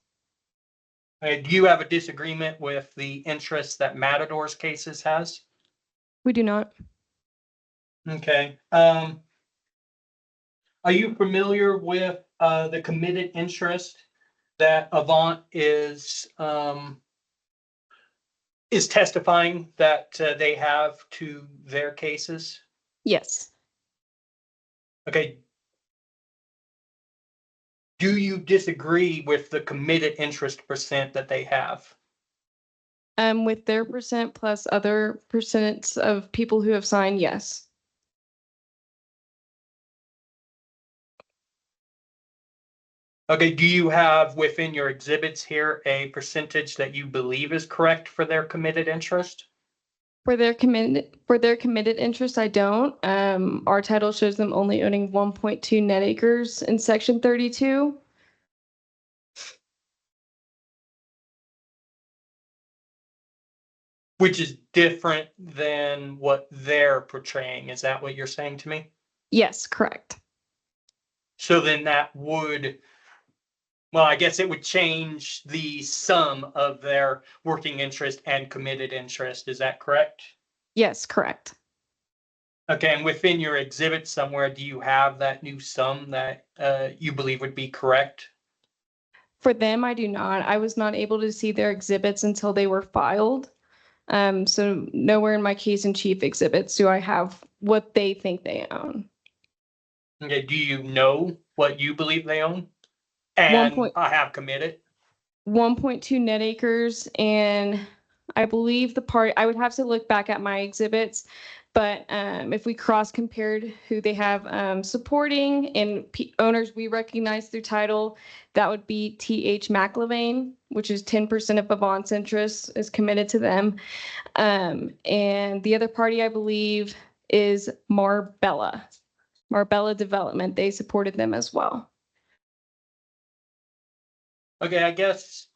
Do you have a disagreement with the interest that Matador's cases has? We do not. Okay. Are you familiar with the committed interest that Avant is testifying that they have to their cases? Yes. Okay. Do you disagree with the committed interest percent that they have? With their percent plus other percents of people who have signed, yes. Okay, do you have within your exhibits here a percentage that you believe is correct for their committed interest? For their committed interest, I don't. Our title shows them only owning 1.2 net acres in section 32. Which is different than what they're portraying. Is that what you're saying to me? Yes, correct. So then that would, well, I guess it would change the sum of their working interest and committed interest. Is that correct? Yes, correct. Okay, and within your exhibit somewhere, do you have that new sum that you believe would be correct? For them, I do not. I was not able to see their exhibits until they were filed. So nowhere in my case in chief exhibits do I have what they think they own. Okay, do you know what you believe they own? One And point I have committed. 1.2 net acres, and I believe the part I would have to look back at my exhibits, but if we cross compared who they have supporting and owners we recognize through title, that would be T.H. McLevain, which is 10% of Avant's interest is committed to them. And the other party I believe is Marbella Development. They supported them as well. Okay, I guess.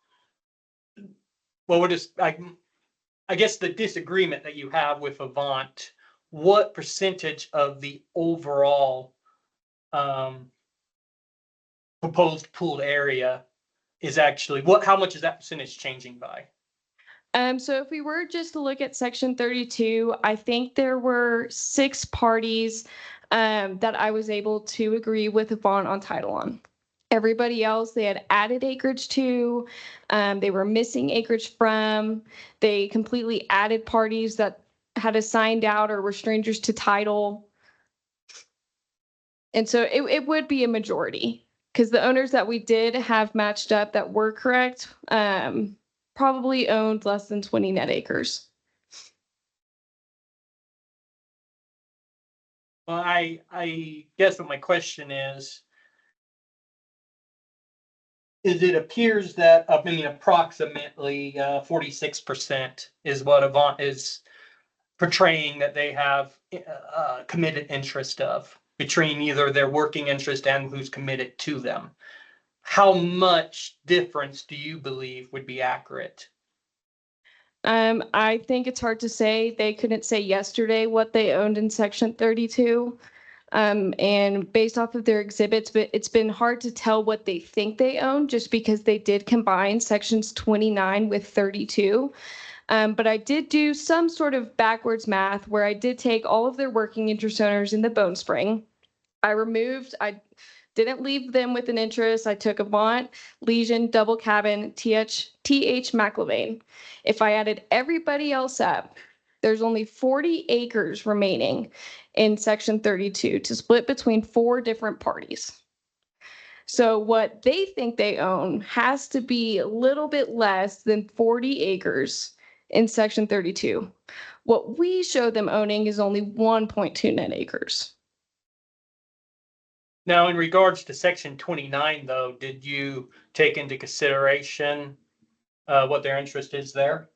Well, we're just I guess the disagreement that you have with Avant, what percentage of the overall proposed pooled area is actually how much is that percentage changing by? So if we were just to look at section 32, I think there were 6 parties that I was able to agree with Avant on title on. Everybody else they had added acreage to, they were missing acreage from, they completely added parties that had assigned out or were strangers to title. And so it would be a majority because the owners that we did have matched up that were correct probably owned less than 20 net acres. Well, I guess what my question is it appears that approximately 46% is what Avant is portraying that they have committed interest of between either their working interest and who's committed to them. How much difference do you believe would be accurate? I think it's hard to say. They couldn't say yesterday what they owned in section 32. And based off of their exhibits, but it's been hard to tell what they think they own just because they did combine sections 29 with 32. But I did do some sort of backwards math where I did take all of their working interest owners in the Bone Spring. I didn't leave them with an interest. I took Avant, Legion, Double Cabin, TH McLevain. If I added everybody else up, there's only 40 acres remaining in section 32 to split between 4 different parties. So what they think they own has to be a little bit less than 40 acres in section 32. What we show them owning is only 1.2 net acres. Now, in regards to section 29, though, did you take into consideration what their interest is there?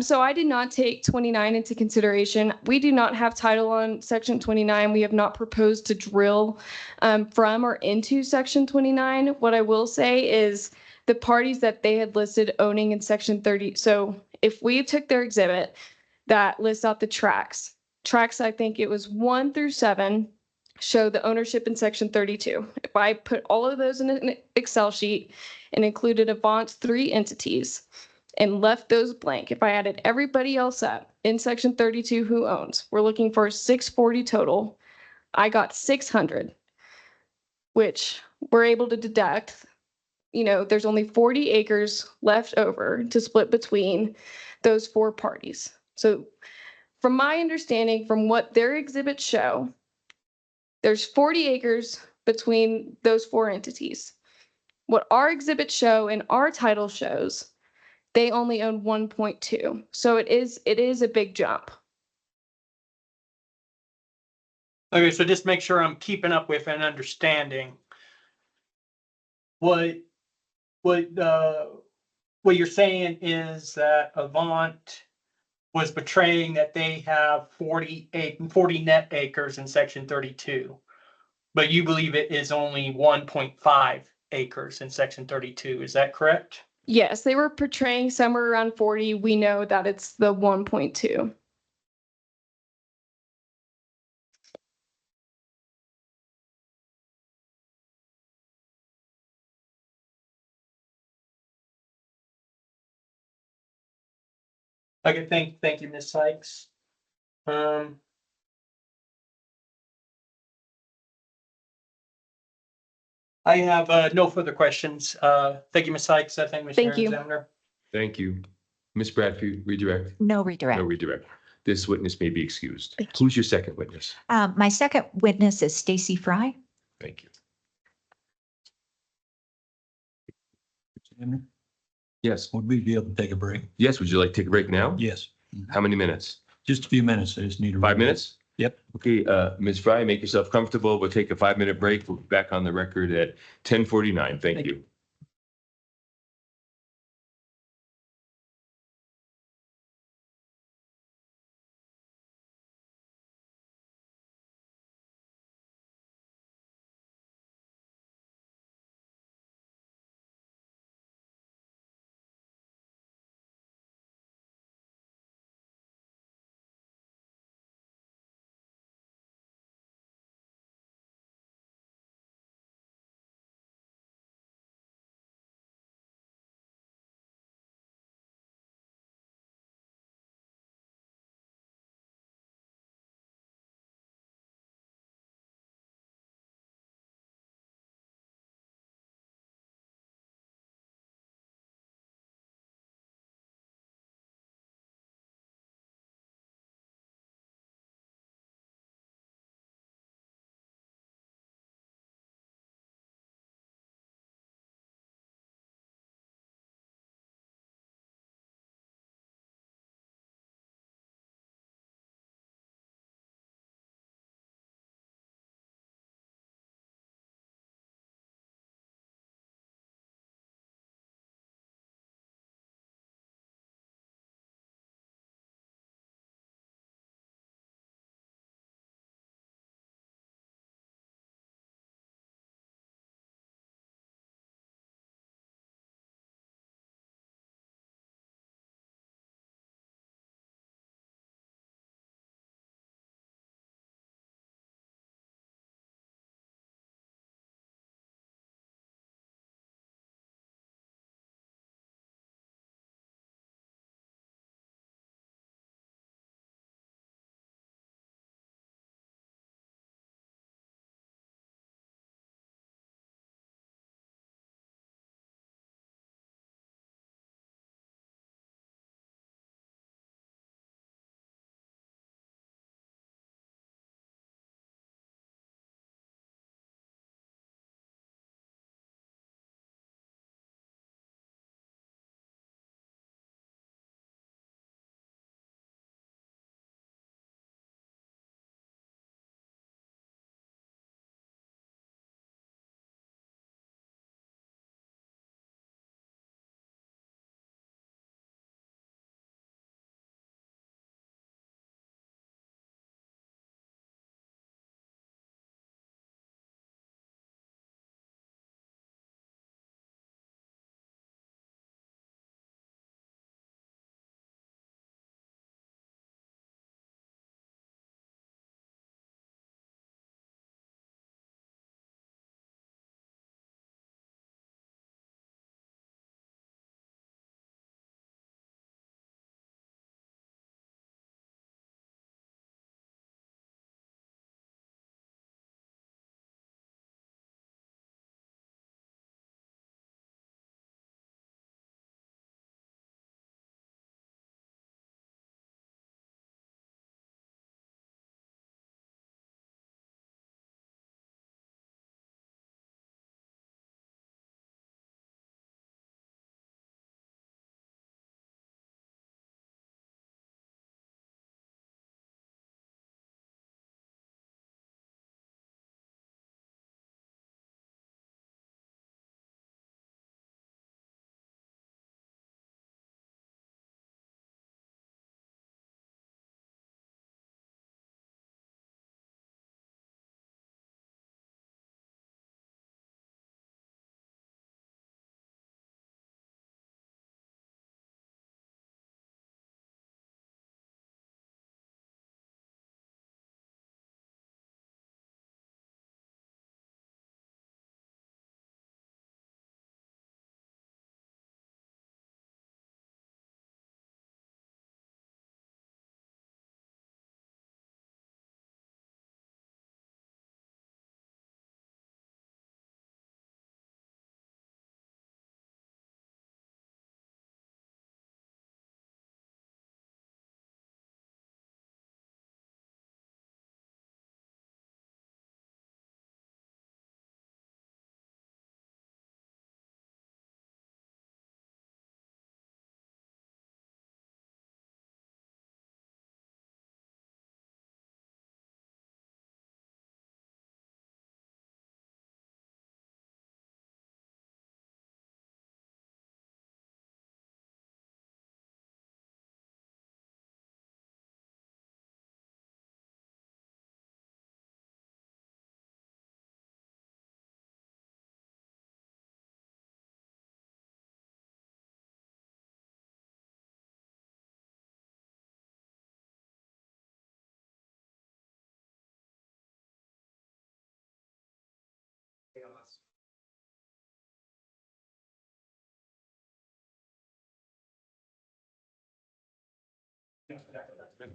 So I did not take 29 into consideration. We do not have title on section 29. We have not proposed to drill from or into section 29. What I will say is the parties that they had listed owning in section 30. So if we took their exhibit that lists out the tracks, I think it was 1 through 7 show the ownership in section 32. If I put all of those in an Excel sheet and included Avant's 3 entities, and left those blank. If I added everybody else up in section 32 who owns, we're looking for 640 total. I got 600, which we're able to deduct. There's only 40 acres left over to split between those 4 parties. So from my understanding, from what their exhibits show, there's 40 acres between those 4 entities. What our exhibits show and our title shows, they only own 1.2. So it is a big jump. Okay, so just make sure I'm keeping up with and understanding what you're saying is that Avant was portraying that they have 40 net acres in section 32, but you believe it is only 1.5 acres in section 32. Is that correct? Yes, they were portraying somewhere around 40. We know that it's the 1.2. Okay, thank you, Ms. Sykes. I have no further questions. Thank you, Ms. Sykes. Thank you, Mr. Thank you. Examiner. Thank you. Ms. Bradford, redirect? No No redirect. redirect. This witness may be excused. Thank you. Who's your second witness? My second witness is Stacy Fry. Thank you. Examiner, Yes. would we be able to take a break? Yes, would you like to take a break now? Yes, How many minutes? just a few minutes. I just need to. 5 minutes? Yep. Okay, Ms. Fry, make yourself comfortable. We'll take a 5-minute break. We'll be back on the record at 10:49. Thank Thank you.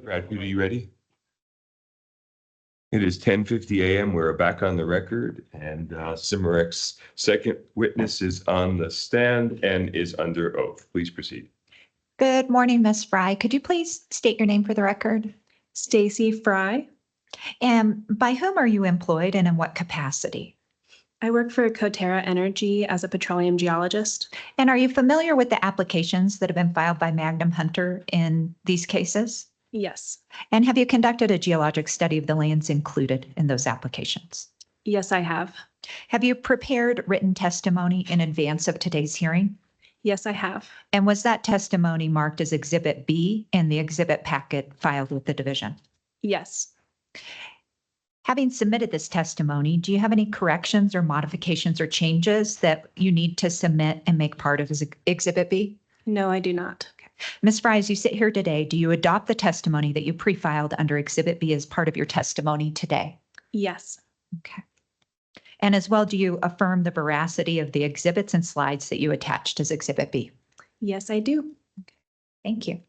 Brad, are you ready? It is 10:50 a.m. We're back on the record, and Cimarec's second witness is on the stand and is under oath. Please proceed. Good morning, Ms. Fry. Could you please state your name for the record? Stacy Fry. And by whom are you employed and in what capacity? I work for Coterra Energy as a petroleum geologist. And are you familiar with the applications that have been filed by Magnum Hunter in these cases? Yes. And have you conducted a geologic study of the lands included in those applications? Yes, I have. Have you prepared written testimony in advance of today's hearing? Yes, I have. And was that testimony marked as Exhibit B in the exhibit packet filed with the division? Yes. Having submitted this testimony, do you have any corrections or modifications or changes that you need to submit and make part of as Exhibit B? No, I do not. Ms. Fry, as you sit here today, do you adopt the testimony that you pre-filed under Exhibit B as part of your testimony today? Yes. Okay. And as well, do you affirm the veracity of the exhibits and slides that you attached as Exhibit B? Yes, I do. Thank you.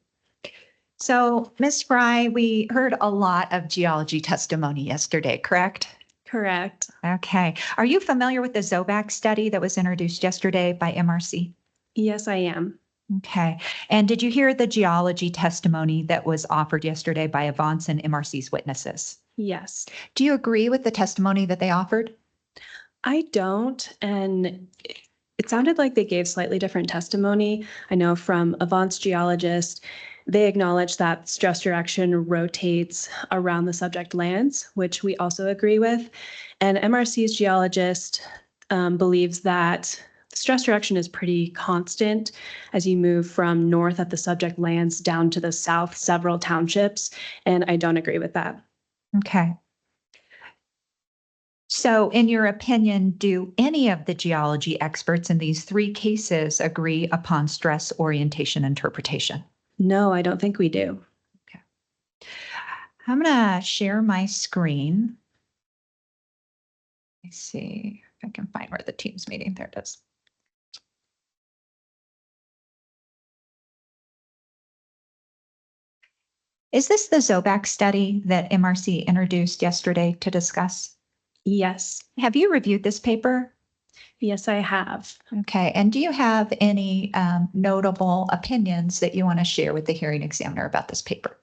So, Ms. Fry, we heard a lot of geology testimony yesterday, correct? Correct. Okay. Are you familiar with the Zobac study that was introduced yesterday by MRC? Yes, I am. Okay. And did you hear the geology testimony that was offered yesterday by Avance and MRC's witnesses? Yes. Do you agree with the testimony that they offered? I don't. And it sounded like they gave slightly different testimony. I know from Avance geologist, they acknowledge that stress direction rotates around the subject lands, which we also agree with. And MRC's geologist believes that the stress direction is pretty constant as you move from north at the subject lands down to the south, several townships. And I don't agree with that. Okay. So, in your opinion, do any of the geology experts in these three cases agree upon stress orientation interpretation? No, I don't think we do. Okay. I'm going to share my screen. Let me see if I can find where the Teams meeting, there it is. Is this the Zobac study that MRC introduced yesterday to discuss? Yes. Have you reviewed this paper? Yes, I have. Okay. And do you have any notable opinions that you want to share with the hearing examiner about this paper?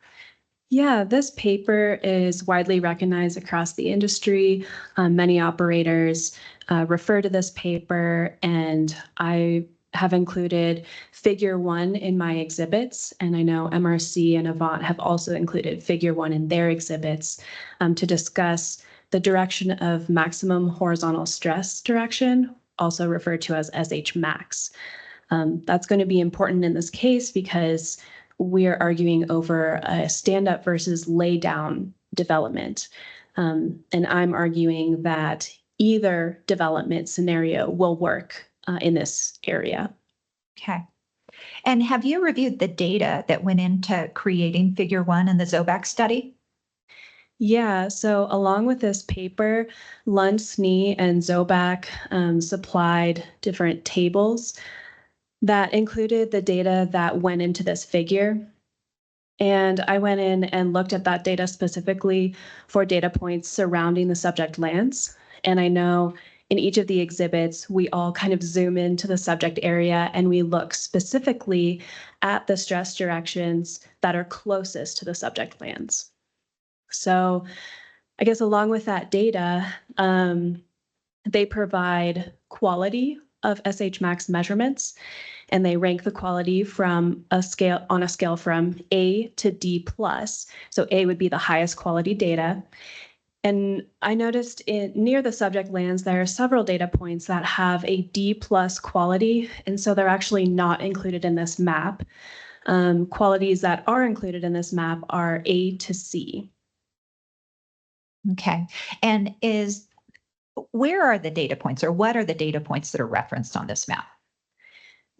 Yeah, this paper is widely recognized across the industry. Many operators refer to this paper, and I have included Figure 1 in my exhibits, and I know MRC and Avant have also included Figure 1 in their exhibits to discuss the direction of maximum horizontal stress direction, also referred to as SH max. That's going to be important in this case because we are arguing over a stand-up versus lay-down development. And I'm arguing that either development scenario will work in this area. Okay. And have you reviewed the data that went into creating Figure 1 in the Zobac study? Yeah, so along with this paper, Lund, Snee, and Zobac supplied different tables that included the data that went into this figure. And I went in and looked at that data specifically for data points surrounding the subject lands. And I know in each of the exhibits, we all kind of zoom into the subject area and we look specifically at the stress directions that are closest to the subject lands. So I guess along with that data, they provide quality of SH max measurements, and they rank the quality from a scale from A to D plus. So A would be the highest quality data. And I noticed near the subject lands, there are several data points that have a D plus quality, and so they're actually not included in this map. Qualities that are included in this map are A to C. Okay. And where are the data points, or what are the data points that are referenced on this map?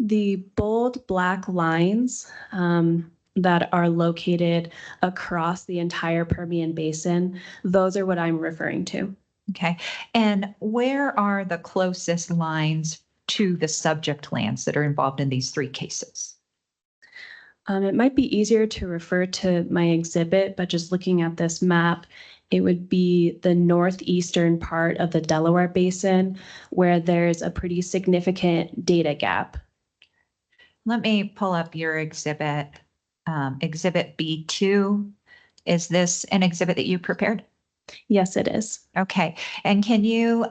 The bold black lines that are located across the entire Permian Basin, those are what I'm referring to. Okay. And where are the closest lines to the subject lands that are involved in these three cases? It might be easier to refer to my exhibit, but just looking at this map, it would be the northeastern part of the Delaware Basin where there's a pretty significant data gap. Let me pull up your exhibit, Exhibit B2. Is this an exhibit that you prepared? Yes, it is. Okay. And can you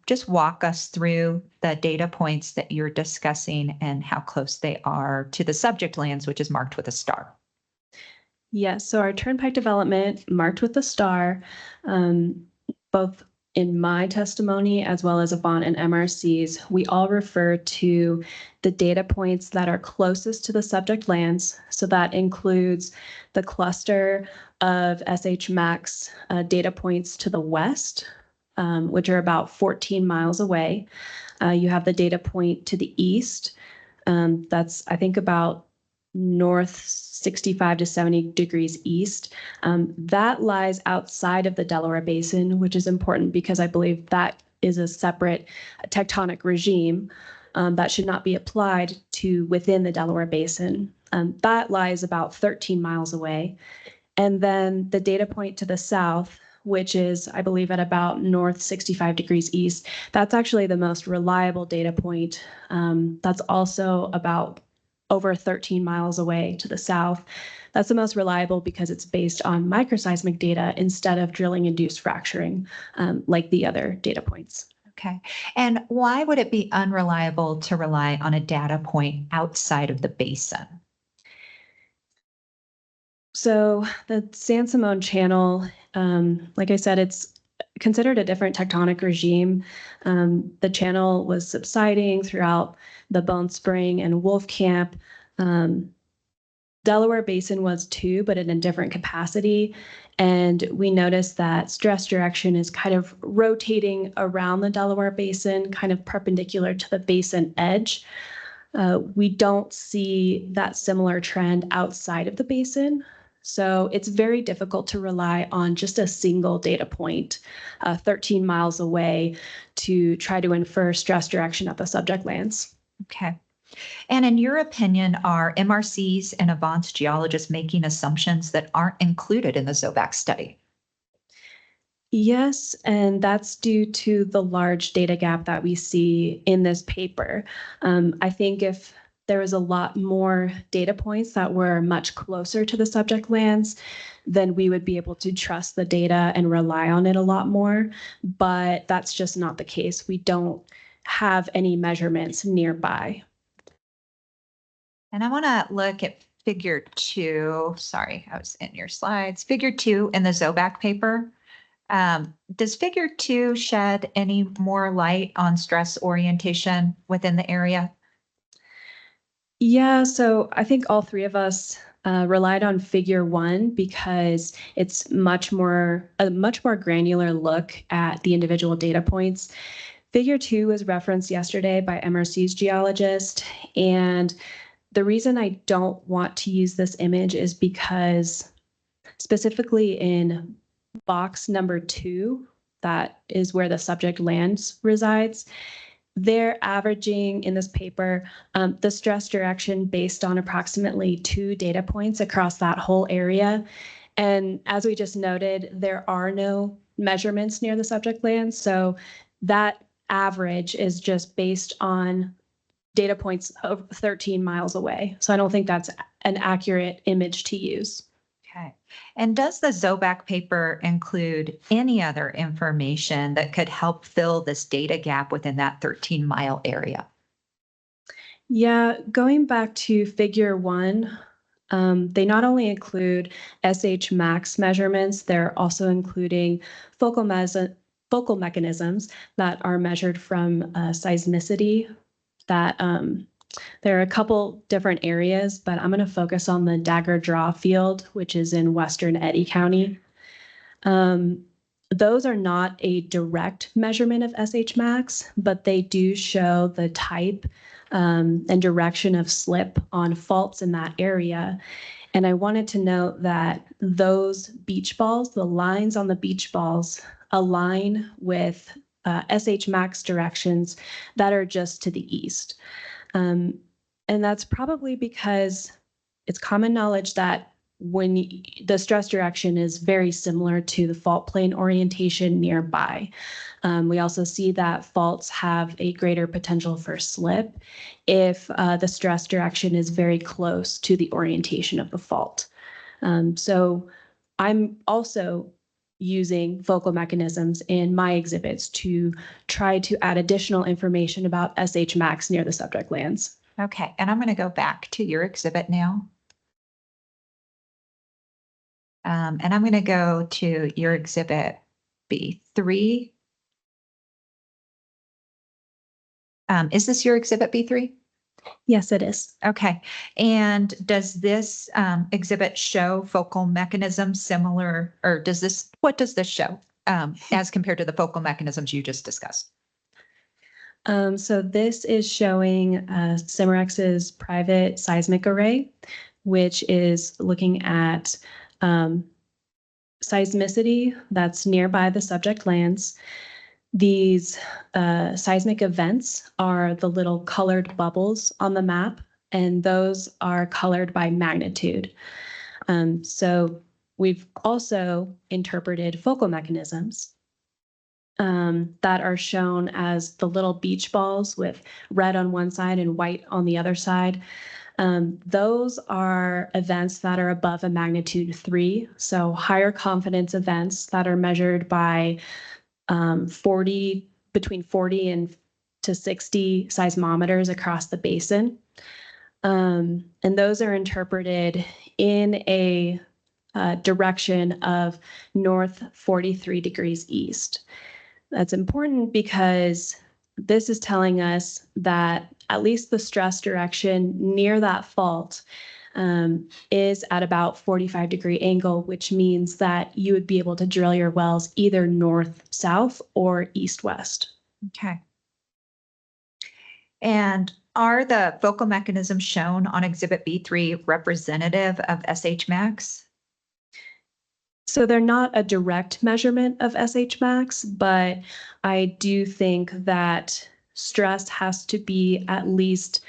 just walk us through the data points that you're discussing and how close they are to the subject lands, which is marked with a star? Yes, so our turnpike development marked with a star, both in my testimony as well as Avant and MRC's, we all refer to the data points that are closest to the subject lands. So that includes the cluster of SH Max data points to the west, which are about 14 miles away. You have the data point to the east. That's, I think, about north 65 to 70 degrees east. That lies outside of the Delaware Basin, which is important because I believe that is a separate tectonic regime that should not be applied to within the Delaware Basin. That lies about 13 miles away. And then the data point to the south, which is, I believe, at about north 65 degrees east, that's actually the most reliable data point. That's also about over 13 miles away to the south. That's the most reliable because it's based on microseismic data instead of drilling-induced fracturing, like the other data points. Okay. And why would it be unreliable to rely on a data point outside of the basin? So the San Simon Channel, like I said, it's considered a different tectonic regime. The channel was subsiding throughout the Bone Spring and Wolf Camp. Delaware Basin was too, but in a different capacity. And we noticed that stress direction is kind of rotating around the Delaware Basin, kind of perpendicular to the basin edge. We don't see that similar trend outside of the basin. So it's very difficult to rely on just a single data point 13 miles away to try to infer stress direction at the subject lands. Okay. And in your opinion, are MRCs and Avant's geologists making assumptions that aren't included in the ZOVAC study? Yes, and that's due to the large data gap that we see in this paper. I think if there was a lot more data points that were much closer to the subject lands, then we would be able to trust the data and rely on it a lot more. But that's just not the case. We don't have any measurements nearby. And I want to look at figure 2. Sorry, I was in your slides. Figure 2 in the ZOVAC paper. Does figure 2 shed any more light on stress orientation within the area? Yeah, so I think all three of us relied on figure 1 because it's a much more granular look at the individual data points. Figure 2 was referenced yesterday by MRC's geologist, and the reason I don't want to use this image is because specifically in box number 2, that is where the subject lands resides, they're averaging in this paper the stress direction based on approximately 2 data points across that whole area. And as we just noted, there are no measurements near the subject lands. So that average is just based on data points of 13 miles away. So I don't think that's an accurate image to use. Okay. And does the ZOVAC paper include any other information that could help fill this data gap within that 13-mile area? Yeah, going back to figure 1, they not only include SH max measurements, they're also including focal mechanisms that are measured from seismicity. That there are a couple different areas, but I'm going to focus on the Dagger Draw field, which is in western Eddy County. Those are not a direct measurement of SH max, but they do show the type and direction of slip on faults in that area. And I wanted to note that those beach balls, the lines on the beach balls, align with SH max directions that are just to the east. And that's probably because it's common knowledge that when the stress direction is very similar to the fault plane orientation nearby. We also see that faults have a greater potential for slip if the stress direction is very close to the orientation of the fault. So I'm also using focal mechanisms in my exhibits to try to add additional information about SH max near the subject lands. Okay, and I'm going to go back to your exhibit now. And I'm going to go to your exhibit B3. Is this your exhibit B3? Yes, it is. Okay. And does this exhibit show focal mechanisms similar, or what does this show as compared to the focal mechanisms you just discussed? So this is showing Cimarex's private seismic array, which is looking at seismicity that's nearby the subject lands. These seismic events are the little colored bubbles on the map, and those are colored by magnitude. So we've also interpreted focal mechanisms that are shown as the little beach balls with red on one side and white on the other side. Those are events that are above a magnitude 3, so higher confidence events that are measured by between 40 and to 60 seismometers across the basin. And those are interpreted in a direction of north 43 degrees east. That's important because this is telling us that at least the stress direction near that fault is at about 45-degree angle, which means that you would be able to drill your wells either north-south or east-west. Okay. And are the focal mechanisms shown on exhibit B3 representative of SH max? So they're not a direct measurement of SH max, but I do think that stress has to be at least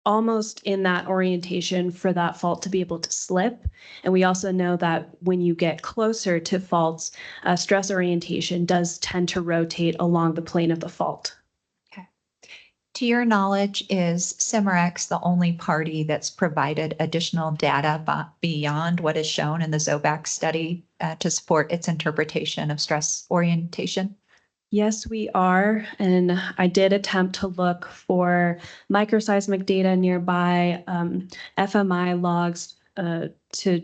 almost in that orientation for that fault to be able to slip. And we also know that when you get closer to faults, stress orientation does tend to rotate along the plane of the fault. Okay. To your knowledge, is Cimarex the only party that's provided additional data beyond what is shown in the Zobac study to support its interpretation of stress orientation? Yes, we are. And I did attempt to look for microseismic data nearby, FMI logs to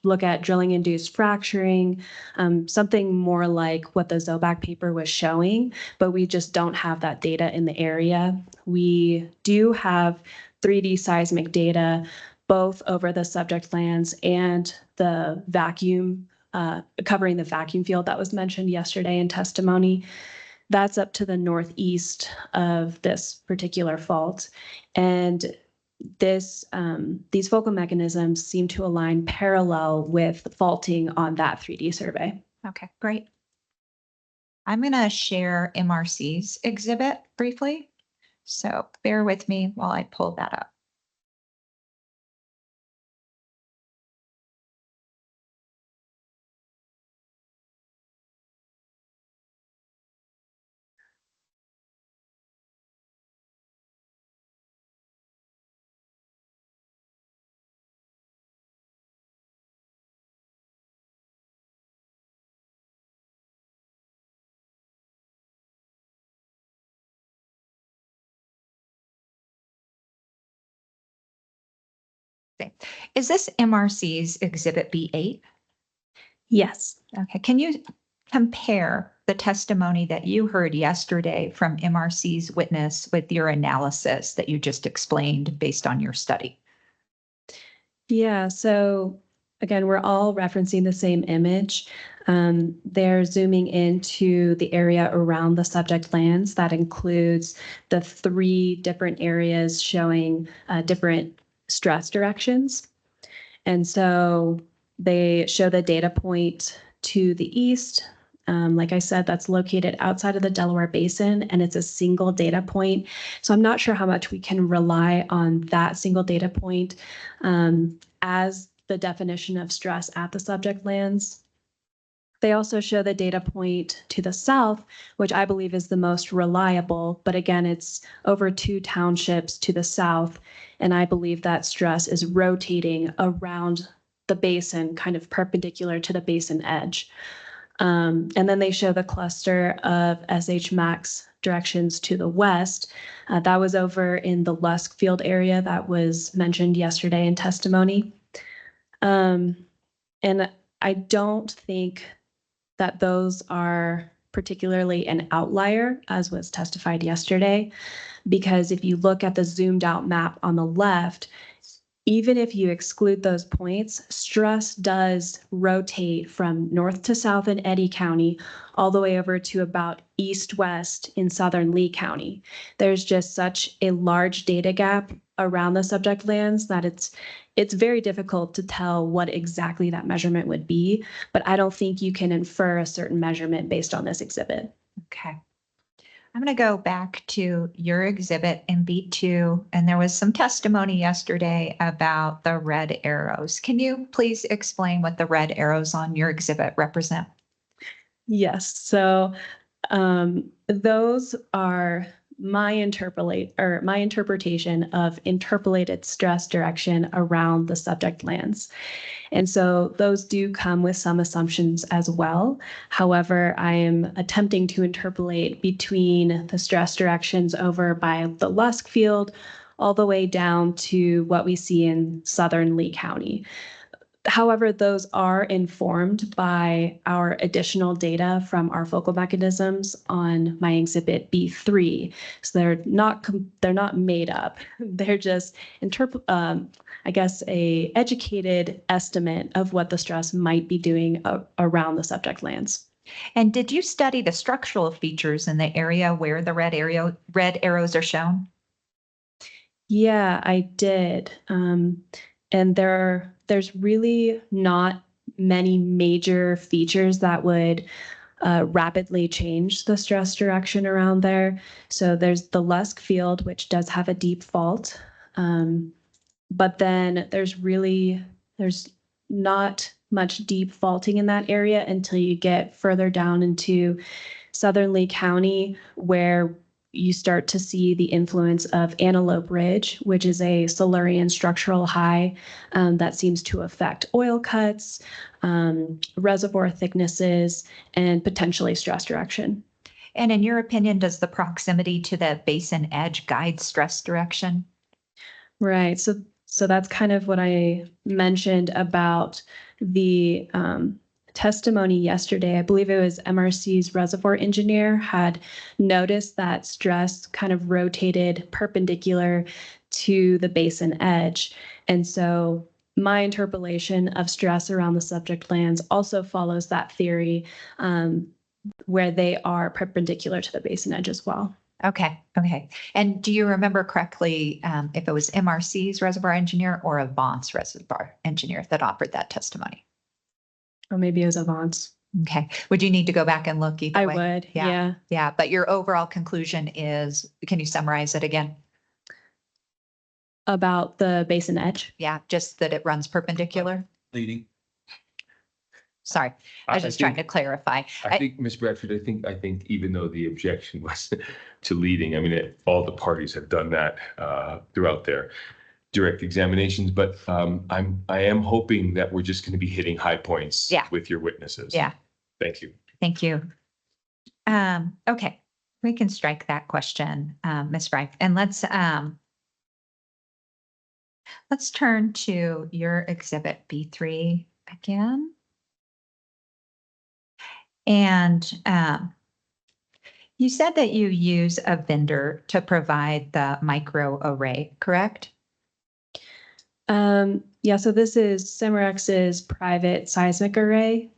look at drilling-induced fracturing, something more like what the Zobac paper was showing, but we just don't have that data in the area. We do have 3D seismic data, both over the subject lands and the vacuum covering the vacuum field that was mentioned yesterday in testimony. That's up to the northeast of this particular fault. And these focal mechanisms seem to align parallel with the faulting on that 3D survey. Okay, great. I'm going to share MRC's exhibit briefly. So bear with me while I pull that up. Is this MRC's exhibit B8? Yes. Okay, can you compare the testimony that you heard yesterday from MRC's witness with your analysis that you just explained based on your study? Yeah, so again, we're all referencing the same image. They're zooming into the area around the subject lands. That includes the 3 different areas showing different stress directions. And so they show the data point to the east. Like I said, that's located outside of the Delaware Basin, and it's a single data point. So I'm not sure how much we can rely on that single data point as the definition of stress at the subject lands. They also show the data point to the south, which I believe is the most reliable. But again, it's over 2 townships to the south. And I believe that stress is rotating around the basin, kind of perpendicular to the basin edge. And then they show the cluster of SH max directions to the west. That was over in the Lusk Field area that was mentioned yesterday in testimony. And I don't think that those are particularly an outlier, as was testified yesterday, because if you look at the zoomed out map on the left, even if you exclude those points, stress does rotate from north to south in Eddy County all the way over to about east-west in southern Lee County. There's just such a large data gap around the subject lands that it's very difficult to tell what exactly that measurement would be, but I don't think you can infer a certain measurement based on this exhibit. Okay. I'm going to go back to your exhibit in B2, and there was some testimony yesterday about the red arrows. Can you please explain what the red arrows on your exhibit represent? Yes, so those are my interpretation of interpolated stress direction around the subject lands. And so those do come with some assumptions as well. However, I am attempting to interpolate between the stress directions over by the Lusk Field all the way down to what we see in southern Lee County. However, those are informed by our additional data from our focal mechanisms on my exhibit B3. So they're not made up. They're just I guess a educated estimate of what the stress might be doing around the subject lands. And did you study the structural features in the area where the red arrows are shown? Yeah, I did. And there's really not many major features that would rapidly change the stress direction around there. So there's the Lusk Field, which does have a deep fault. But then there's not much deep faulting in that area until you get further down into southern Lee County, where you start to see the influence of Antelope Ridge, which is a Silurian structural high that seems to affect oil cuts, reservoir thicknesses, and potentially stress direction. And in your opinion, does the proximity to the basin edge guide stress direction? Right. So that's kind of what I mentioned about the testimony yesterday. I believe it was MRC's reservoir engineer had noticed that stress kind of rotated perpendicular to the basin edge. And so my interpolation of stress around the subject lands also follows that theory, where they are perpendicular to the basin edge as well. Okay. And do you remember correctly if it was MRC's reservoir engineer or Avant's reservoir engineer that offered that testimony? Or maybe it was Avant's. Okay. Would you need to go back and look either way? I would, yeah. Yeah. But your overall conclusion is, can you summarize it again? About the basin edge? Yeah, just that it runs perpendicular? Leading. Sorry, I was just trying to clarify. I think, Ms. Bradford, I think even though the objection was to leading, I mean, all the parties have done that throughout their direct examinations, but I am hoping that we're just going to be hitting high points with your witnesses. Yeah. Thank you. Thank you. Okay, we can strike that question, Ms. Reif, and let's turn to your exhibit B3 again. And you said that you use a vendor to provide the microarray, correct? Yeah, so this is Cimarex's private seismic array,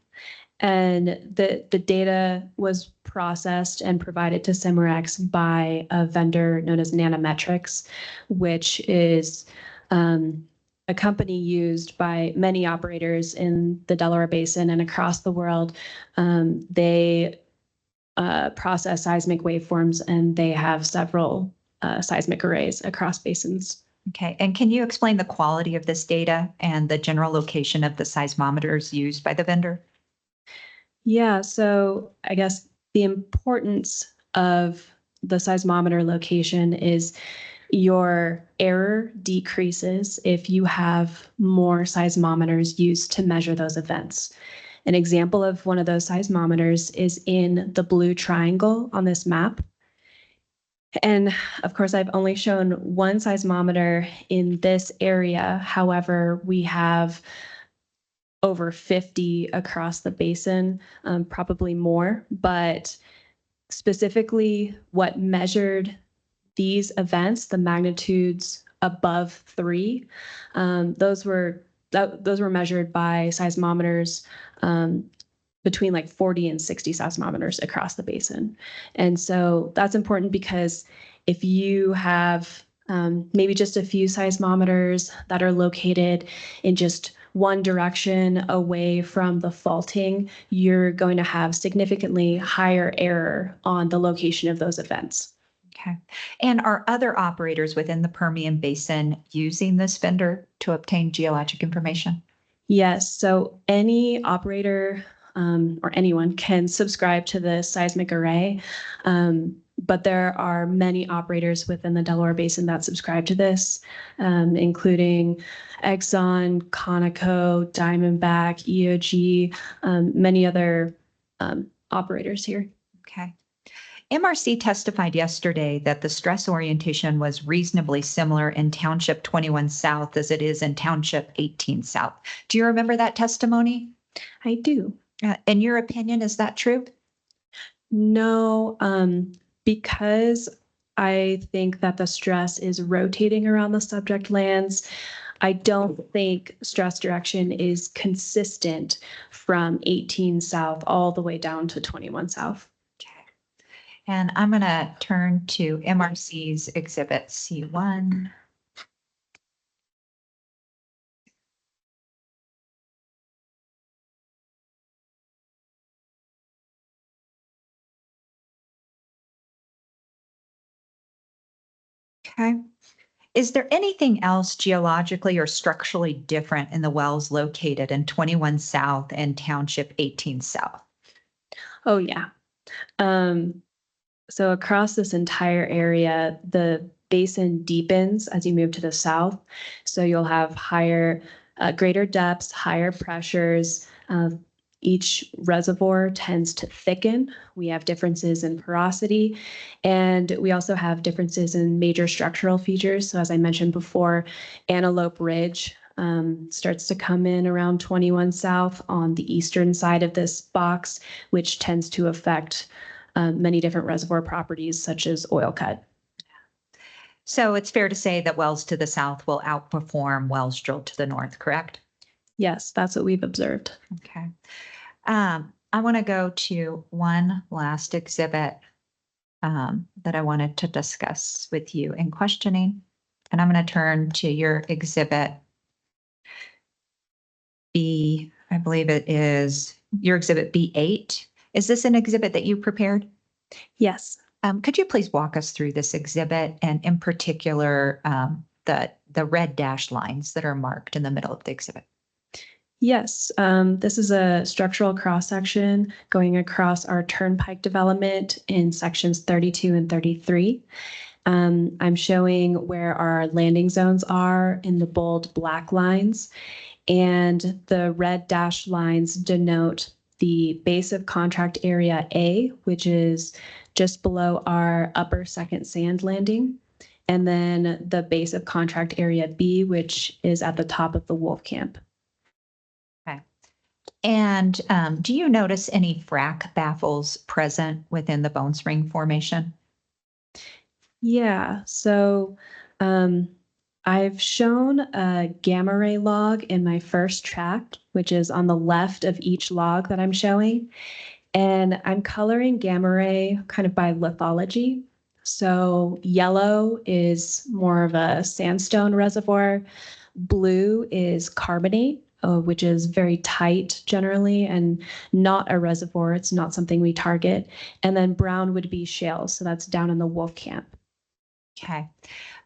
and the data was processed and provided to Cimarex by a vendor known as Nanometrics, which is a company used by many operators in the Delaware Basin and across the world. They process seismic waveforms, and they have several seismic arrays across basins. Okay, and can you explain the quality of this data and the general location of the seismometers used by the vendor? Yeah, so I guess the importance of the seismometer location is your error decreases if you have more seismometers used to measure those events. An example of one of those seismometers is in the blue triangle on this map. And of course, I've only shown one seismometer in this area. However, we have over 50 across the basin, probably more. But specifically, what measured these events, the magnitudes above 3, those were measured by seismometers between like 40 and 60 seismometers across the basin. And so that's important because if you have maybe just a few seismometers that are located in just one direction away from the faulting, you're going to have significantly higher error on the location of those events. Okay. And are other operators within the Permian Basin using this vendor to obtain geologic information? Yes. So any operator or anyone can subscribe to the seismic array. But there are many operators within the Delaware Basin that subscribe to this, including Exxon, Conoco, Diamondback, EOG, many other operators here. Okay. MRC testified yesterday that the stress orientation was reasonably similar in Township 21 South as it is in Township 18 South. Do you remember that testimony? I do. In your opinion, is that true? No, because I think that the stress is rotating around the subject lands. I don't think stress direction is consistent from 18 South all the way down to 21 South. Okay. And I'm going to turn to MRC's Exhibit C1. Okay. Is there anything else geologically or structurally different in the wells located in 21 South and Township 18 South? Oh, yeah. So across this entire area, the basin deepens as you move to the south. So you'll have greater depths, higher pressures. Each reservoir tends to thicken. We have differences in porosity, and we also have differences in major structural features. So as I mentioned before, Antelope Ridge starts to come in around 21 South on the eastern side of this box, which tends to affect many different reservoir properties such as oil cut. So it's fair to say that wells to the south will outperform wells drilled to the north, correct? Yes, that's what we've observed. Okay. I want to go to one last exhibit that I wanted to discuss with you in questioning. And I'm going to turn to your exhibit B, I believe it is your exhibit B8. Is this an exhibit that you prepared? Yes. Could you please walk us through this exhibit and in particular the red dashed lines that are marked in the middle of the exhibit? Yes, this is a structural cross-section going across our turnpike development in sections 32 and 33. I'm showing where our landing zones are in the bold black lines, and the red dashed lines denote the base of contract area A, which is just below our upper second sand landing, and then the base of contract area B, which is at the top of the wolf camp. Okay. And do you notice any frac baffles present within the Bone Spring Formation? Yeah, so I've shown a gamma ray log in my first track, which is on the left of each log that I'm showing. And I'm coloring gamma ray kind of by lithology. So yellow is more of a sandstone reservoir. Blue is carbonate, which is very tight generally and not a reservoir. It's not something we target. And then brown would be shale. So that's down in the Wolf Camp. Okay.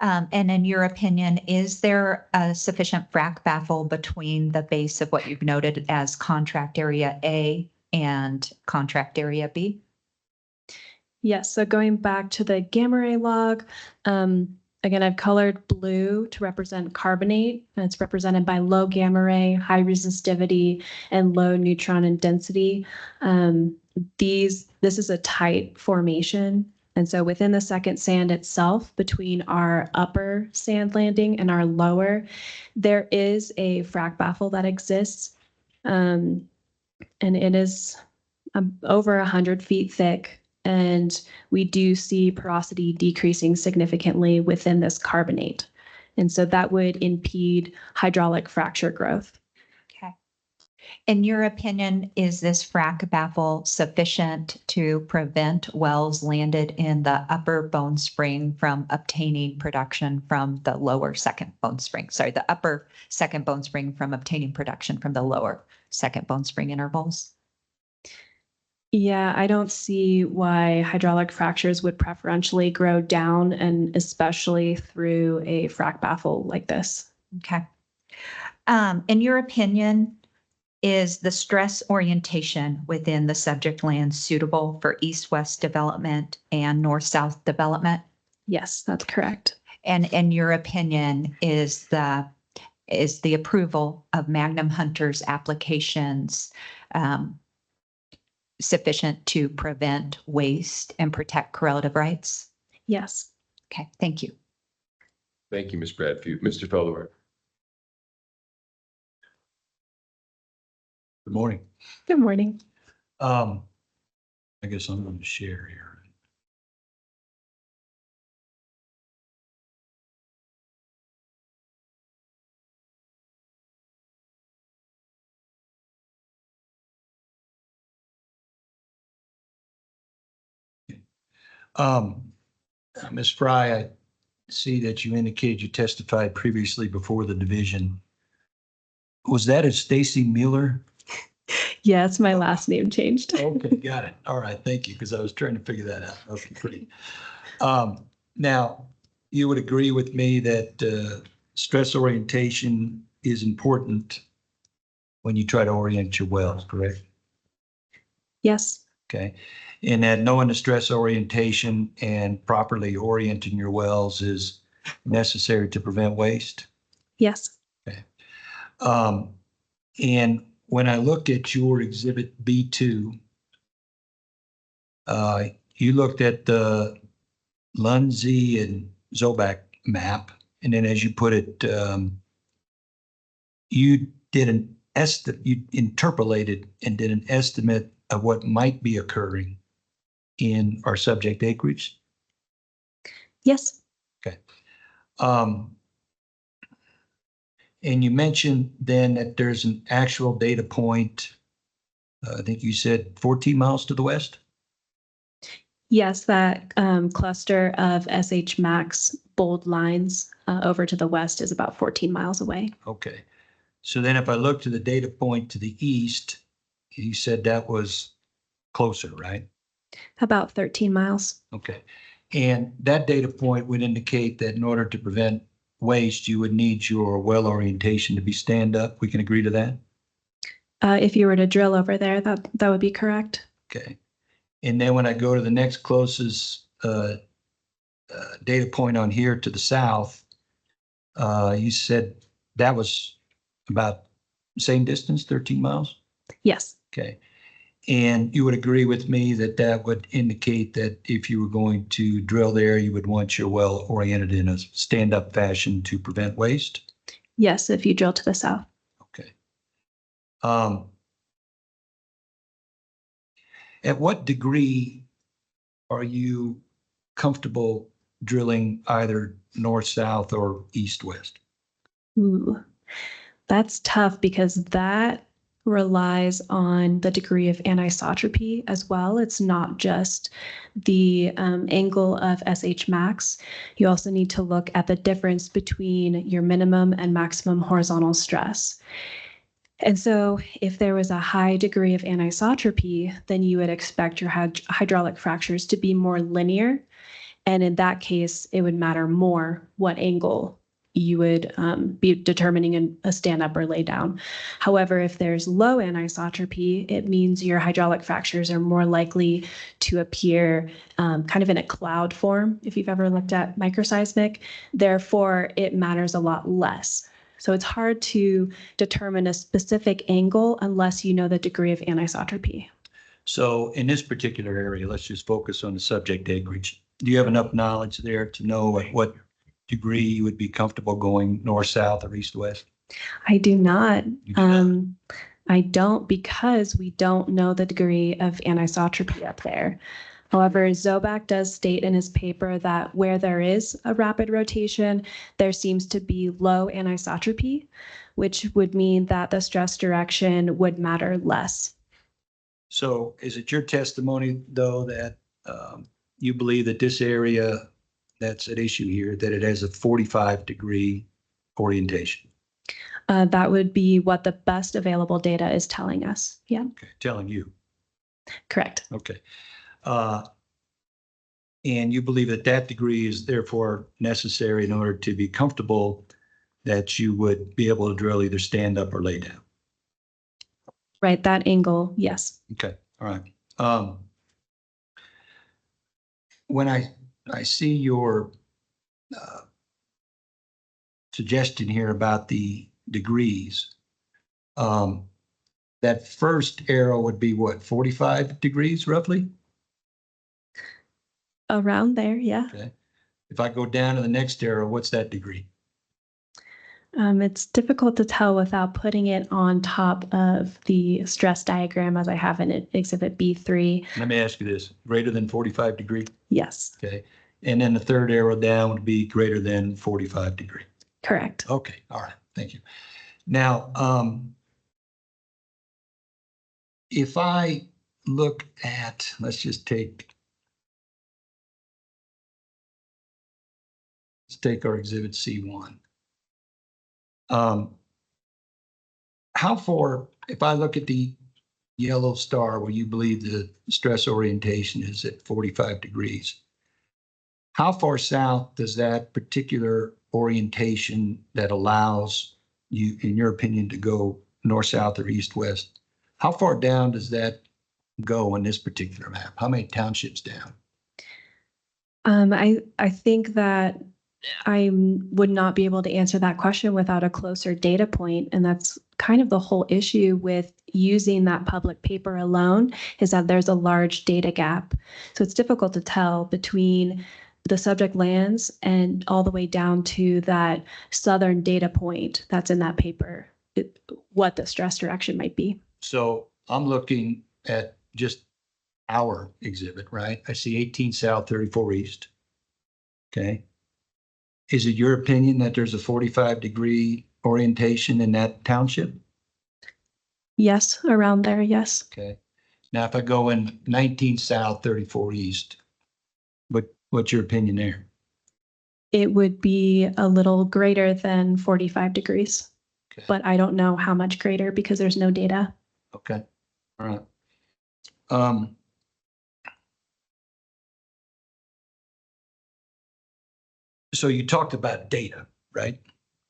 And in your opinion, is there a sufficient frac baffle between the base of what you've noted as contract area A and contract area B? Yes, so going back to the gamma ray log, again, I've colored blue to represent carbonate, and it's represented by low gamma ray, high resistivity, and low neutron and density. This is a tight formation. And so within the second sand itself, between our upper sand landing and our lower, there is a frac baffle that exists. And it is over 100 feet thick. And we do see porosity decreasing significantly within this carbonate. And so that would impede hydraulic fracture growth. Okay. In your opinion, is this frac baffle sufficient to prevent wells landed in the upper Bone Spring from obtaining production from the lower second Bone Spring? Sorry, the upper second Bone Spring from obtaining production from the lower second Bone Spring intervals? Yeah, I don't see why hydraulic fractures would preferentially grow down, and especially through a frac baffle like this. Okay. In your opinion, is the stress orientation within the subject land suitable for east-west development and north-south development? Yes, that's correct. And in your opinion, is the approval of Magnum Hunter's applications sufficient to prevent waste and protect correlative rights? Yes. Okay, thank you. Thank you, Ms. Bradford. Mr. Feldwart. Good morning. Good morning. I guess I'm going to share here. Ms. Fry, I see that you indicated you testified previously before the division. Was that a Stacy Mueller? Yeah, it's my last name changed. Okay, got it. All right, thank you, because I was trying to figure that out. Okay, pretty. Now, you would agree with me that stress orientation is important when you try to orient your wells, correct? Yes. Okay, and that knowing the stress orientation and properly orienting your wells is necessary to prevent waste? Yes. Okay. And when I looked at your exhibit B2, you looked at the Lundsey and Zoback map, and then as you put it, you did an estimate, you interpolated and did an estimate of what might be occurring in our subject acreage. Yes. Okay. And you mentioned then that there's an actual data point, I think you said 14 miles to the west? Yes, that cluster of SH Max bold lines over to the west is about 14 miles away. Okay. So then if I look to the data point to the east, you said that was closer, right? About 13 miles. Okay. And that data point would indicate that in order to prevent waste, you would need your well orientation to be stand up. We can agree to that? If you were to drill over there, that would be correct. Okay. And then when I go to the next closest data point on here to the south, you said that was about the same distance, 13 miles? Yes. Okay. And you would agree with me that that would indicate that if you were going to drill there, you would want your well oriented in a stand-up fashion to prevent waste? Yes, if you drill to the south. Okay. At what degree are you comfortable drilling either north-south or east-west? Ooh, that's tough because that relies on the degree of anisotropy as well. It's not just the angle of SH max. You also need to look at the difference between your minimum and maximum horizontal stress. And so if there was a high degree of anisotropy, then you would expect your hydraulic fractures to be more linear. And in that case, it would matter more what angle you would be determining in a stand up or lay down. However, if there's low anisotropy, it means your hydraulic fractures are more likely to appear kind of in a cloud form, if you've ever looked at microseismic. Therefore, it matters a lot less. So it's hard to determine a specific angle unless you know the degree of anisotropy. So in this particular area, let's just focus on the subject acreage. Do you have enough knowledge there to know at what degree you would be comfortable going north, south, or east, west? I do not. You do not? I don't, because we don't know the degree of anisotropy up there. However, Zoback does state in his paper that where there is a rapid rotation, there seems to be low anisotropy, which would mean that the stress direction would matter less. So is it your testimony, though, that you believe that this area that's at issue here, that it has a 45-degree orientation? That would be what the best available data is telling us. Yeah, Okay, telling you. correct. Okay. And you believe that that degree is therefore necessary in order to be comfortable that you would be able to drill either stand up or lay down? Right, that angle, yes. Okay, all right. When I see your suggestion here about the degrees, that first arrow would be what, 45 degrees roughly? Around there, yeah. Okay. If I go down to the next arrow, what's that degree? It's difficult to tell without putting it on top of the stress diagram as I have in Exhibit B3. Let me ask you this, greater than 45 degree? Yes, Okay. And then the third arrow down would be greater than 45 degree. correct. Okay, all right, thank you. Now, if I look at, let's take our exhibit C1. How far, if I look at the yellow star where you believe the stress orientation is at 45 degrees, how far south does that particular orientation that allows you, in your opinion, to go north, south, or east, west, how far down does that go on this particular map? How many townships down? I think that I would not be able to answer that question without a closer data point. And that's kind of the whole issue with using that public paper alone, is that there's a large data gap. So it's difficult to tell between the subject lands and all the way down to that southern data point that's in that paper, what the stress direction might be. So I'm looking at just our exhibit, right? I see 18 south, 34 east. Okay. Is it your opinion that there's a 45-degree orientation in that township? Yes, around there, yes. Okay. Now, if I go in 19 south, 34 east, what's your opinion there? It would be a little greater than 45 degrees, Okay. but I don't know how much greater because there's no data. Okay. All right. So you talked about data, right?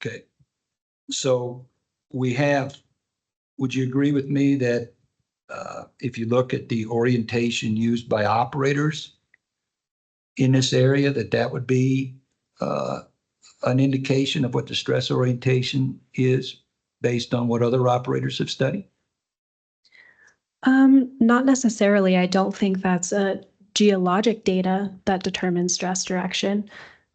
Okay. So would you agree with me that if you look at the orientation used by operators in this area, that would be an indication of what the stress orientation is based on what other operators have studied? Not necessarily. I don't think that's a geologic data that determines stress direction.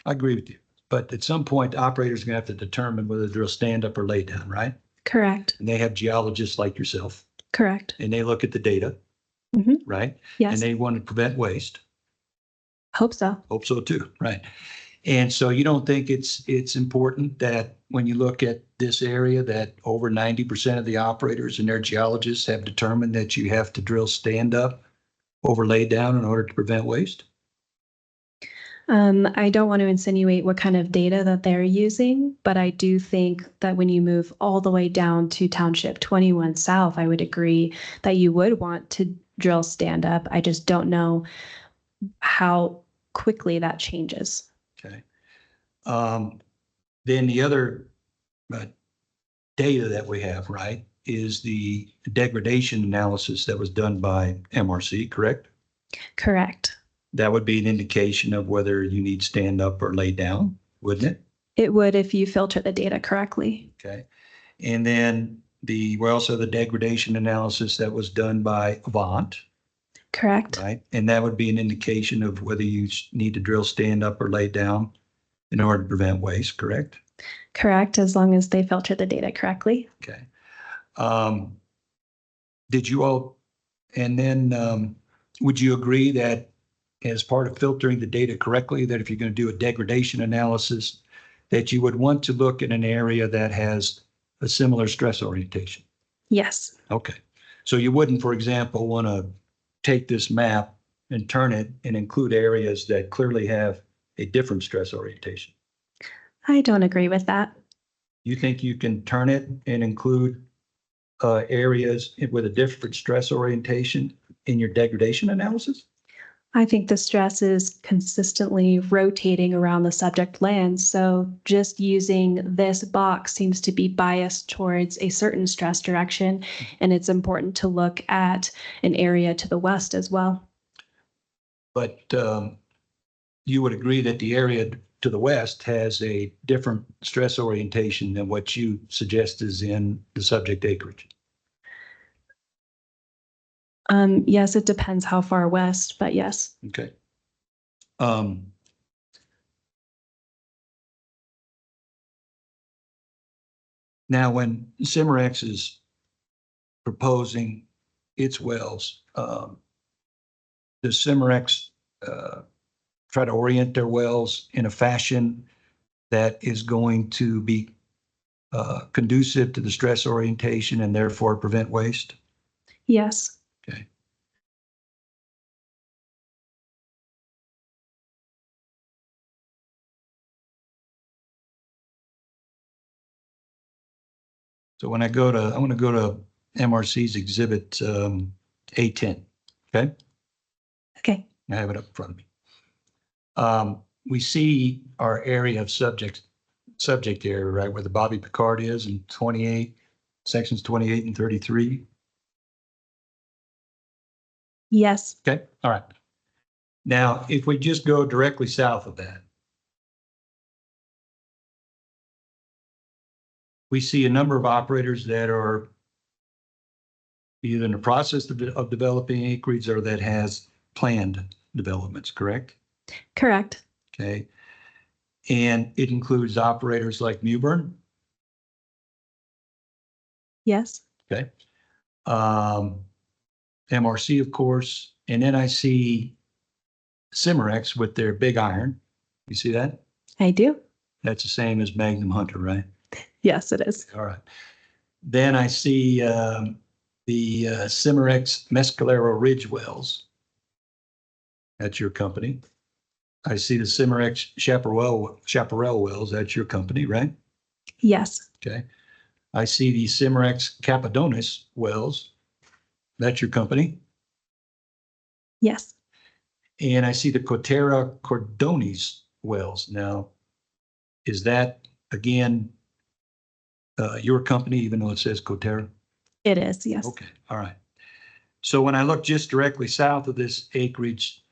I agree with you. But at some point, the operators are going to have to determine whether they'll stand up or lay down, right? Correct. And they have geologists like yourself, Correct. and they look at the data, Mhm. right? Yes. And they want to prevent waste. Hope so. Hope so too, right? And so you don't think it's important that when you look at this area, that over 90% of the operators and their geologists have determined that you have to drill stand up over lay down in order to prevent waste? I don't want to insinuate what kind of data that they're using, but I do think that when you move all the way down to Township 21 South, I would agree that you would want to drill stand up. I just don't know how quickly that changes. Okay. Then the other data that we have, right, is the degradation analysis that was done by MRC, correct? Correct. That would be an indication of whether you need stand up or lay down, wouldn't it? It would if you filter the data correctly. Okay. And then we also have the degradation analysis that was done by Avant, Correct. right? And that would be an indication of whether you need to drill stand up or lay down in order to prevent waste, correct? Correct, as long as they filter the data correctly. Okay. Did you all, and then would you agree that as part of filtering the data correctly, that if you're going to do a degradation analysis, that you would want to look at an area that has a similar stress orientation? Yes. Okay. So you wouldn't, for example, want to take this map and turn it and include areas that clearly have a different stress orientation? I don't agree with that. You think you can turn it and include areas with a different stress orientation in your degradation analysis? I think the stress is consistently rotating around the subject land. So just using this box seems to be biased towards a certain stress direction. And it's important to look at an area to the west as well. But you would agree that the area to the west has a different stress orientation than what you suggest is in the subject acreage? Yes, it depends how far west, but yes. Okay. Now, when Cimarex is proposing its wells, does Cimarex try to orient their wells in a fashion that is going to be conducive to the stress orientation and therefore prevent waste? Yes. Okay. So when I want to go to MRC's exhibit A10. Okay. Okay. I have it up in front of me. We see our area of subject area, right, where the Bobby Picard is in 28, sections 28 and 33. Yes. Okay. All right. Now, if we just go directly south of that, we see a number of operators that are either in the process of developing acreage or that has planned developments, correct? Correct. Okay. And it includes operators like Mewburn. Yes. Okay. MRC, of course. And then I see Cimarex with their big iron. You see that? I do. That's the same as Magnum Hunter, right? Yes, it is. All right. Then I see the Cimarex Mescalero Ridge wells. That's your company. I see the Cimarex Chaparral wells. That's your company, right? Yes. Okay. I see the Cimarex Capadonis wells. That's your company. Yes. And I see the Cotera Cordones wells. Now, is that again your company, even though it says Cotera? It is. Yes. Okay. All right. So when I look just directly south of this acreage,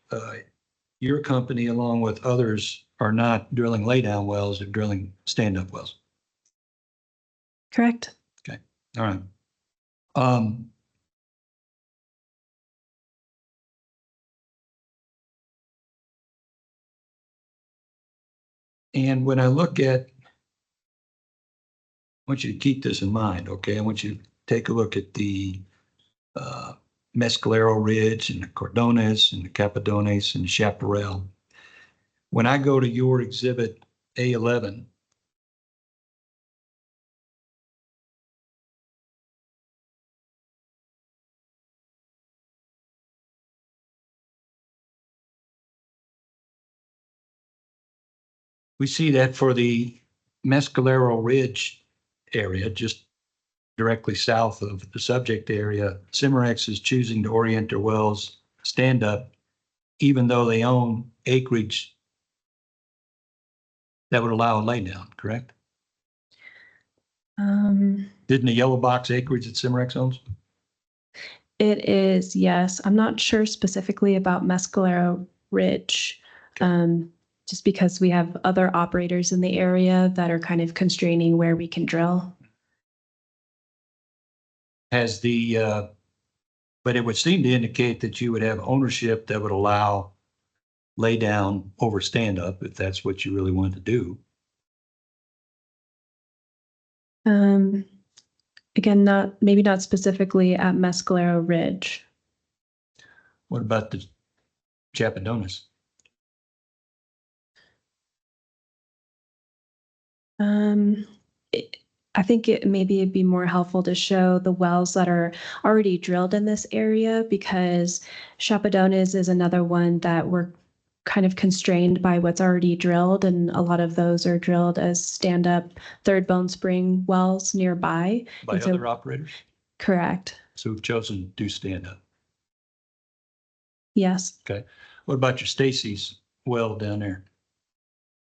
your company, along with others, are not drilling laydown wells, they're drilling stand-up wells. Correct. Okay. All right. And when I look at, I want you to keep this in mind, okay? I want you to take a look at the Mescalero Ridge and the Cordones and the Capadones and the Chaparral. When I go to your exhibit A11, we see that for the Mescalero Ridge area, just directly south of the subject area, Cimarex is choosing to orient their wells stand up, even though they own acreage that would allow a laydown, correct? Didn't the yellow box acreage that Cimarex owns? It is, yes. I'm not sure specifically about Mescalero Ridge, just because we have other operators in the area that are kind of constraining where we can drill. Has the, but it would seem to indicate that you would have ownership that would allow lay down over stand up if that's what you really want to do. Again, maybe not specifically at Mescalero Ridge. What about the Chapadonis? I think maybe it'd be more helpful to show the wells that are already drilled in this area, because Chapadonis is another one that we're kind of constrained by what's already drilled, and a lot of those are drilled as stand-up Third Bone Spring wells nearby. By And so- other operators? Correct. So we've chosen to do stand up. Yes. Okay. What about your Stacy's well down there?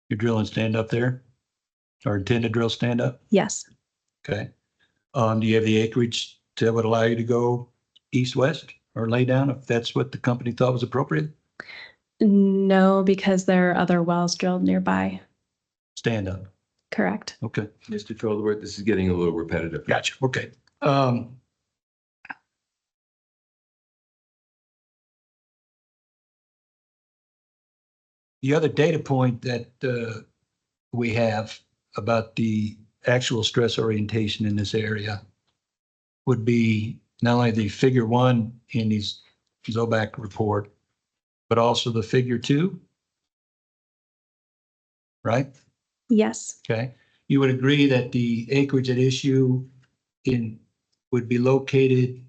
You're drilling stand up there? Or intend to drill stand up? Yes. Okay. Do you have the acreage that would allow you to go east-west or lay down if that's what the company thought was appropriate? No, because there are other wells drilled nearby. Stand up. Correct. Okay. Mr. Felderworth, this is getting a little repetitive. Gotcha. Okay. The other data point that we have about the actual stress orientation in this area would be not only the figure 1 in these Zobac report, but also the figure 2, right? Yes. Okay. You would agree that the acreage at issue would be located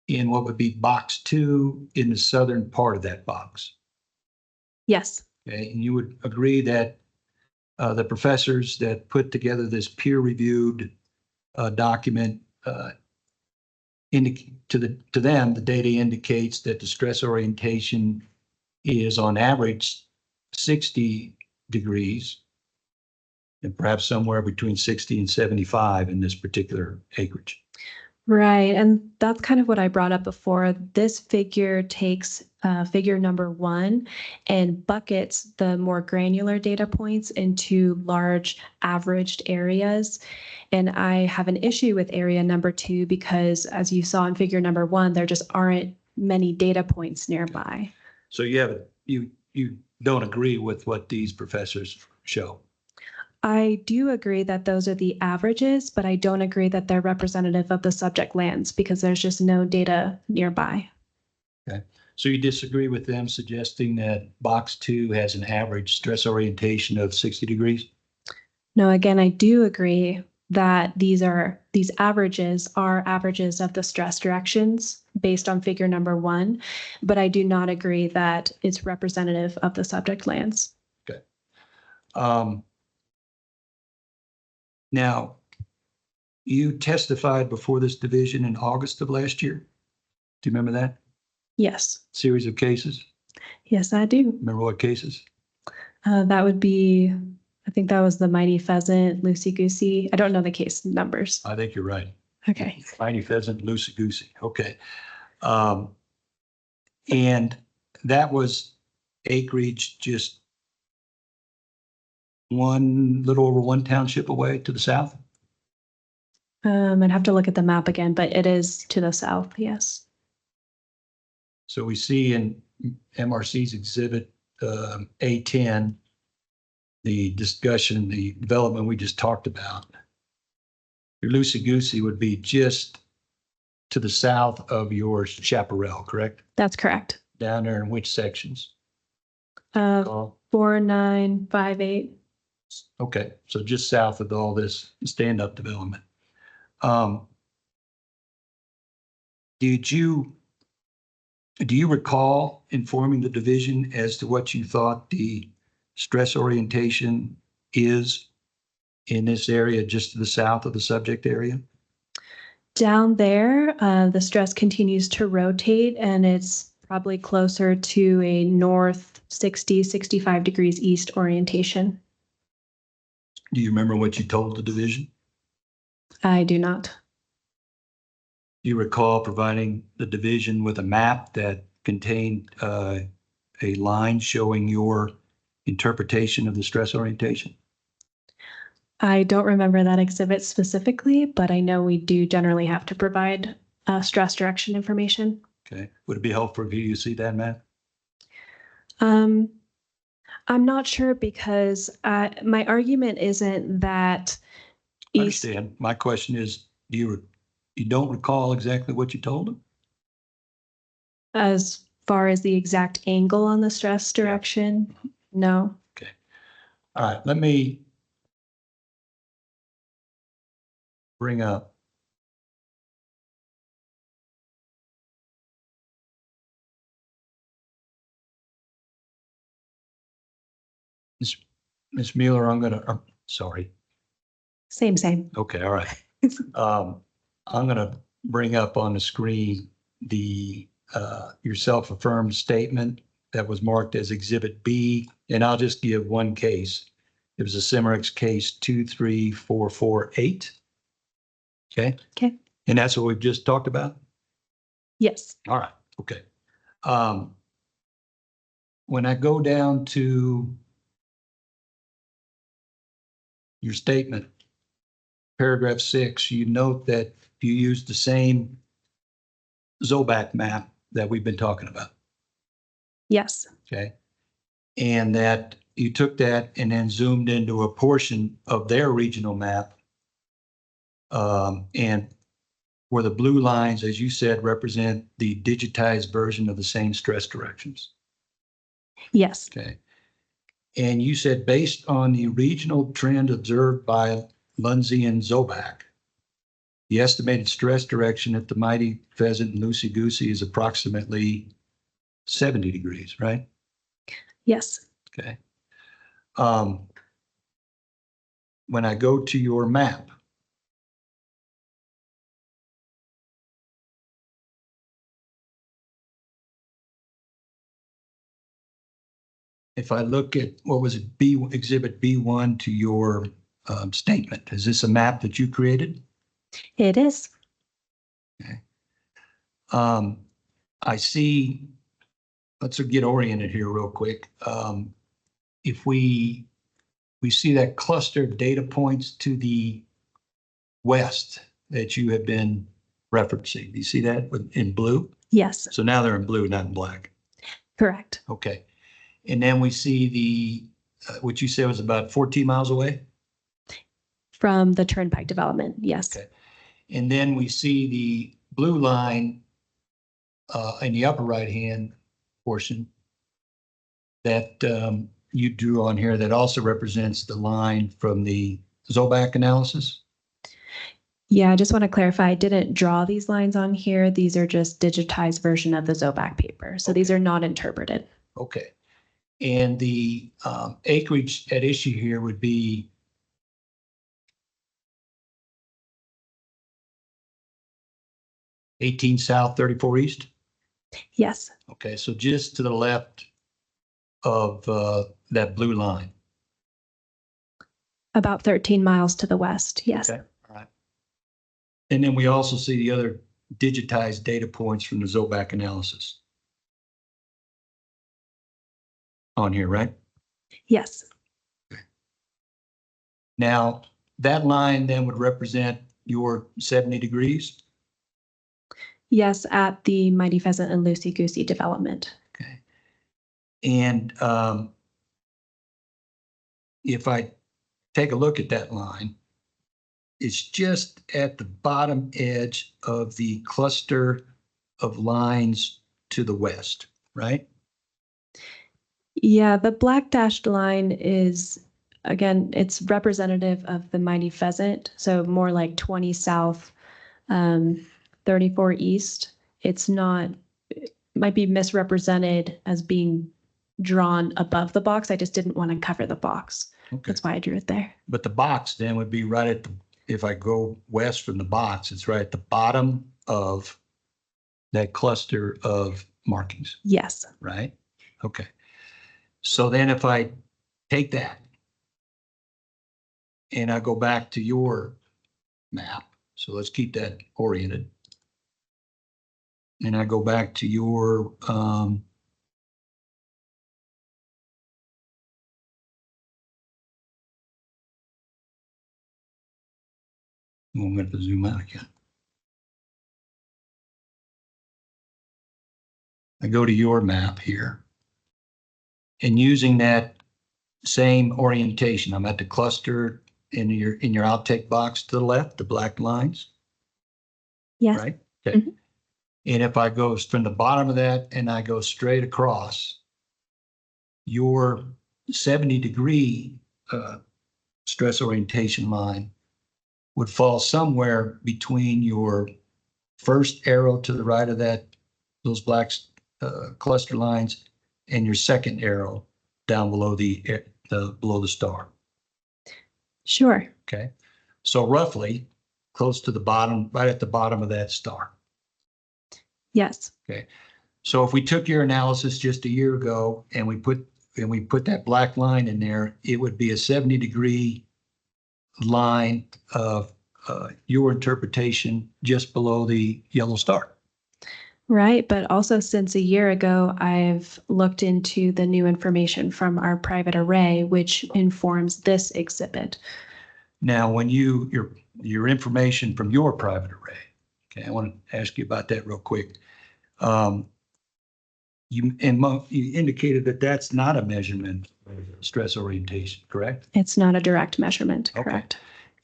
in what would be box 2 in the southern part of that box. Yes. Okay. And you would agree that the professors that put together this peer-reviewed document, to them, the data indicates that the stress orientation is on average 60 degrees, and perhaps somewhere between 60 and 75 in this particular acreage. Right. And that's kind of what I brought up before. This figure takes figure number 1 and buckets the more granular data points into large averaged areas. And I have an issue with area number 2 because, as you saw in figure number 1, there just aren't many data points nearby. So you don't agree with what these professors show? I do agree that those are the averages, but I don't agree that they're representative of the subject lands because there's just no data nearby. Okay. So you disagree with them suggesting that box 2 has an average stress orientation of 60 degrees? No, again, I do agree that these averages are averages of the stress directions based on figure number 1, but I do not agree that it's representative of the subject lands. Okay. Now, you testified before this division in August of last year. Do you remember that Yes. series of cases? Yes, I do. Remember what cases? That would be, I think that was the Mighty Pheasant, Loosey Goosey. I don't know the case numbers. I think you're right. Okay. Mighty Pheasant, Loosey Goosey. Okay. And that was acreage just little over one township away to the south? I'd have to look at the map again, but it is to the south, yes. So we see in MRC's exhibit A10, the discussion, the development we just talked about. Your Loosey Goosey would be just to the south of your Chaparral, correct? That's correct. Down there in which sections? Uh, 4958. Okay, so just south of all this stand-up development. Do you recall informing the division as to what you thought the stress orientation is in this area just to the south of the subject area? Down there, the stress continues to rotate and it's probably closer to a north 60, 65 degrees east orientation. Do you remember what you told the division? I do not. Do you recall providing the division with a map that contained a line showing your interpretation of the stress orientation? I don't remember that exhibit specifically, but I know we do generally have to provide stress direction information. Okay, would it be helpful for you to see that map? I'm not sure because my argument isn't that I east. understand. My question is, you don't recall exactly what you told them? As far as the exact angle on the stress direction, no. Okay. All right, let me bring up Ms. Mueller. Sorry. Same. Okay, all right. I'm gonna bring up on the screen the your self-affirmed statement that was marked as Exhibit B, and I'll just give one case. It was a Cimerex case 23448. Okay. Okay. And that's what we've just talked about? Yes. All right, okay. When I go down to your statement, paragraph 6, you note that you used the same Zobac map that we've been talking about, Yes. okay? And that you took that and then zoomed into a portion of their regional map. And where the blue lines, as you said, represent the digitized version of the same stress directions. Yes. Okay. And you said based on the regional trend observed by Lundsey and Zobac, the estimated stress direction at the Mighty Pheasant and Loosey Goosey is approximately 70 degrees, right? Yes. Okay. When I go to your map, if I look at what was it, Exhibit B1 to your statement, is this a map that you created? It is. Okay. I see, let's get oriented here real quick. If we see that cluster of data points to the west that you have been referencing. Do you see that in blue? Yes. So now they're in blue, not in black. Correct. Okay. And then we see the, what you said was about 14 miles away? From the Turnpike development. Yes. Okay. And then we see the blue line in the upper right-hand portion that you drew on here that also represents the line from the Zobac analysis. Yeah, I just want to clarify, I didn't draw these lines on here. These are just digitized version of the Zobac paper. So these are not interpreted. Okay. And the acreage at issue here would be 18 south, 34 east? Yes. Okay, so just to the left of that blue line. About 13 miles to the west. Yes. Okay, all right. And then we also see the other digitized data points from the Zobac analysis on here, right? Yes. Now, that line then would represent your 70 degrees. Yes, at the Mighty Pheasant and Loosey Goosey development. Okay. And if I take a look at that line, it's just at the bottom edge of the cluster of lines to the west, right? Yeah, the black dashed line is, again, it's representative of the mighty pheasant. So more like 20 south, 34 east. It's not, it might be misrepresented as being drawn above the box. I just didn't want to cover the box. Okay. That's why I drew it there. But the box then would be right at the, if I go west from the box, it's right at the bottom of that cluster of markings, Yes. right? Okay. So then if I take that and I go back to your map, so let's keep that oriented. And I go back to your, I'm going to zoom out again. I go to your map here. And using that same orientation, I'm at the cluster in your outtake box to the left, the black lines, Yes. right? Okay. Mhm. And if I go from the bottom of that and I go straight across, your 70-degree stress orientation line would fall somewhere between your first arrow to the right of that, those black cluster lines, and your second arrow down below below the star. Sure. Okay. So roughly close to the bottom, right at the bottom of that star. Yes. Okay. So if we took your analysis just a year ago and we put that black line in there, it would be a 70-degree line of your interpretation just below the yellow star. Right. But also, since a year ago, I've looked into the new information from our private array, which informs this exhibit. Now, when your information from your private array, okay, I want to ask you about that real quick. You indicated that that's not a measurement of stress orientation, correct? It's not a direct measurement, Okay. correct?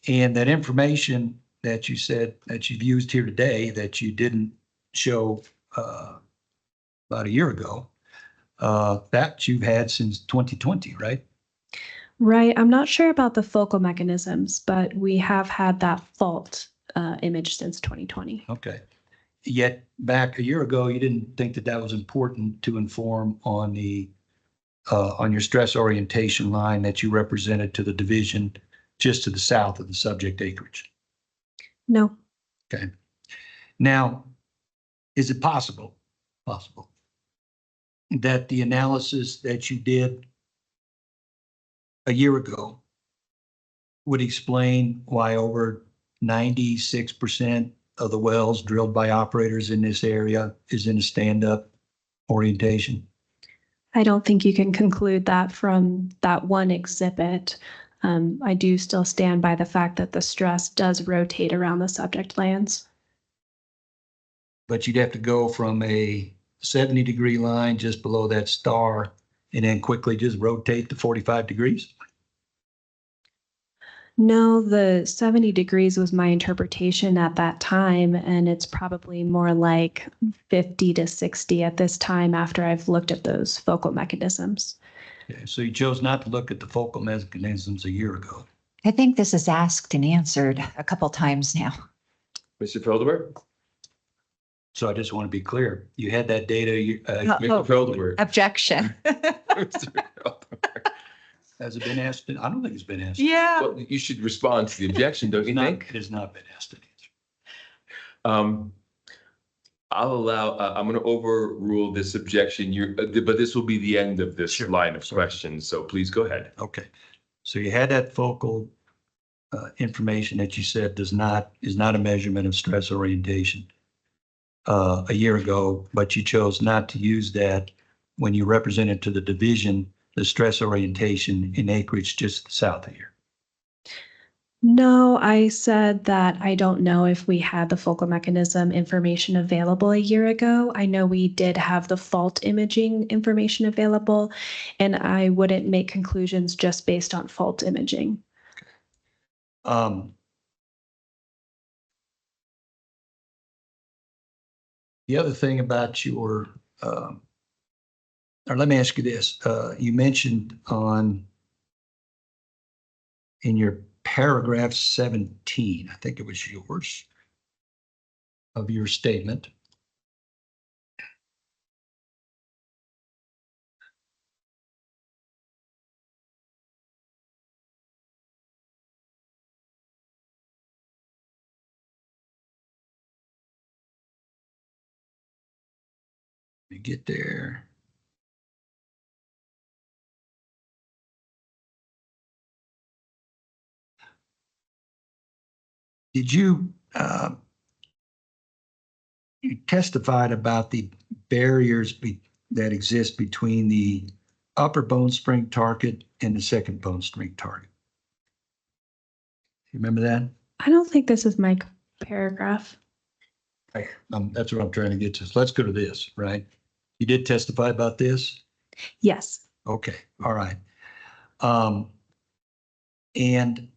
And that information that you said that you've used here today that you didn't show about a year ago, that you've had since 2020, right? Right. I'm not sure about the focal mechanisms, but we have had that fault image since 2020. Okay. Yet back a year ago, you didn't think that that was important to inform on your stress orientation line that you represented to the division just to the south of the subject acreage. No. Okay. Now, is it possible that the analysis that you did a year ago would explain why over 96% of the wells drilled by operators in this area is in a stand-up orientation? I don't think you can conclude that from that one exhibit. I do still stand by the fact that the stress does rotate around the subject lands. But you'd have to go from a 70-degree line just below that star and then quickly just rotate to 45 degrees? No, the 70 degrees was my interpretation at that time, and it's probably more like 50 to 60 at this time after I've looked at those focal mechanisms. Okay, so you chose not to look at the focal mechanisms a year ago. I think this is asked and answered a couple times now. Mr. Felderberg? So I just want to be clear. You had that data. Mr. Felderberg. Objection. Mr. Felderberg. Has it been asked? I don't think it's been asked. Yeah. Well, you should respond to the objection, don't you think? It has not been asked and answered. I'll allow, I'm going to overrule this objection. But this will be the end of this Sure. line of Sorry. questions. So please go ahead. Okay. So you had that focal information that you said is not a measurement of stress orientation a year ago, but you chose not to use that when you represented to the division the stress orientation in acreage just south of here. No, I said that I don't know if we had the focal mechanism information available a year ago. I know we did have the fault imaging information available, and I wouldn't make conclusions just based on fault imaging. The other thing about your or let me ask you this. You mentioned in your paragraph 17, I think it was yours, of your statement. Let me get there. Did you testified about the barriers that exist between the upper bone spring target and the second bone spring target? You remember that? I don't think this is my paragraph. That's what I'm trying to get to. So let's go to this, right? You did testify about this? Yes. Okay, all right. And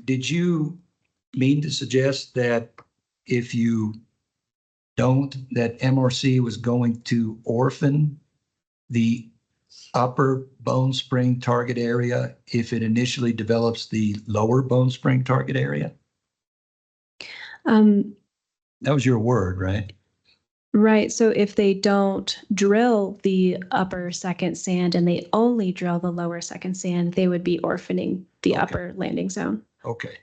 did you mean to suggest that if you don't, that MRC was going to orphan the upper bone spring target area if it initially develops the lower bone spring target area? That was your word, right? Right. So if they don't drill the upper second sand and they only drill the lower second sand, they would be orphaning the Okay. upper landing zone. Okay.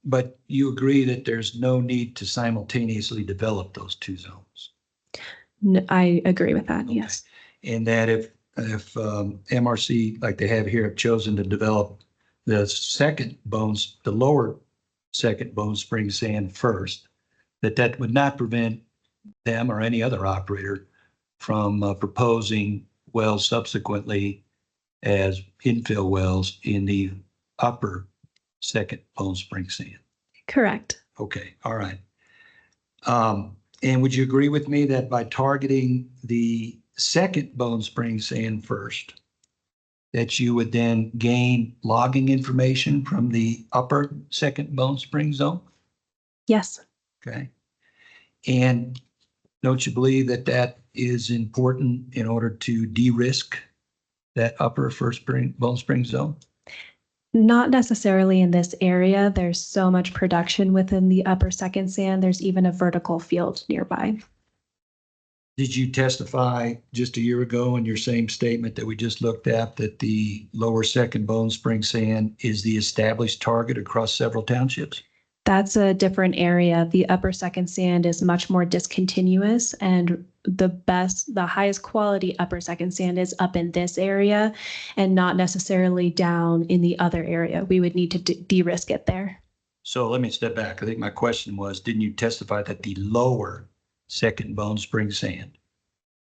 But you agree that there's no need to simultaneously develop those two zones? I agree with that. Okay. Yes. And that if MRC, like they have here, have chosen to develop the lower second bone spring sand first, that would not prevent them or any other operator from proposing wells subsequently as infill wells in the upper second bone spring sand. Correct. Okay, all right. And would you agree with me that by targeting the second bone spring sand first, that you would then gain logging information from the upper second bone spring zone? Yes. Okay. And don't you believe that that is important in order to de-risk that upper bone spring zone? Not necessarily in this area. There's so much production within the upper second sand. There's even a vertical field nearby. Did you testify just a year ago in your same statement that we just looked at that the lower second bone spring sand is the established target across several townships? That's a different area. The upper second sand is much more discontinuous, and the highest quality upper second sand is up in this area and not necessarily down in the other area. We would need to de-risk it there. So let me step back. I think my question was, didn't you testify that the lower second bone spring sand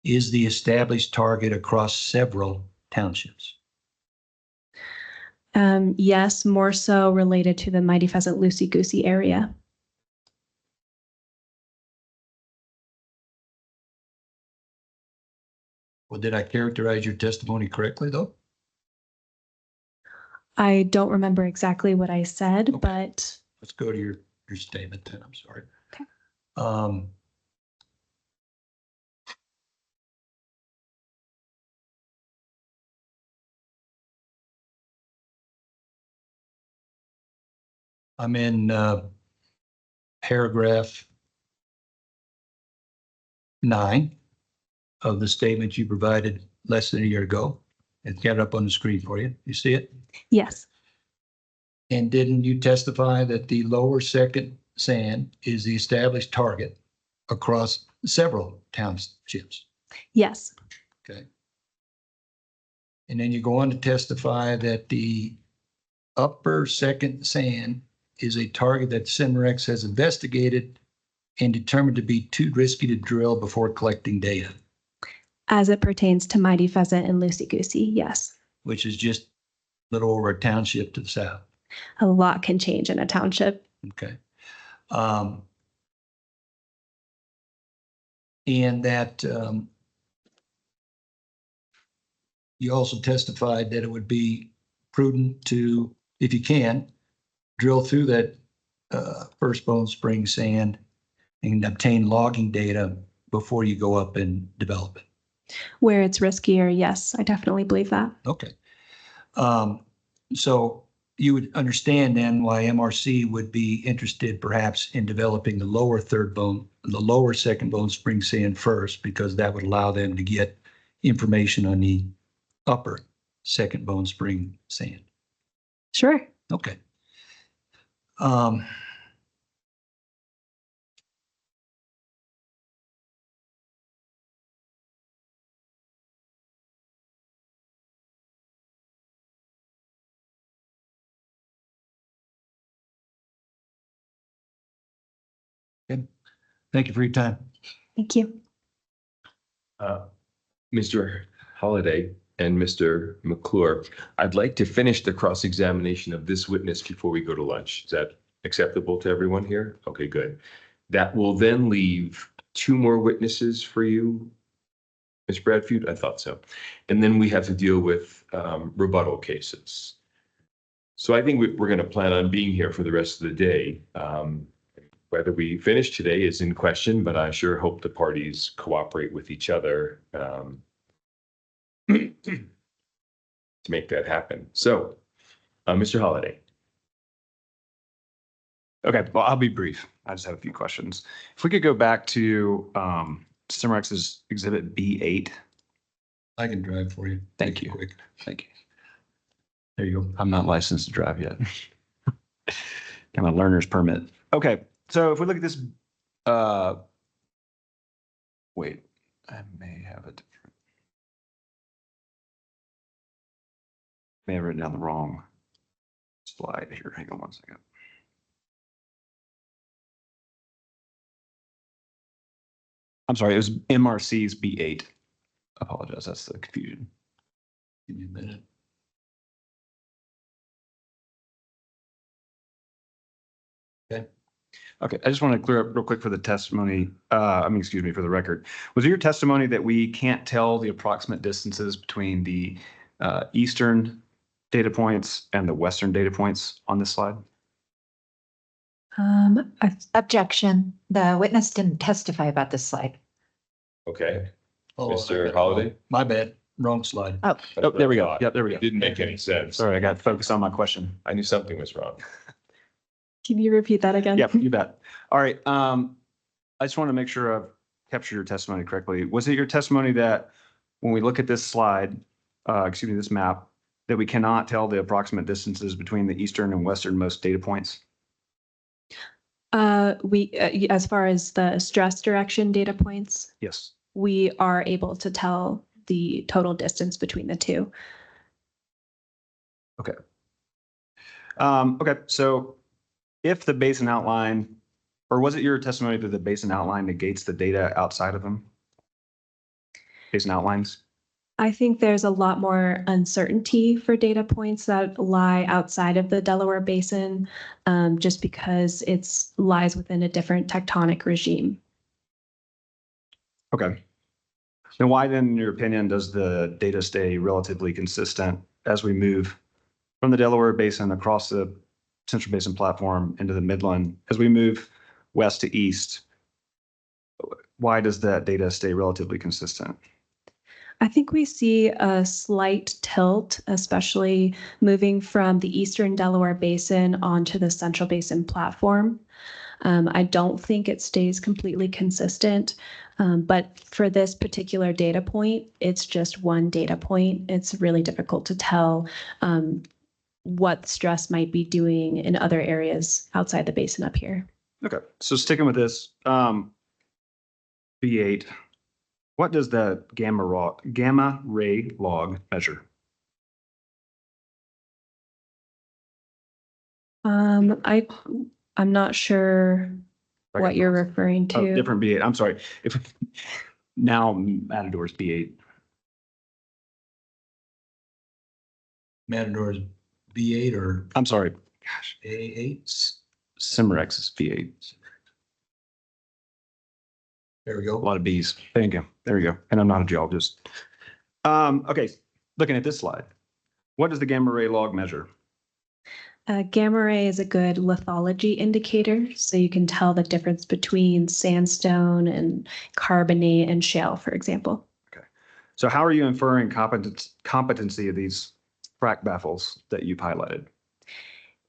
is the established target across several townships? Yes, more so related to the Mighty Pheasant Loosey Goosey area. Well, did I characterize your testimony correctly, though? I don't remember exactly what I said, Okay. but Let's go to your statement then. I'm sorry. Okay. I'm in paragraph 9 of the statement you provided less than a year ago. It's got it up on the screen for you. You see it? yes, And didn't you testify that the lower second sand is the established target across several townships? yes, Okay. And then you go on to testify that the upper second sand is a target that Cimerex has investigated and determined to be too risky to drill before collecting data, as it pertains to Mighty Pheasant and Loosey Goosey, yes. which is just a little over a township to the south. A lot can change in a township. Okay. And that you also testified that it would be prudent to, if you can, drill through that first bone spring sand and obtain logging data before you go up and develop it. Where it's riskier, yes, I definitely believe that. Okay. So you would understand then why MRC would be interested perhaps in developing the lower the lower second Bone Spring sand first, because that would allow them to get information on the upper second Bone Spring sand. Sure. Okay. Good. Thank you for your time. Thank you. Mr. Holliday and Mr. McClure, I'd like to finish the cross-examination of this witness before we go to lunch. Is that acceptable to everyone here? Okay, good. That will then leave 2 more witnesses for you, Ms. Bradford? I thought so. And then we have to deal with rebuttal cases. So I think we're going to plan on being here for the rest of the day. Whether we finish today is in question, but I sure hope the parties cooperate with each other to make that happen. So, Mr. Holliday. Okay, well, I'll be brief. I just have a few questions. If we could go back to Cimarex's Exhibit B8. I can drive for you. Thank you. Quick. Thank you. There you go. I'm not licensed to drive yet. Got my learner's permit. Okay, so if we look at this, wait, I may have written down the wrong slide here. Hang on one second. I'm sorry, it was MRC's B8. Apologize, that's the confusion. Give me a minute. Okay. Okay, I just want to clear up real quick for the testimony, excuse me, for the record. Was it your testimony that we can't tell the approximate distances between the eastern data points and the western data points on this slide? Objection. The witness didn't testify about this slide. Okay, Oh, Mr. Holliday? my bad. Wrong slide. Oh, Oh, there we go. Yep, there we go. It didn't make any sense. Sorry, I got focused on my question. I knew something was wrong. Can you repeat that again? Yep, you bet. All right. I just want to make sure I've captured your testimony correctly. Was it your testimony that when we look at this slide, this map, that we cannot tell the approximate distances between the eastern and westernmost data points? As far as the stress direction data points, Yes. we are able to tell the total distance between the two. Okay. Okay, so if the basin outline, or was it your testimony that the basin outline negates the data outside of them? Basin outlines? I think there's a lot more uncertainty for data points that lie outside of the Delaware Basin, just because it lies within a different tectonic regime. Okay. Then why then, in your opinion, does the data stay relatively consistent as we move from the Delaware Basin across the Central Basin platform into the Midland? As we move west to east, why does that data stay relatively consistent? I think we see a slight tilt, especially moving from the Eastern Delaware Basin onto the Central Basin platform. I don't think it stays completely consistent, but for this particular data point, it's just one data point. It's really difficult to tell what stress might be doing in other areas outside the basin up here. Okay, so sticking with this, B8, what does the gamma ray log measure? I'm not sure what you're referring to. Oh, different B8. I'm sorry. If now Matador's B8. Matador's B8 or I'm sorry. Gosh, A8? Cimarex is B8. There we A go. lot of B's. Thank you. There we go. And I'm not a geologist. Okay, looking at this slide, what does the gamma ray log measure? Gamma ray is a good lithology indicator, so you can tell the difference between sandstone and carbonate and shale, for example. So how are you inferring competency of these frac baffles that you've highlighted?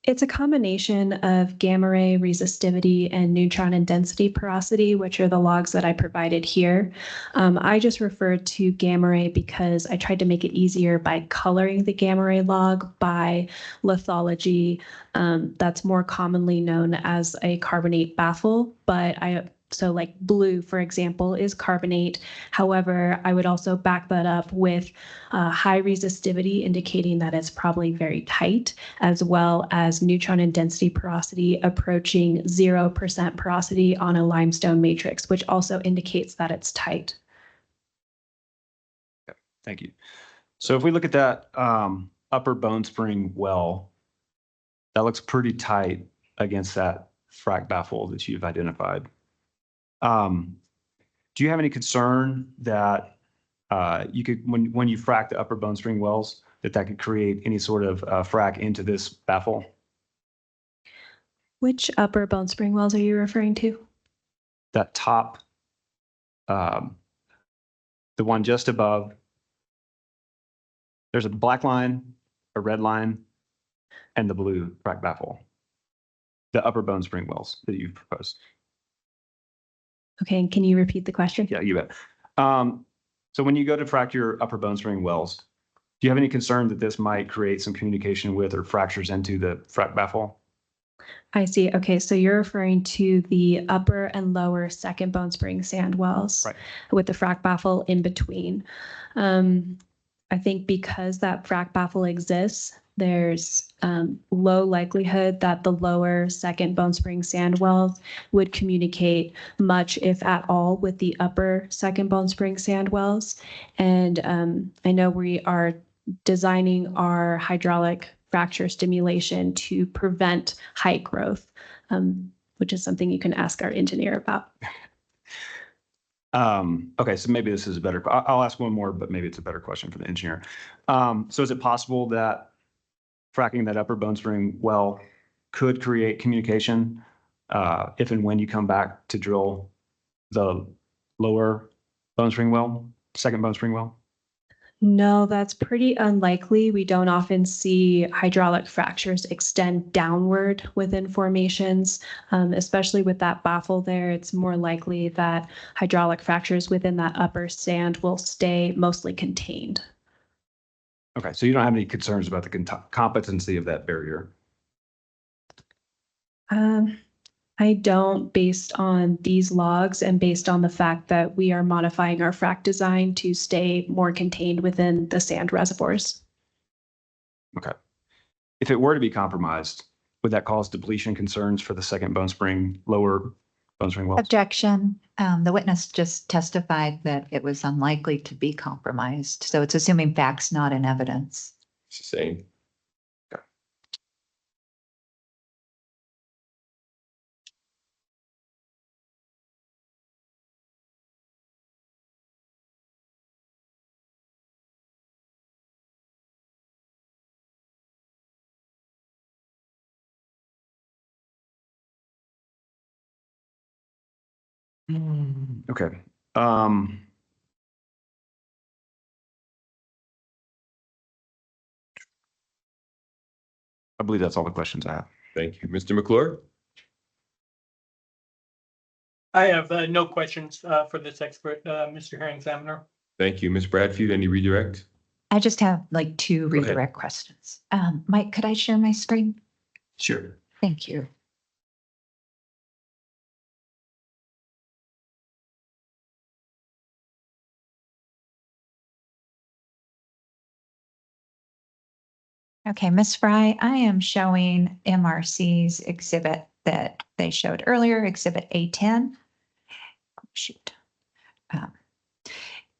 It's a combination of gamma ray resistivity and neutron and density porosity, which are the logs that I provided here. I just referred to gamma ray because I tried to make it easier by coloring the gamma ray log by lithology. That's more commonly known as a carbonate baffle, but so like blue, for example, is carbonate. However, I would also back that up with high resistivity, indicating that it's probably very tight, as well as neutron and density porosity approaching 0% porosity on a limestone matrix, which also indicates that it's tight. Thank you. So if we look at that upper Bone Spring well, that looks pretty tight against that frac baffle that you've identified. Do you have any concern that you could, when you frac the upper Bone Spring wells, that could create any sort of frac into this baffle? Which upper Bone Spring wells are you referring to? That top, the one just above. There's a black line, a red line, and the blue frac baffle. The upper Bone Spring wells that you've proposed. Okay, and can you repeat the question? Yeah, you bet. So when you go to frac your upper Bone Spring wells, do you have any concern that this might create some communication with or fractures into the frac baffle? I see. Okay, so you're referring to the upper and lower second Bone Spring sand wells, Right, with the frac baffle in between. I think because that frac baffle exists, there's low likelihood that the lower second Bone Spring sand wells would communicate much, if at all, with the upper second Bone Spring sand wells. And I know we are designing our hydraulic fracture stimulation to prevent height growth, which is something you can ask our engineer about. Okay, so maybe this is a better, I'll ask one more, but maybe it's a better question for the engineer. So is it possible that fracking that upper Bone Spring well could create communication if and when you come back to drill the lower Bone Spring well, second Bone Spring well? No, that's pretty unlikely. We don't often see hydraulic fractures extend downward within formations, especially with that baffle there. It's more likely that hydraulic fractures within that upper sand will stay mostly contained. Okay, so you don't have any concerns about the competency of that barrier? I don't, based on these logs and based on the fact that we are modifying our frac design to stay more contained within the sand reservoirs. Okay. If it were to be compromised, would that cause depletion concerns for the second Bone Spring, lower Bone Spring wells? Objection. The witness just testified that it was unlikely to be compromised. So it's assuming facts, not in evidence. It's the same. Okay. I believe that's all the questions I have. Thank you. Mr. McClure? I have no questions for this expert, Mr. Hearing Examiner. Thank you. Ms. Bradford, any redirect? I just have like two Go ahead. redirect questions. Mike, could I share my screen? Sure. Thank you. Okay, Ms. Fry, I am showing MRC's exhibit that they showed earlier, exhibit A10. Shoot.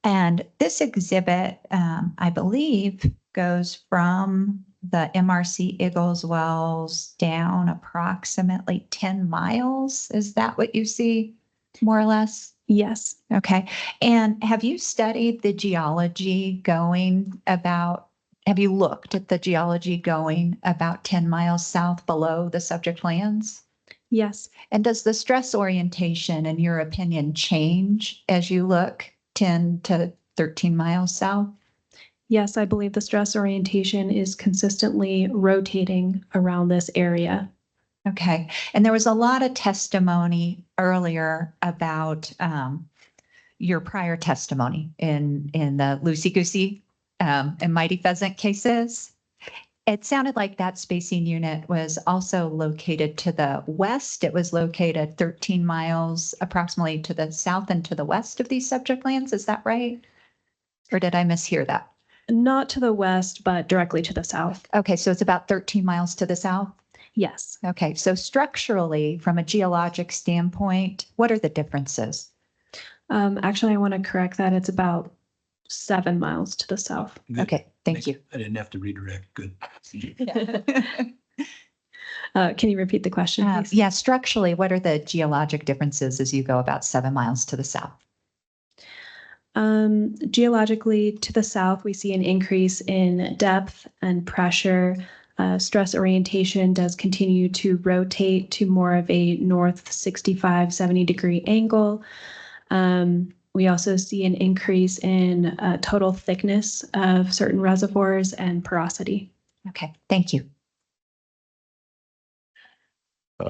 And this exhibit, I believe, goes from the MRC Eagles Wells down approximately 10 miles. Is that what you see, more or less? Yes. Okay. And have you studied the geology going about, have you looked at the geology going about 10 miles south below the subject lands? Yes. And does the stress orientation, in your opinion, change as you look 10 to 13 miles south? Yes, I believe the stress orientation is consistently rotating around this area. Okay. And there was a lot of testimony earlier about your prior testimony in the loosey-goosey and mighty pheasant cases. It sounded like that spacing unit was also located to the west. It was located 13 miles approximately to the south and to the west of these subject lands. Is that right? Or did I mishear that? Not to the west, but directly to the south. Okay, so it's about 13 miles to the south. Yes. Okay, so structurally, from a geologic standpoint, what are the differences? Actually, I want to correct that. It's about 7 miles to the south. Good. Okay, thank you. I didn't have to redirect. Good. Can you repeat the question, please? Yeah, structurally, what are the geologic differences as you go about 7 miles to the south? Geologically, to the south, we see an increase in depth and pressure. Stress orientation does continue to rotate to more of a north 65, 70-degree angle. We also see an increase in total thickness of certain reservoirs and porosity. Okay, thank you.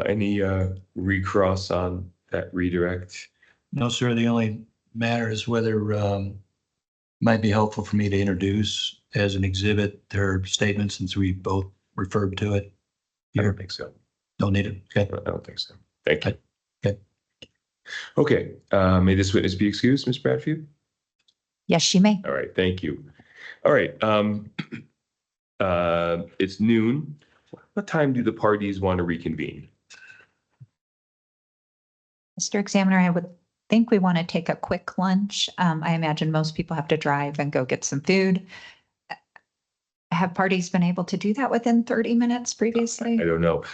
Any recross on that redirect? No, sir. The only matter is whether might be helpful for me to introduce as an exhibit their statement since we both referred to it. I don't think so. Don't need it. Okay. I don't think so. Thank you. Okay. Okay, may this witness be excused, Ms. Bradfield? Yes, she may. All right, thank you. All right, it's noon. What time do the parties want to reconvene? Mr. Examiner, I would think we want to take a quick lunch. I imagine most people have to drive and go get some food. Have parties been able to do that within 30 minutes previously? I don't know.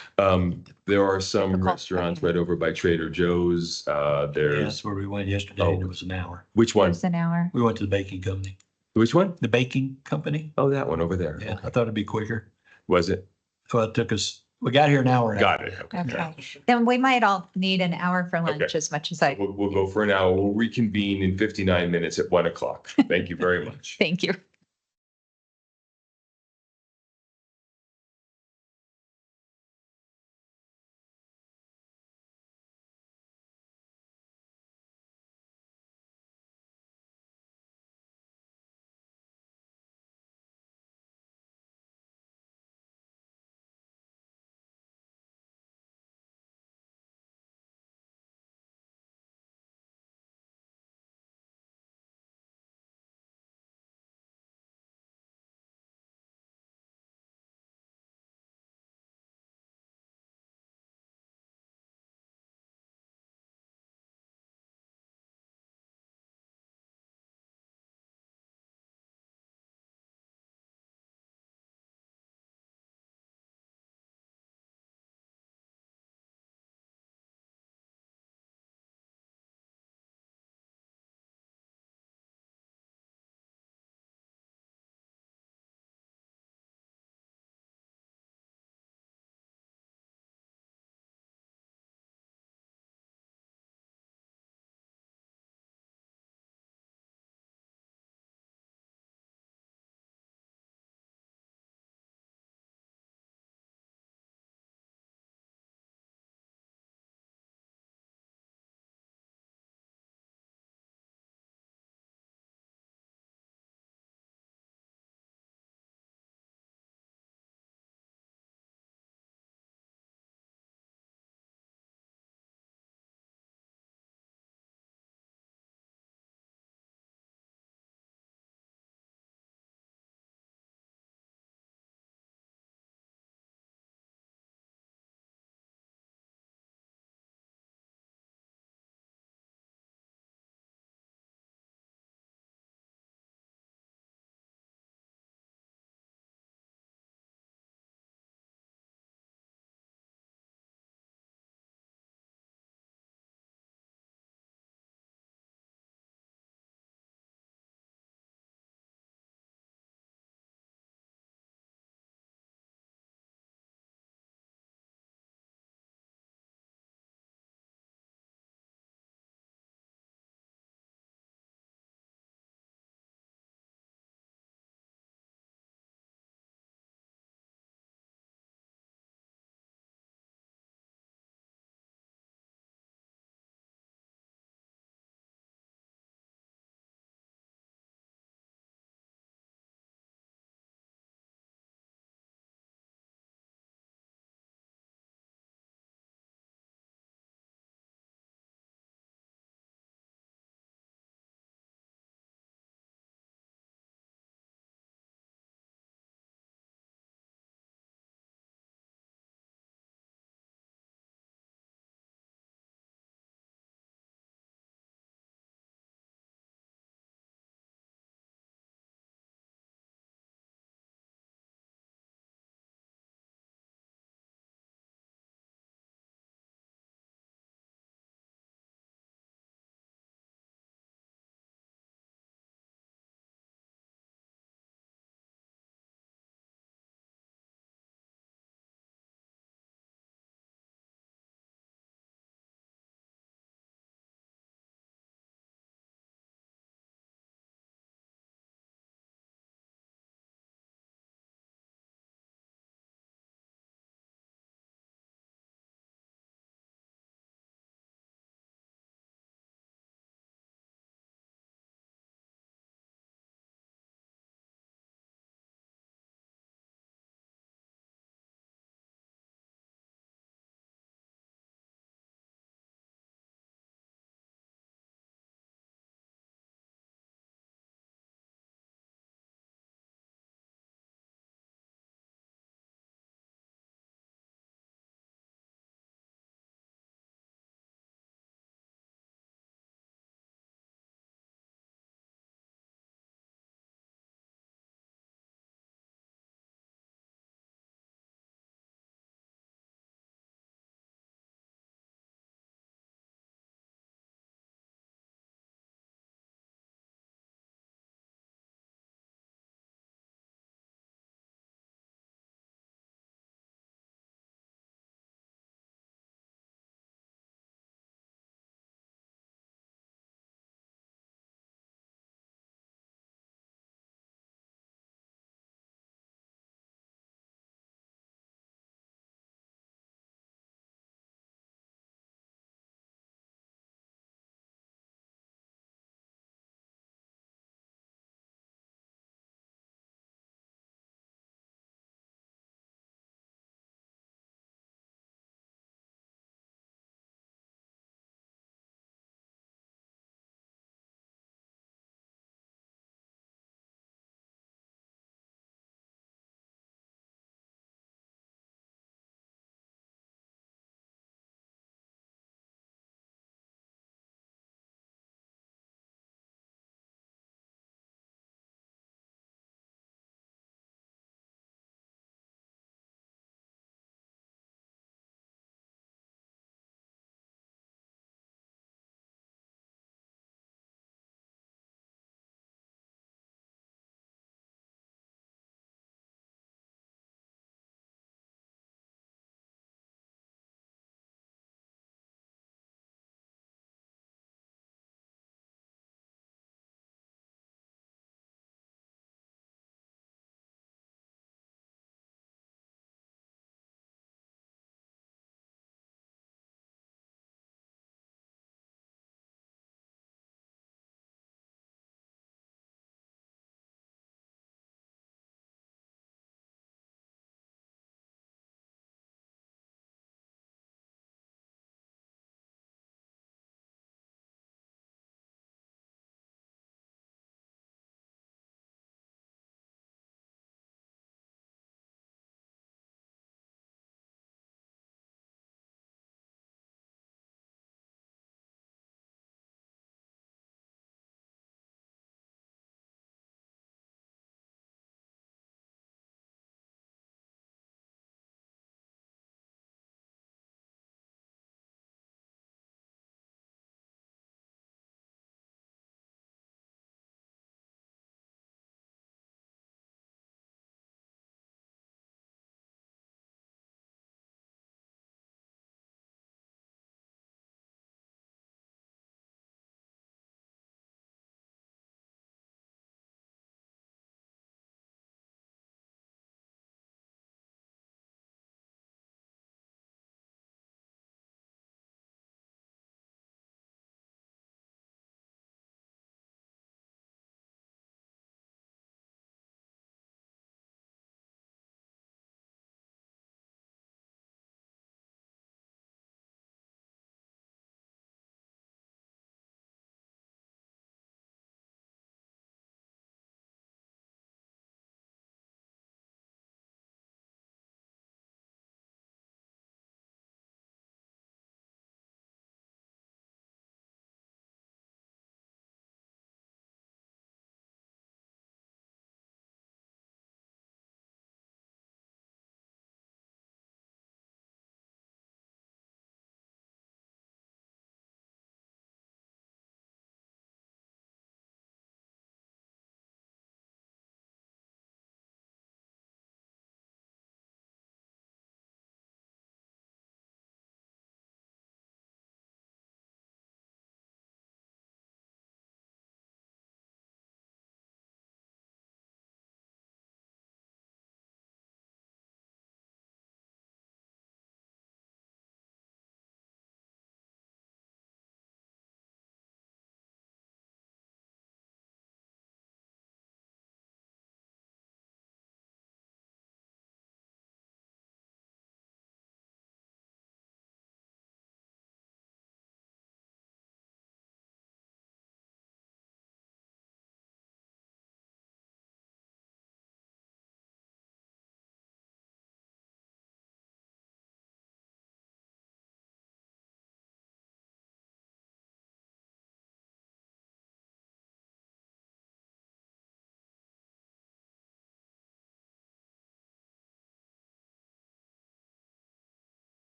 There are some Difficult. restaurants right over by Trader Joe's. That's There's, where we went yesterday and it was an hour. which one? It's an hour. We went to the baking company. Which one? The baking company? Oh, that one over there. Yeah, I thought it'd be quicker. Was it? Well, it took us, we got here an hour. Got it. Okay, then we might all need an hour for lunch Okay. as much as I, We'll go for an hour. We'll reconvene in 59 minutes at 1 o'clock. Thank you very much. thank you.